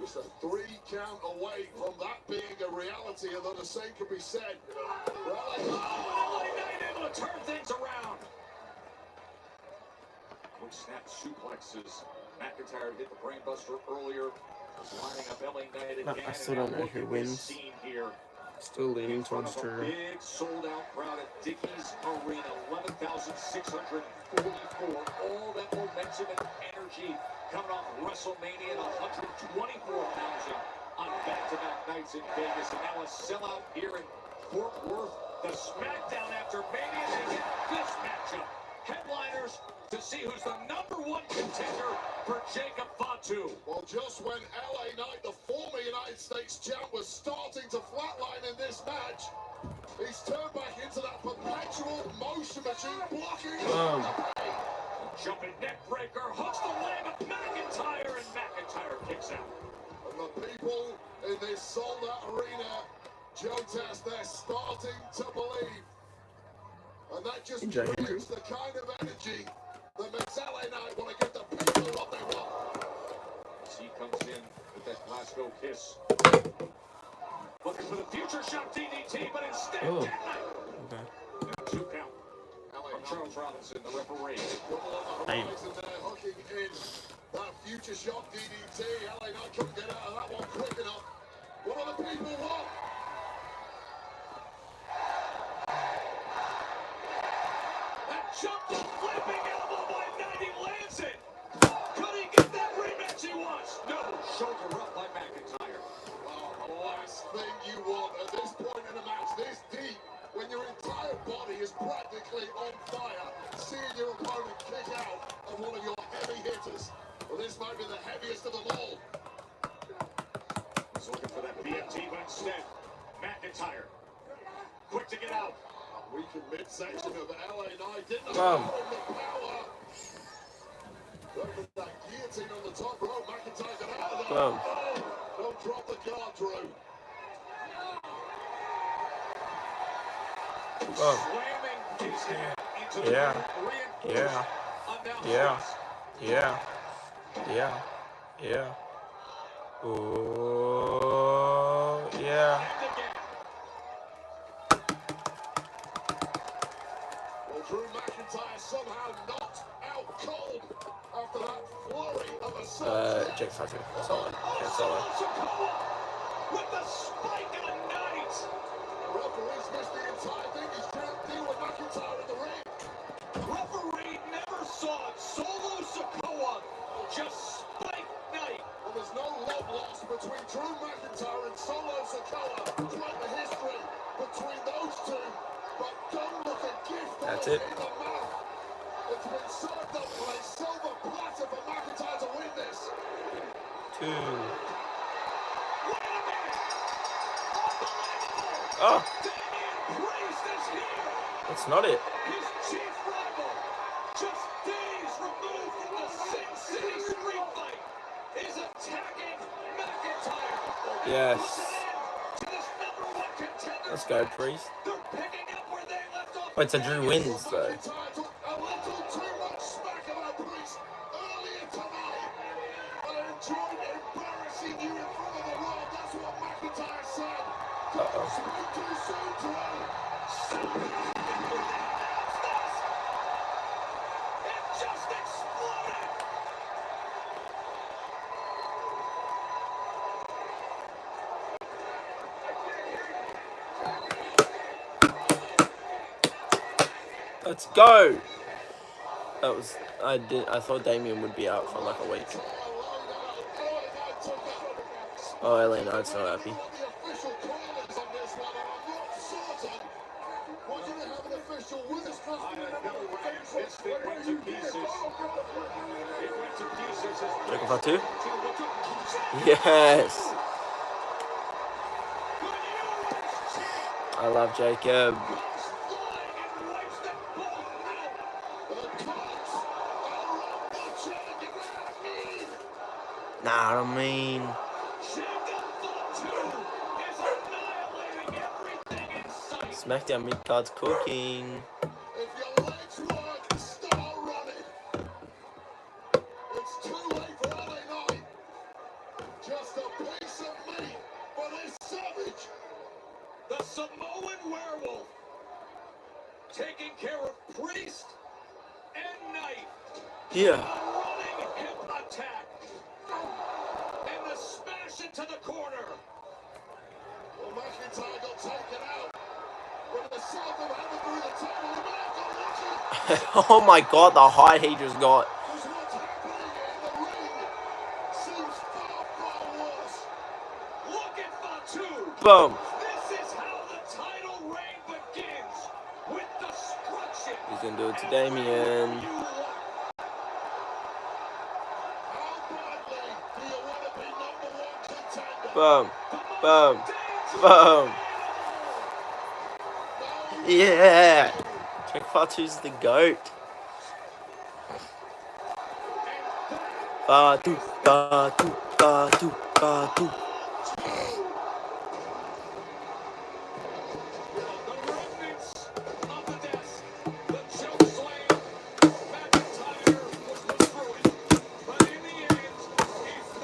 Just a 3 count away from that being a reality, although the same could be said. LA Knight able to turn things around. Quick snap suplexes. McIntyre hit the brainbuster earlier. Lining up LA Knight again. I still don't know who wins. Still leaning towards Drew. Big sold-out crowd at Dickies Arena, 11,644. All that momentum and energy coming off WrestleMania and 124,000 on back-to-back nights in Vegas, and now a sellout here in Fort Worth. The Smackdown after Mania to get this matchup. Headliners to see who's the number 1 contender for Jacob Fatu. Well, just when LA Knight, the former United States champ, was starting to flatline in this match, he's turned back into that perpetual motion machine, blocking Jumping neck breaker, hooks the leg of McIntyre, and McIntyre kicks out. And the people in this sold-out arena, Joe Test, they're starting to believe. And that just brings the kind of energy that makes LA Knight want to give the people what they want. As he comes in with that Glasgow kiss. Looking for the future shot DDT, but instead, Dead Knight. 2 count. From Charles Robinson, the referee. Hooking in that future shot DDT. LA Knight couldn't get out of that one quick enough. What do the people want? Jumped up, flipping elbow by Knight, he lands it. Could he get that rematch he wants? No, shoulder up by McIntyre. Oh, the last thing you want at this point in a match this deep, when your entire body is practically on fire, seeing your opponent kick out of one of your heavy hitters. Well, this might be the heaviest of them all. He's looking for that BFT, but instead, McIntyre quick to get out. A weak and midsection of LA Knight didn't Bum. have the power. Going for that guillotine on the top rope. McIntyre got out of there. Bum. Oh, don't drop the guard, Drew. Bum. Slamming his head into the Yeah. reinforced Yeah. Yeah. Yeah. Yeah. Oh, yeah. Well, Drew McIntyre somehow knocked out cold after that flurry of assault. Jake Fatu. Solid. Yeah, solid. With the spike of the night. Referee's missed the entire thing. He's trying to deal with McIntyre in the ring. Referee never saw it. Solo Sikoa just spike night. Well, there's no love lost between Drew McIntyre and Solo Sikoa throughout the history between those two. But don't look a gift That's in it. the mouth. It's been served up on a silver platter for McIntyre to win this. 2. Oh. That's not it. His chief rival, just days removed from the Sin City street fight, is attacking McIntyre. Yes. Let's go, Priest. Wait, so Drew wins, though. A little too much smack about Priest earlier tonight. I enjoyed embarrassing you in front of the world. That's what McIntyre said. Speak too soon, Drew. It just exploded. Let's go. That was I thought Damien would be out for like a week. Oh, LA Knight's not happy. Jacob Fatu? Yes. I love Jacob. Nah, I don't mean. Smackdown mid-card's cooking. If your legs work, start running. It's too late for LA Knight. Just a piece of meat for this savage. The Samoan werewolf taking care of Priest and Knight. Yeah. A running hip attack. And the smash into the corner. Well, McIntyre got taken out. With the south of having through the table, he might have got lucky. Oh my god, the height he just got. Because what's happening in the ring seems far, far worse. Look at Fatu. Boom. This is how the title reign begins. With destruction. He's gonna do it to Damien. Boom. Boom. Boom. Yeah. Jack Fatu's the GOAT. Fatu, Fatu, Fatu, Fatu.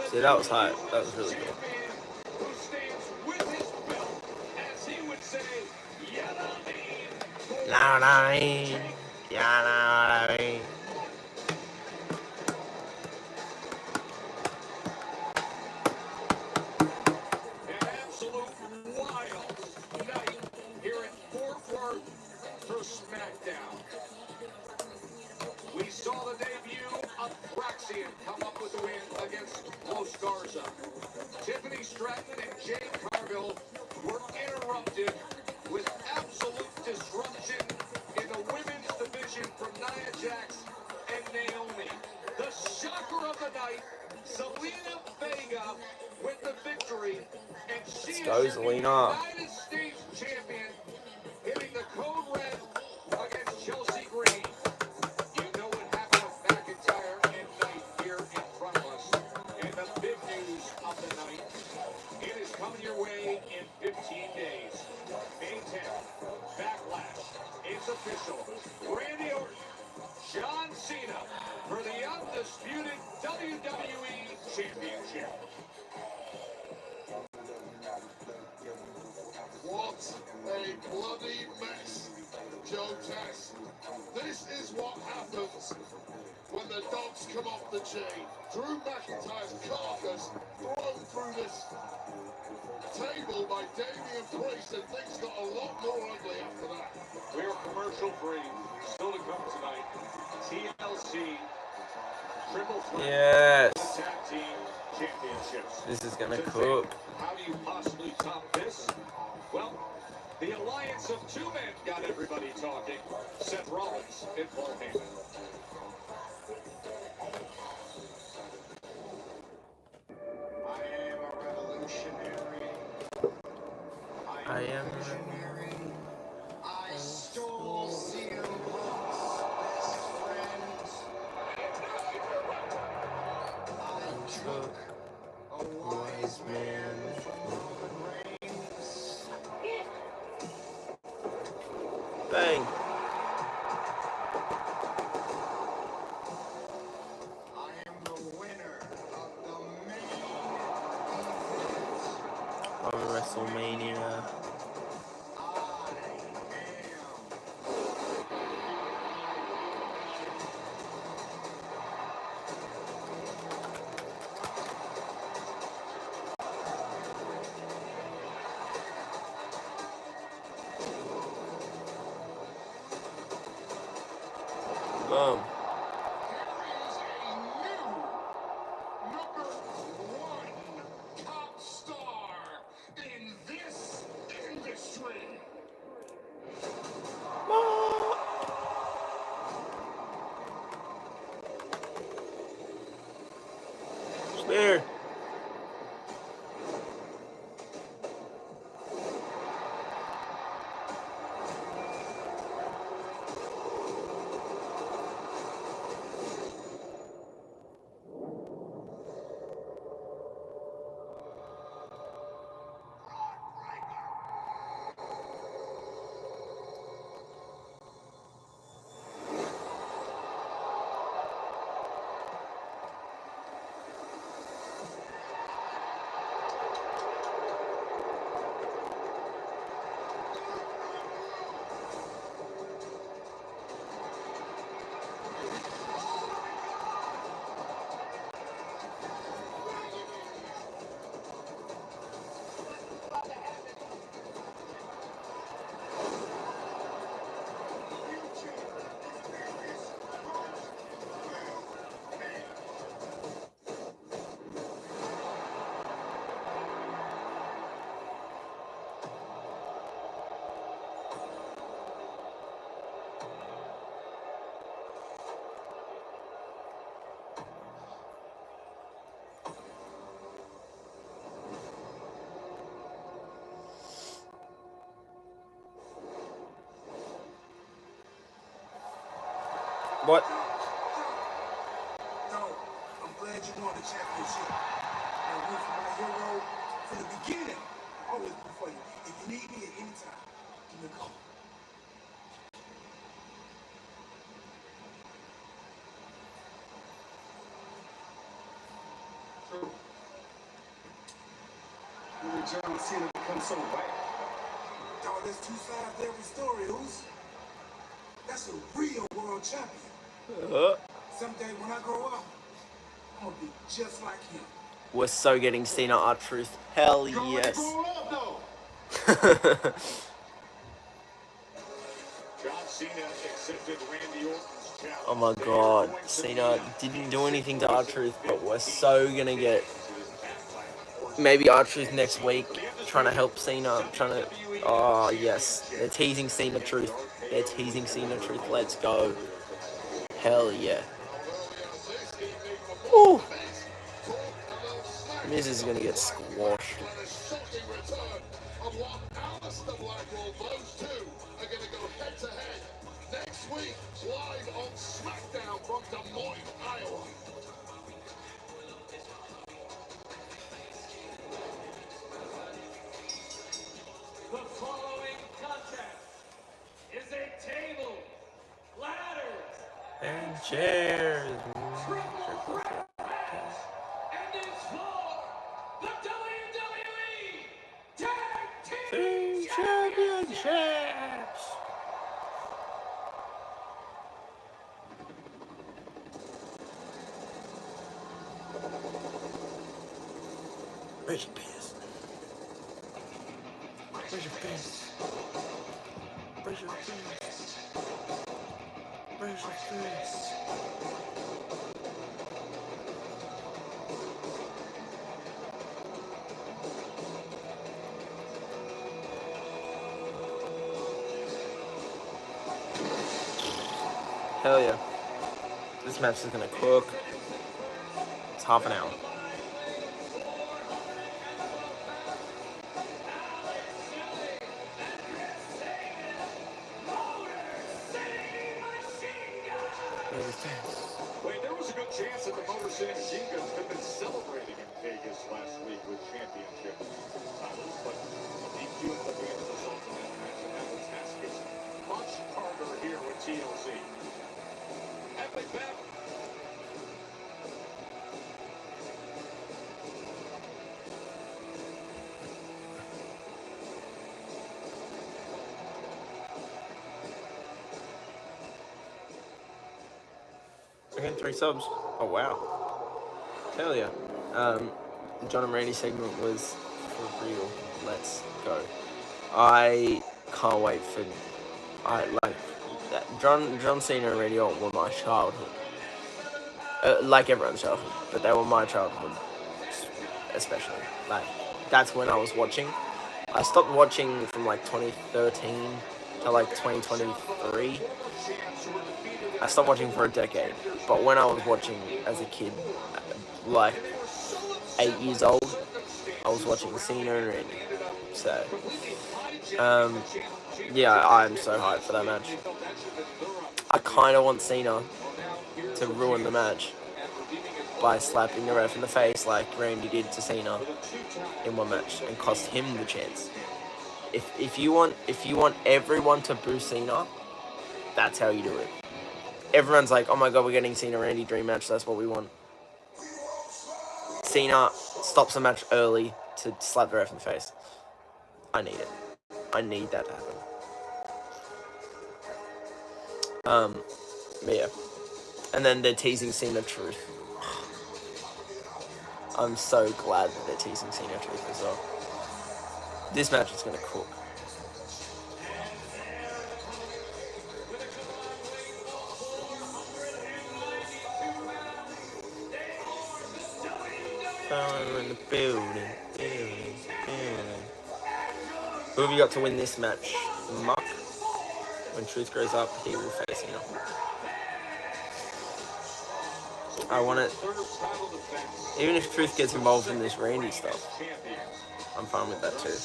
See, that was high. That was really cool. Know what I mean? Yeah, know what I mean? An absolute wild night here at Fort Worth for Smackdown. We saw the debut of Braxian come up with the win against Los Garza. Tiffany Stratton and Jade Cargill were interrupted with absolute disruption in the women's division from Nia Jax and Naomi. The shocker of the night, Zelina Vega with the victory, and she is the United States champion starting in 15 days. May 10th, Backlash. It's official. Randy Orton, John Cena for the undisputed WWE Championship. What a bloody mess, Joe Tess. This is what happens when the dogs come off the chain. Drew McIntyre's carcass thrown through this table by Damian Priest, and things got a lot more ugly after that. We're commercial free. Still to come tonight. TLC Triple Threat Yes. Tag Team Championships. This is gonna cook. How do you possibly top this? Well, the alliance of two men got everybody talking. Seth Rollins and Paul Heyman. I am a revolutionary. I am. I stole CM Punk's best friend. I took a wise man from Roman Reigns. Bang. I am the winner of the main event. Of WrestleMania. Boom. Top star in this industry. There. What? No, I'm glad you won the championship. And you were my hero from the beginning. I always be for you. If you need me at any time, give me a call. True. When did John Cena become so white? Dog, there's two sides to every story, Oos. That's a real world champion. Someday when I grow up, I'm gonna be just like him. We're so getting Cena R-Truth. Hell yes. John Cena accepted Randy Orton's challenge. Oh my god. Cena didn't do anything to R-Truth, but we're so gonna get maybe R-Truth next week. Trying to help Cena. Trying to. Oh yes. They're teasing Cena Truth. They're teasing Cena Truth. Let's go. Hell yeah. Ooh. Miz is gonna get squashed. Next week, live on Smackdown from Des Moines, Iowa. And chairs. Team Championships. Where's your piss? Where's your piss? Where's your piss? Where's your piss? Hell yeah. This match is gonna cook. It's half an hour. Wait, there was a good chance that the Motor City Machine Guns could have been celebrating in Vegas last week with championship titles, but DQ at the end result in that match, and now the task is much harder here with TLC. Epic battle. I got 3 subs. Oh wow. Hell yeah. John and Randy segment was for real. Let's go. I can't wait for John Cena and Randy Orton were my childhood. Like everyone's childhood, but they were my childhood especially. Like that's when I was watching. I stopped watching from like 2013 to like 2023. I stopped watching for a decade, but when I was watching as a kid, like 8 years old, I was watching Cena and Randy. So, yeah, I'm so hyped for that match. I kind of want Cena to ruin the match by slapping the ref in the face like Randy did to Cena in one match and cost him the chance. If you want everyone to boo Cena, that's how you do it. Everyone's like, oh my god, we're getting Cena Randy dream match, that's what we want. Cena stops the match early to slap the ref in the face. I need it. I need that to happen. But yeah. And then they're teasing Cena Truth. I'm so glad that they're teasing Cena Truth as well. This match is gonna cook. In the building. Who have you got to win this match? Muck. When Truth grows up, he will face him. I want it. Even if Truth gets involved in this Randy stuff, I'm fine with that too.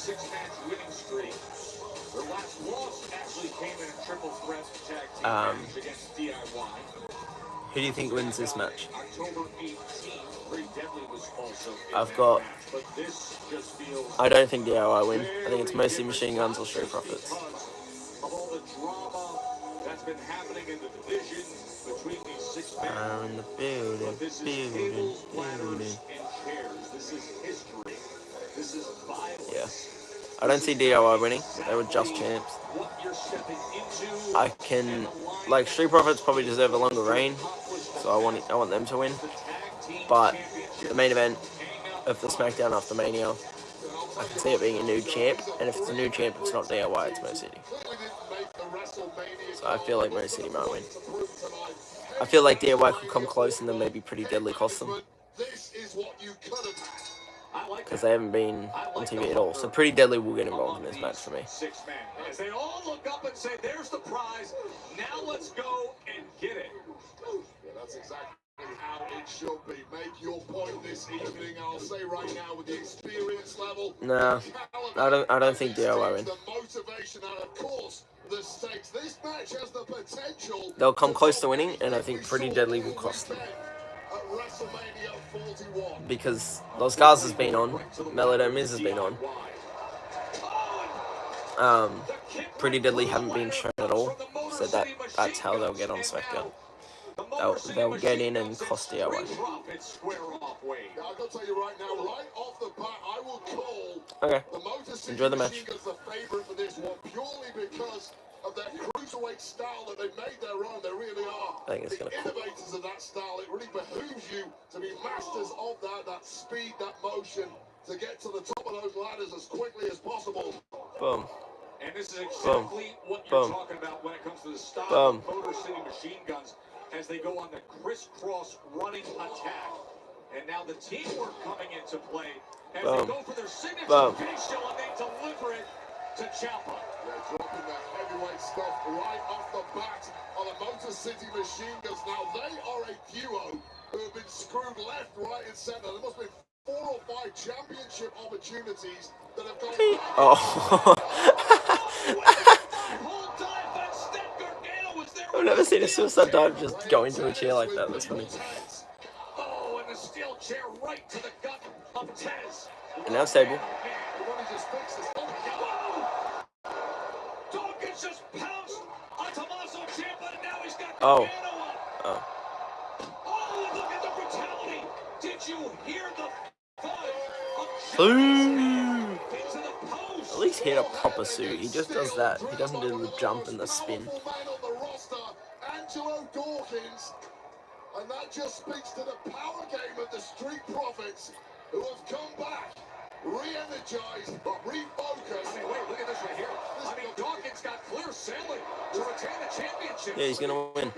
Who do you think wins this match? I've got... I don't think DIY win. I think it's mostly Machine Guns or Street Profits. In the building. Yeah. I don't see DIY winning. They were just champs. I can... Like, Street Profits probably deserve a longer reign, so I want them to win. But the main event of the Smackdown after Mania, I can see it being a new champ, and if it's a new champ, it's not DIY, it's Mo City. So I feel like Mo City might win. I feel like DIY could come close and then maybe Pretty Deadly cost them. Because they haven't been on TV at all. So Pretty Deadly will get involved in this match for me. As they all look up and say, there's the prize, now let's go and get it. Yeah, that's exactly how it should be. Make your point this evening. I'll say right now with the experience level. Nah, I don't think DIY win. The motivation and of course the stakes. This match has the potential. They'll come close to winning, and I think Pretty Deadly will cost them. Because Los Garza has been on, Melody Miz has been on. Pretty Deadly haven't been shown at all, so that's how they'll get on Smackdown. they'll get in and cost DIY. Now, I've got to tell you right now, right off the bat, I will call Okay. the Motor City Enjoy the match. Machine Guns the favourite for this one, purely because of their cruiserweight style that they've made their own. They really are I think it's the gonna innovators of that style. It really behooves you to be masters of that speed, that motion, to get to the top of those ladders as quickly as possible. Boom. And this is exactly what you're talking about when it comes to the style of Motor City Machine Guns as they go on the crisscross running attack. And now the teamwork coming into play as they go for their signature finish show and they deliver it to Ciampa. They're dropping that heavyweight stuff right off the bat on the Motor City Machine Guns. Now they are a duo who have been screwed left, right, and centre. There must have been 4 or 5 championship opportunities that have gone. I've never seen a suicide dive just go into a chair like that. That's funny. Oh, and the steel chair right to the gut of Tez. And now stable. Dawkins just pounced on Tommaso Ciampa, and now he's got Oh. Oh, look at the brutality. Did you hear the thud of Ooh. into the post? At least hit a proper suit. He just does that. He doesn't do the jump and the spin. Angelo Dawkins, and that just speaks to the power game of the Street Profits, who have come back, re-energized, refocused. I mean, wait, look at this right here. I mean, Dawkins got clear sailing to retain the championship. Yeah, he's gonna win.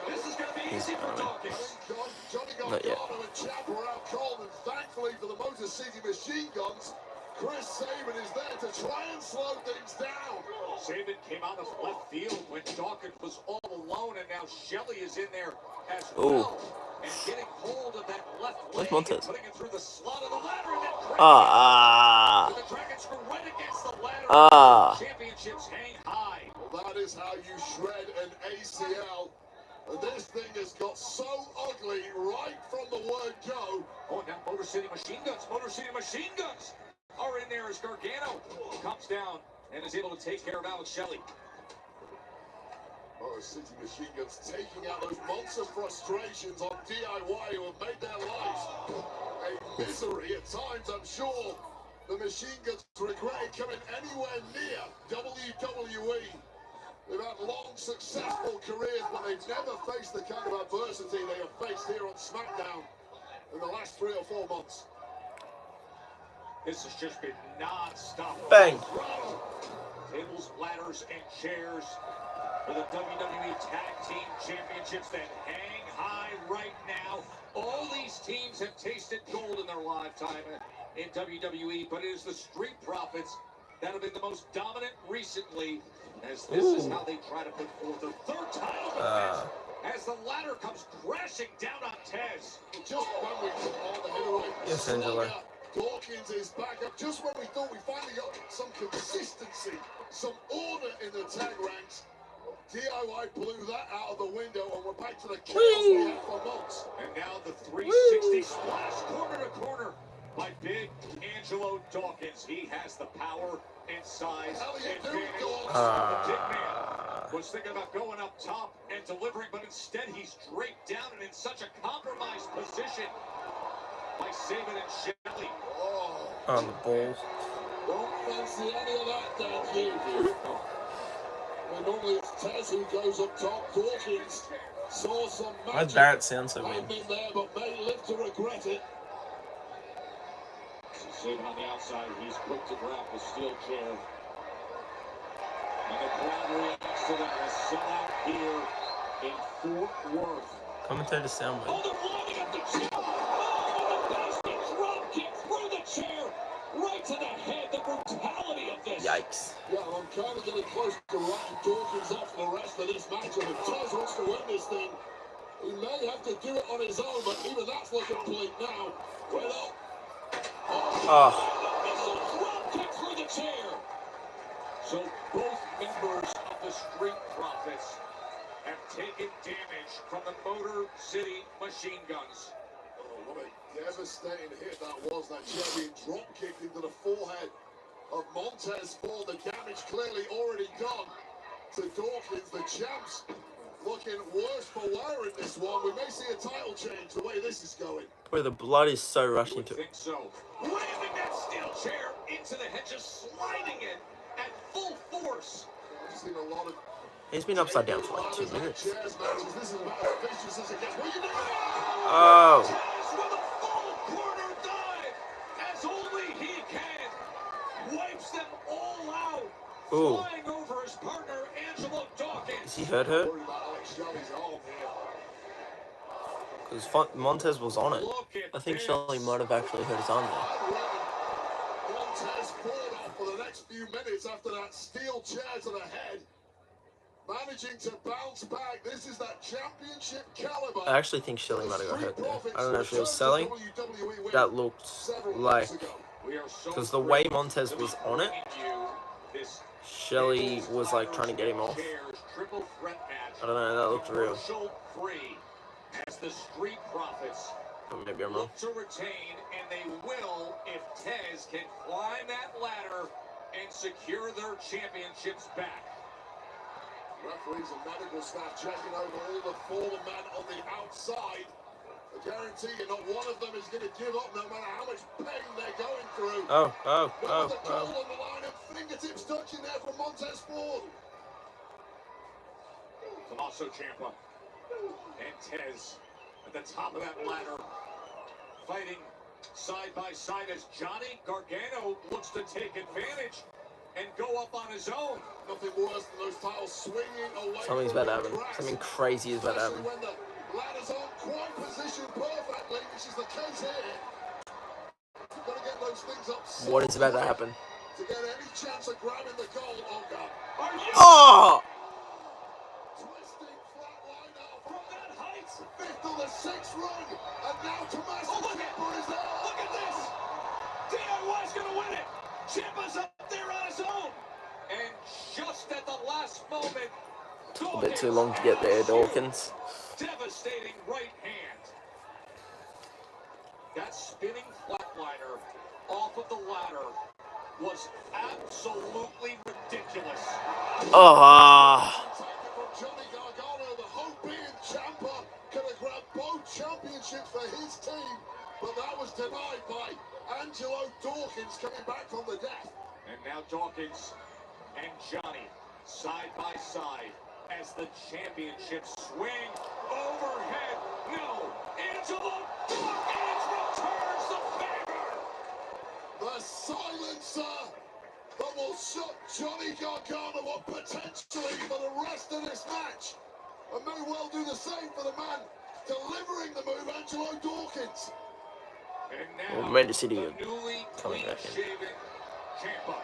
This is gonna be easy for Dawkins. Johnny Not yet. Gargano and Ciampa are out cold, and thankfully for the Motor City Machine Guns, Chris Sabin is there to try and slow things down. Sabin came out of left field when Dawkins was all alone, and now Shelley is in there as well. And getting hold of that left leg, and putting it through the slot of the ladder, and then the dragon screw right against the ladder. Championships hang high. Well, that is how you shred an ACL. And this thing has got so ugly right from the word go. Oh, now Motor City Machine Guns are in there as Gargano comes down and is able to take care of Alex Shelley. Motor City Machine Guns taking out those monster frustrations on DIY who have made their lives a misery at times. I'm sure the Machine Guns regretted coming anywhere near WWE. They've had long, successful careers, but they've never faced the kind of adversity they have faced here on Smackdown in the last 3 or 4 months. This has just been non-stop. Bang! Tables, ladders, and chairs for the WWE Tag Team Championships that hang high right now. All these teams have tasted gold in their lifetime in WWE, but it is the Street Profits that have been the most dominant recently, as this is how they try to put forth their 3rd title defense as the ladder comes crashing down on Tez. Just when we all the heavyweight. Yes, Angela. Dawkins is back up just when we thought we finally got some consistency, some order in the tag ranks. DIY blew that out of the window, and we're back to the chaos we had for months. And now the 360 splash corner to corner by Big Angelo Dawkins. He has the power and size advantage. The big man was thinking about going up top and delivering, but instead he's draped down and in such a compromised position by Sabin and Shelley. On the balls. Don't fancy any of that down here, dude. Well, normally it's Tez who goes up top. Dawkins saw some magic. Why does Barrett sound so weird? There, but may live to regret it. Sabin on the outside. He's quick to grab the steel chair. And the crowd reacts to them. A sellout here in Fort Worth. Commentator sound weird. Oh, they're lining up the chair. Oh, the basket drop kick through the chair. Right to the head. The brutality of this. Yikes. Yeah, I'm kind of getting close to writing Dawkins out for the rest of this match. And if Tez wants to win this thing, he may have to do it on his own, but even that's looking bleak now. Well, drop kick through the chair. So both members of the Street Profits have taken damage from the Motor City Machine Guns. Oh, what a devastating hit that was. That chair being drop kicked into the forehead of Montez Ford. The damage clearly already done to Dawkins, the champs. looking worse for wear in this one. We may see a title change the way this is going. Where the blood is so rushing to. I think so. Ramming that steel chair into the head, just sliding it at full force. I've seen a lot of. He's been upside down for like 2 minutes. This is about as vicious as it gets. What are you doing? Oh. Taz with a full corner dive, as only he can. Wipes them all out. Ooh. Flying over his partner, Angelo Dawkins. Is he hurt? Because Montez was on it. I think Shelley might have actually hurt his arm there. Montez fought off for the next few minutes after that steel chair to the head. Managing to bounce back. This is that championship caliber. I actually think Shelley might have got hurt there. I don't know if it was selling. That looked like... Because the way Montez was on it, Shelley was like trying to get him off. I don't know, that looked real. As the Street Profits Maybe I'm wrong. look to retain, and they will if Tez can climb that ladder and secure their championships back. Referees and medical staff checking over all the fallen men on the outside. I guarantee you not one of them is going to give up no matter how much pain they're going through. Oh. On the line and fingertips touching there from Montez Ford. Tommaso Ciampa and Tez at the top of that ladder, fighting side by side as Johnny Gargano looks to take advantage and go up on his own. Nothing worse than those titles swinging away. Something's about to happen. Something crazy is about to happen. When the ladders aren't quite positioned perfectly, which is the case here. You've got to get those things up. What is about to happen? To get any chance of grabbing the gold. Oh God. Oh! Twisting flatline now from that height. Fifth of the sixth run. And now Tommaso Ciampa is there. Look at this. DIY's going to win it. Ciampa's up there on his own. And just at the last moment, Took a bit too long to get there, Dawkins. devastating right hand. That spinning flatliner off of the ladder was absolutely ridiculous. From Johnny Gargano, the hope being Ciampa could have grabbed both championships for his team, but that was denied by Angelo Dawkins coming back from the death. And now Dawkins and Johnny side by side as the championships swing overhead. No, Angelo Dawkins returns the favor. The silencer that will shut Johnny Gargano up potentially for the rest of this match. And may well do the same for the man delivering the move, Angelo Dawkins. And now, Well, Manchester City the newly coming back in. clean-shaven Ciampa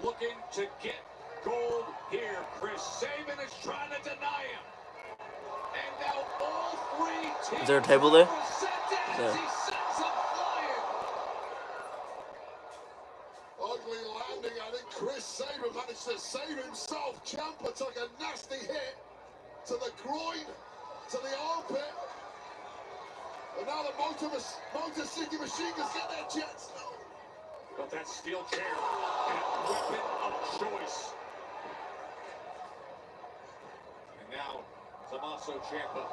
looking to get gold here. Chris Sabin is trying to deny him. And now all three teams Is there a table there? represented as he sends them flying. Ugly landing. I think Chris Sabin managed to save himself. Ciampa took a nasty hit to the groin, to the armpit. And now the Motor City Machine Guns get their chance. But that steel chair, that weapon of choice. And now, Tommaso Ciampa,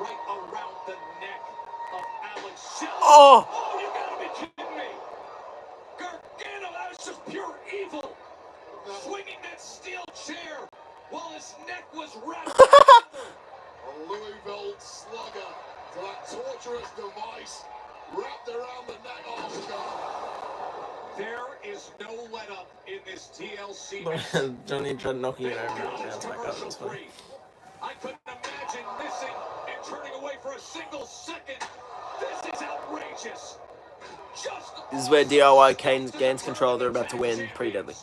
right around the neck of Alex Shelley. Oh! You gotta be kidding me! Gargano, that was just pure evil. Swinging that steel chair while his neck was wrapped around. A Louisville slugger to that torturous device wrapped around the neck. Oh, God. There is no let up in this TLC match. Johnny tried knocking it over. God, Yeah, it's it's back up. commercial That's fine. free. I couldn't imagine missing and turning away for a single second. This is outrageous. Just This is where DIY gains control. They're about to win. Pretty deadly.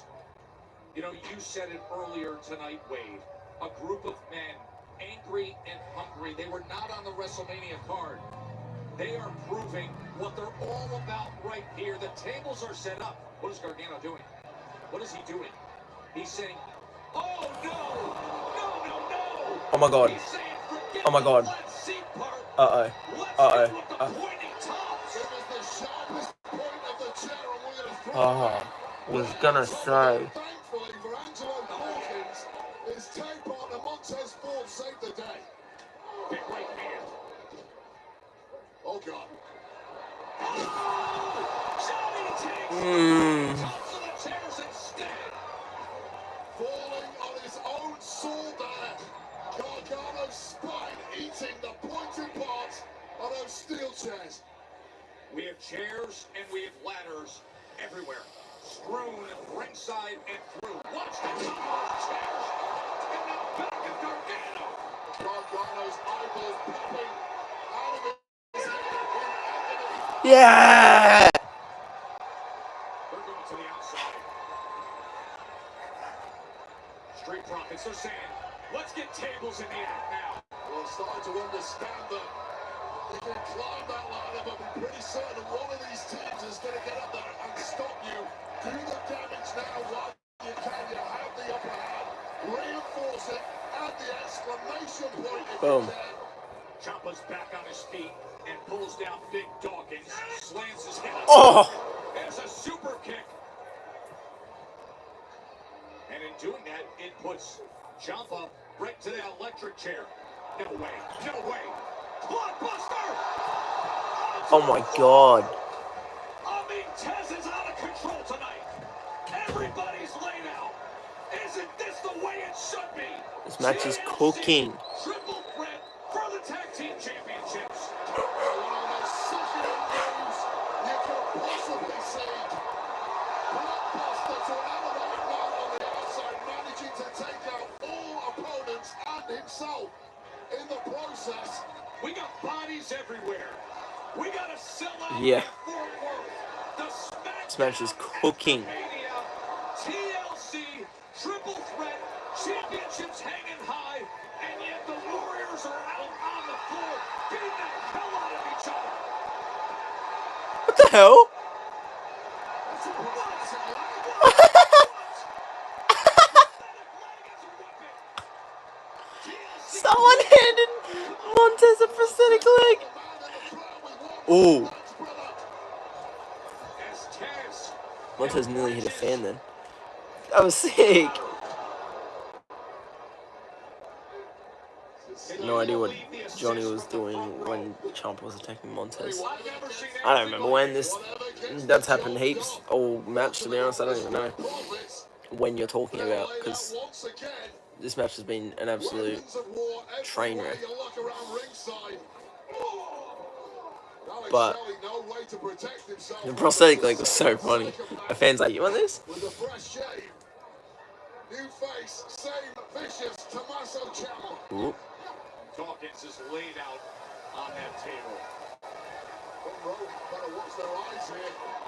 You know, you said it earlier tonight, Wade. A group of men, angry and hungry. They were not on the WrestleMania card. They are proving what they're all about right here. The tables are set up. What is Gargano doing? What is he doing? He's saying, oh, no! No, no, no! Oh, my God. He's saying, forget Oh, my God. the flat seat part. Uh-oh. Let's Uh-oh. get with the pointy tops. It was the sharpest point of the chair, and we're going to throw Oh, was gonna say. Thankfully for Angelo Dawkins, his tag partner Montez Ford Falling on his own soul there. Gargano's spine eating the pointed parts of those steel chairs. We have chairs and we have ladders everywhere, strewn ringside and through. Watch the top of those chairs, and now back of Gargano. Gargano's eyeballs popping out of his head in agony. Yeah! They're going to the outside. Street Profits are saying, let's get tables in the act now. Well, starting to understand that you can climb that ladder, but be pretty certain one of these teams is going to get up there and stop you. Do the damage now while you can. You have the upper hand. Reinforce it. Add the exclamation point if Boom. you can. Ciampa's back on his feet and pulls down Big Dawkins. Slams his head up. Oh! There's a super kick. And in doing that, it puts Ciampa right to that electric chair. No way. No way. Blockbuster! Oh my god. I mean, Tez is out of control tonight. Everybody's laid out. Isn't this the way it should be? This match is cooking. Triple threat for the tag team championships. One of the most sickening moves you could possibly see. Blockbuster to an elevated man on the outside, managing to take out all opponents and himself in the process. We got bodies everywhere. We got to sell out. Yeah. Fort Worth. The Smackdown This match is cooking. Mania, TLC, triple threat, championships hanging high, and yet the Warriors are out on the floor, beating the hell out of each other. What the hell? Someone handed Montez a prosthetic leg. Ooh. Montez nearly hit a fan then. That was sick. No idea what Johnny was doing when Ciampa was attacking Montez. I don't remember when that's happened heaps. Or match, to be honest, I don't even know when you're talking about, because this match has been an absolute train wreck. But the prosthetic leg was so funny. A fan's like, you want this? Ooh. Dawkins is laid out on that table.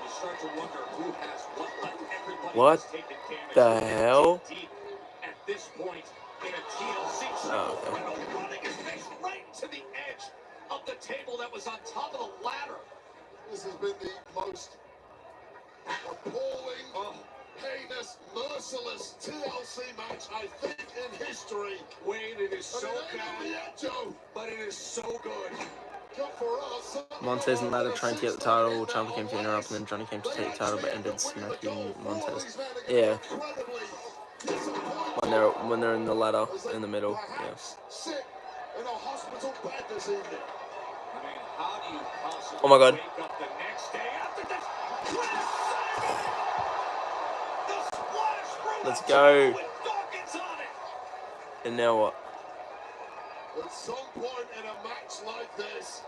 You start to wonder who has what left. Everybody What has taken damage. the hell? Deep at this point in a TLC. Oh, okay. Running his face right to the edge of the table that was on top of the ladder. This has been the most appalling, heinous, merciless TLC match, I think, in history. Wade, it is so bad, but it is so good. Montez and Ladder trying to get the title. Ciampa came to interrupt, and then Johnny came to take the title, but ended smacking Montez. Yeah. When they're in the ladder in the middle. Yeah. Sick in a hospital bed this evening. I mean, how do you possibly Oh my god. wake up the next day after this? The splash from Let's the go. top with Dawkins on it. And now what? At some point in a match like this,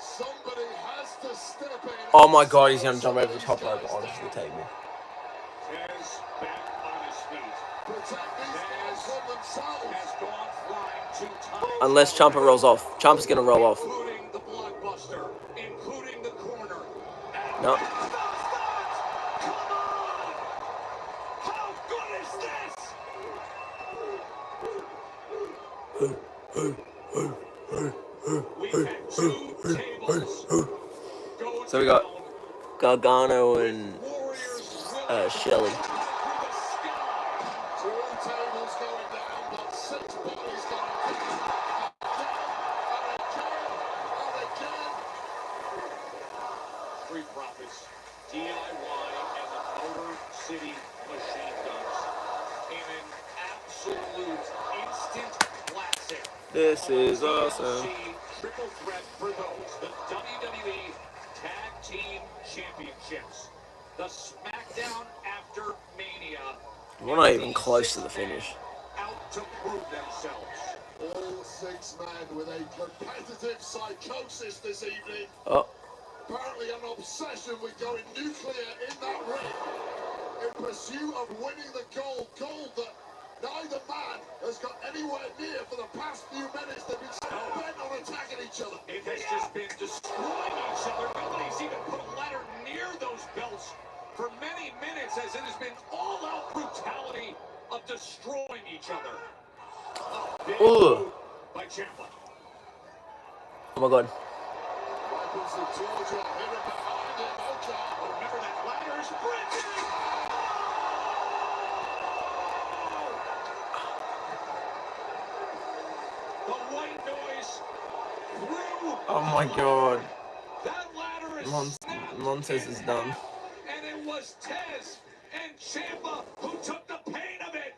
somebody has to step in. Oh my god, he's gonna jump over the top rope onto the table. Tez back on his feet. Protect these guys from themselves. Has gone flying 2 times. Unless Ciampa rolls off. Ciampa's gonna roll off. Including the blockbuster, including the corner. No. Come on! How good is this? We've had 2 tables. So we got Gargano and Shelly. 2 tables going down, but 6 bodies going down. And again. Street Profits, DIY, and the Motor City Machine Guns in an absolute instant classic. This is awesome. Triple threat for those, the WWE Tag Team Championships. The Smackdown after Mania. We're not even close to the finish. Out to prove themselves. All 6 men with a competitive psychosis this evening. Oh. Apparently an obsession with going nuclear in that ring in pursuit of winning the gold. Gold that neither man has got anywhere near for the past few minutes. They've been so bent on attacking each other. It has just been destroying each other. Nobody's even put a ladder near those belts for many minutes, as it has been all-out brutality of destroying each other. Big move by Ciampa. Oh my god. Weapons of Georgia hidden behind him. Remember that ladder is breaking. The white noise through. Oh my god. That ladder is snapped. Montez is done. And it was Tez and Ciampa who took the pain of it.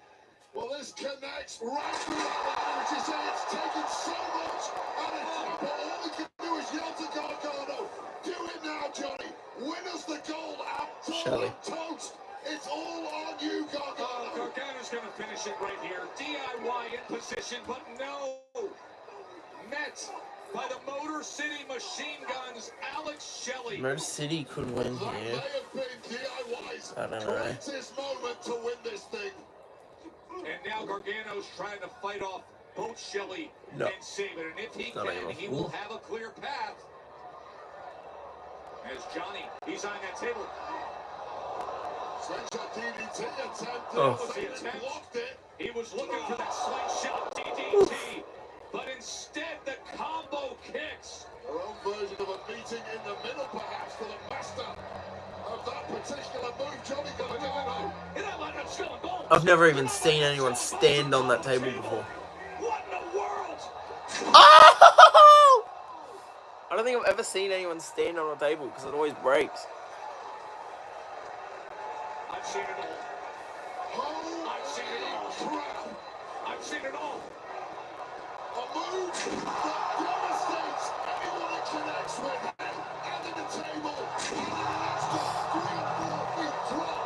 Well, this connects right through that ladder, which is saying it's taken so much out of Ciampa. All he can do is yell to Gargano, do it now, Johnny. Win us the gold. I'm toast. It's all on you, Gargano. Gargano's going to finish it right here. DIY in position, but no. Met by the Motor City Machine Guns, Alex Shelley. Motor City could win That may here. have been DIY's I don't know. greatest moment to win this thing. And now Gargano's trying to fight off both Shelley and Saban. And if he Not can, even a he fool. will have a clear path. As Johnny, he's on that table. Slingshot DDT attempt. Saban blocked it. He was looking for that slingshot DDT. But instead, the combo kicks. Their own version of a meeting in the middle, perhaps, for the master of that particular move, Johnny Gargano. I've never even seen anyone stand on that table before. What in the world? Oh! I don't think I've ever seen anyone stand on a table because it always breaks. I've seen it all. I've seen it all. I've seen it all. A move that devastates anyone it connects with. Under the table. And in an extra 3 or 4 feet drop.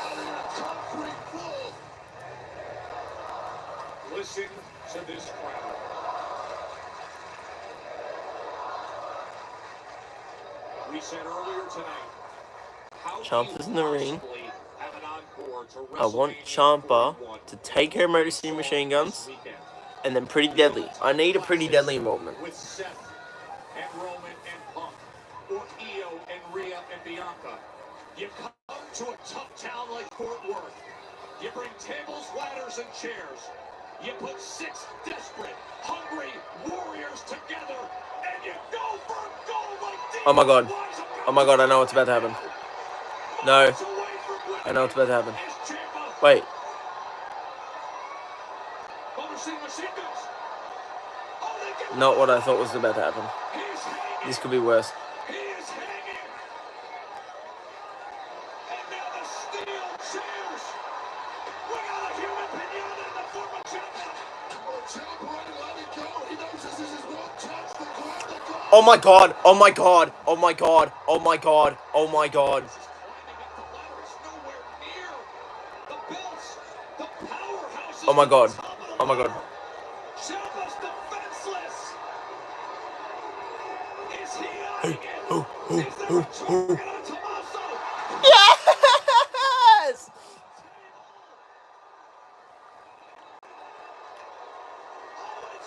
And in a concrete floor. Listen to this crowd. We said earlier tonight, how Ciampa's in the ring. have an encore to I want Ciampa to take her Motor City Machine Guns and then Pretty Deadly. I need a Pretty Deadly involvement. with Seth and Roman and Punk, or Io and Rhea and Bianca. You come to a tough town like Fort Worth. You bring tables, ladders, and chairs. You put 6 desperate, hungry warriors together, and you go for gold like these. Oh my god. Oh my god, I know what's about to happen. No. I know what's about to happen. Wait. Not what I thought was about to happen. This could be worse. Oh my god, oh my god, oh my god, oh my god, oh my god. Oh my god, oh my god. Yes!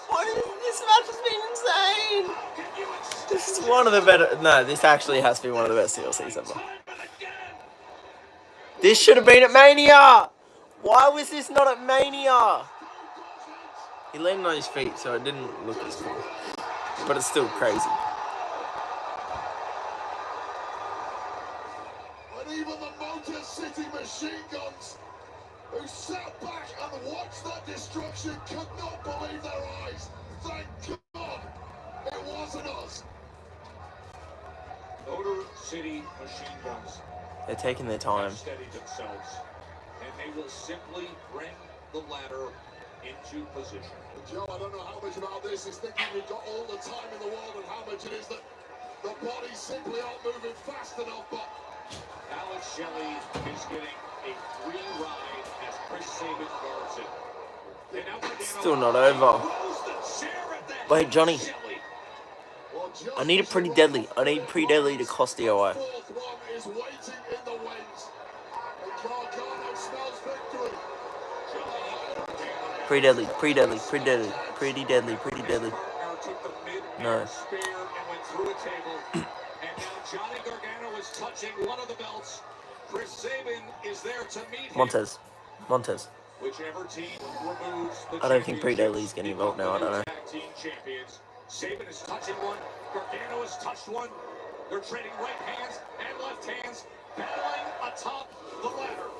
What is this match has been insane? This is one of the better. No, this actually has to be one of the best TLCs ever. This should have been at Mania! Why was this not at Mania? He landed on his feet, so it didn't look as cool. But it's still crazy. And even the Motor City Machine Guns, who sat back and watched that destruction, could not believe their eyes. Thank God it wasn't us. Motor City Machine Guns They're taking their time. have steadied themselves, and they will simply bring the ladder into position. Joe, I don't know how much about this is thinking we've got all the time in the world and how much it is that the bodies simply aren't moving fast enough, but Alex Shelley is getting a free ride as Chris Sabin guards it. And now Still not over. Wait, Johnny. I need a pretty deadly. I need pretty deadly to cost the OI. Pretty deadly, pretty deadly, pretty deadly, pretty deadly, pretty deadly. No. And now Johnny Gargano is touching one of the belts. Chris Sabin is there to meet him. Montez. Whichever team removes the I don't think Pretty Deadly is getting involved now. I don't know. tag team champions. Sabin is touching one. Gargano has touched one. They're trading right hands and left hands, battling atop the ladder.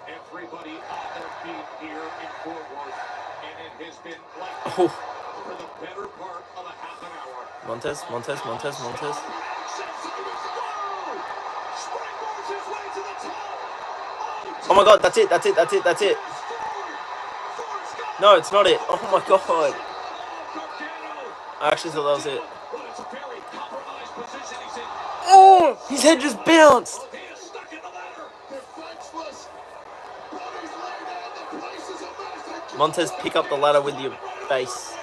Everybody on their feet here in Fort Worth, and it has been like that for the better part of a half an hour. Montez. Oh my god, that's it. No, it's not it. Oh my god. I actually thought that was it. Oh, his head just bounced. Montez, pick up the ladder with your face.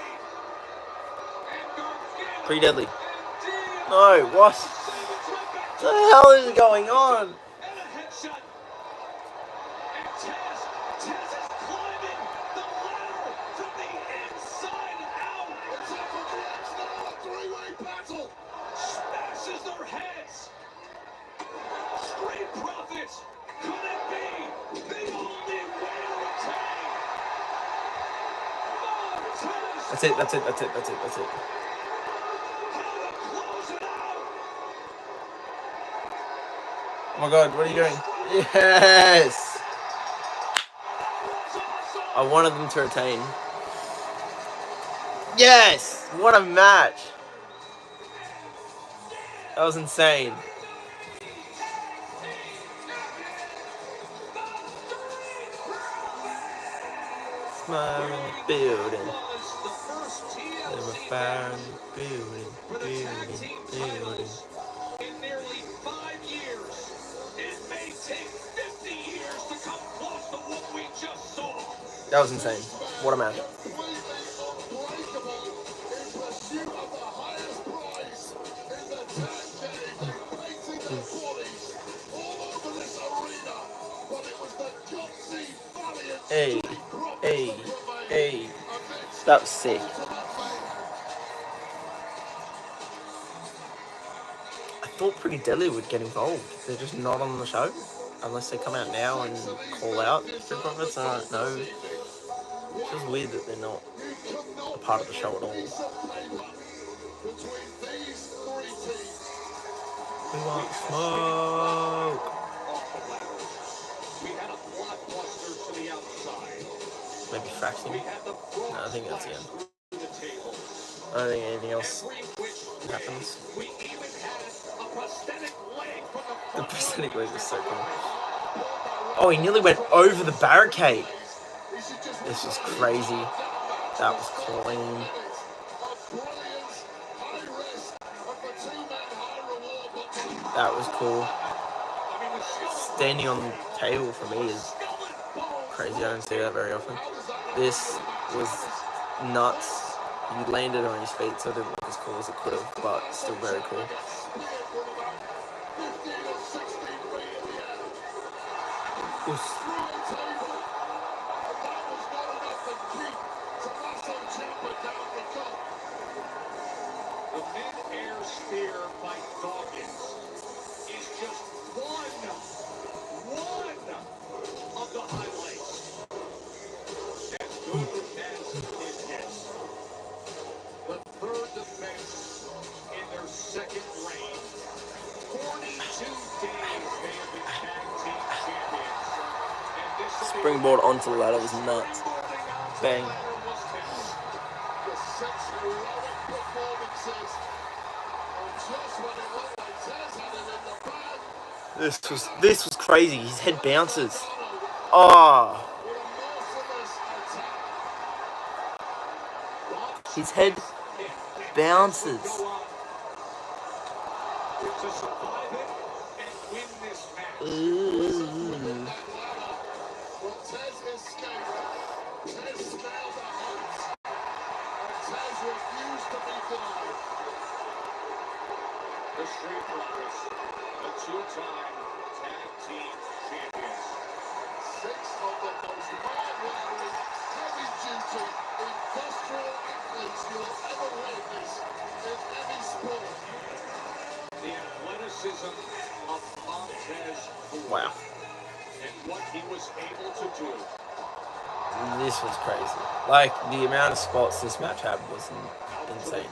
Pretty Deadly. No, what? What the hell is going on? That's it. Oh my god, what are you doing? Yes! I wanted them to retain. Yes! What a match! That was insane. Smile in the building. There's a fire in the building. In nearly 5 years, it may take 50 years to come close to what we just saw. That was insane. What a match. Hey. That was sick. I thought Pretty Deadly would get involved. They're just not on the show. Unless they come out now and call out Street Profits. I don't know. It's just weird that they're not a part of the show at all. We want smoke. Maybe faxing. No, I think that's the end. I don't think anything else happens. The prosthetic leg was so cool. Oh, he nearly went over the barricade. This was crazy. That was clean. That was cool. Standing on the table for me is crazy. I don't see that very often. This was nuts. He landed on his feet, so it didn't look as cool as it could have, but still very cool. Oof. The mid-air spear by Dawkins is just one of the highlights. As good as it gets. The third defense in their second reign. 42 days they have been tag team champions. And this Springboard onto the ladder was nuts. Bang. This was crazy. His head bounces. Oh. His head bounces. To survive it and win this match. Well, Tez escaped. Tez scaled the heights. And Tez refused to be denied. The Street Profits, the two-time tag team champions. 6 of the most hard-wearing, heavy-duty, industrial athletes you will ever witness in any sport. The athleticism of Montez Ford. Wow. And what he was able to do. This was crazy. Like, the amount of spots this match had was insane.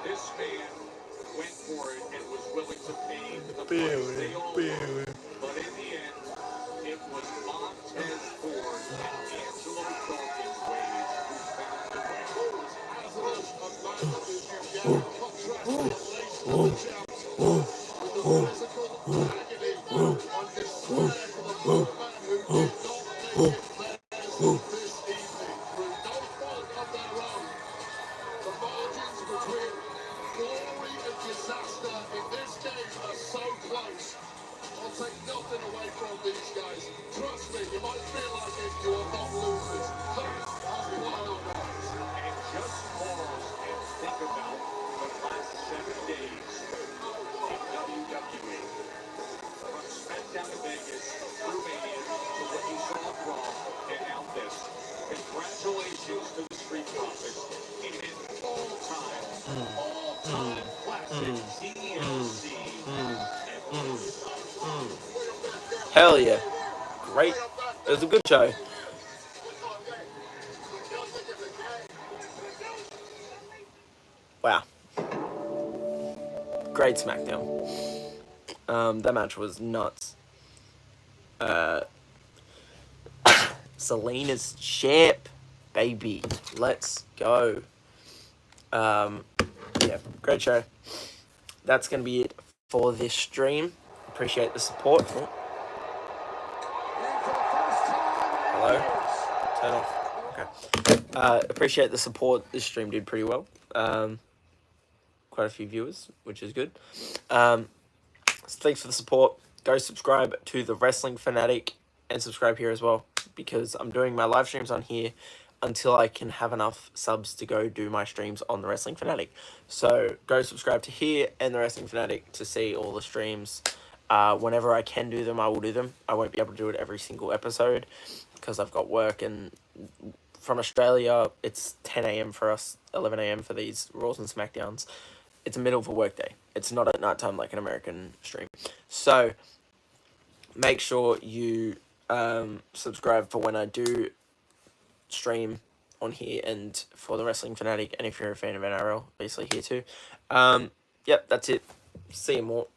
This man went for it and was willing to pay the price they all wanted. But in the end, it was Montez Ford and Angelo Dawkins Wade who found the way. As a man of his youth, contrast to the lace of the champs, with the physical agony on display for the man who did not make it theirs this evening. Through no fault of their own, the margins between glory and disaster in this game are so close. I'll take nothing away from these guys. Trust me, you might feel like it, you are not losers. That has wild eyes. And just pause and think about the last 7 days in WWE. From Smackdown to Vegas, through Mania, to what you saw on Raw, and now this. Congratulations to the Street Profits in an all-time classic TLC. Hell yeah. Great. It was a good show. Wow. Great SmackDown. That match was nuts. Selena's champ, baby. Let's go. Yeah, great show. That's going to be it for this stream. Appreciate the support. Oh. Hello? Turn off. Okay. Appreciate the support. This stream did pretty well. Quite a few viewers, which is good. So thanks for the support. Go subscribe to the Wrestling Fanatic and subscribe here as well, because I'm doing my live streams on here until I can have enough subs to go do my streams on the Wrestling Fanatic. So go subscribe to here and the Wrestling Fanatic to see all the streams. Whenever I can do them, I will do them. I won't be able to do it every single episode because I've got work, and from Australia, it's 10 a.m. for us, 11 a.m. for these Raws and Smackdowns. It's the middle of a work day. It's not at night time like an American stream. So make sure you subscribe for when I do stream on here and for the Wrestling Fanatic. And if you're a fan of NRL, obviously here too. Yep, that's it. See you more.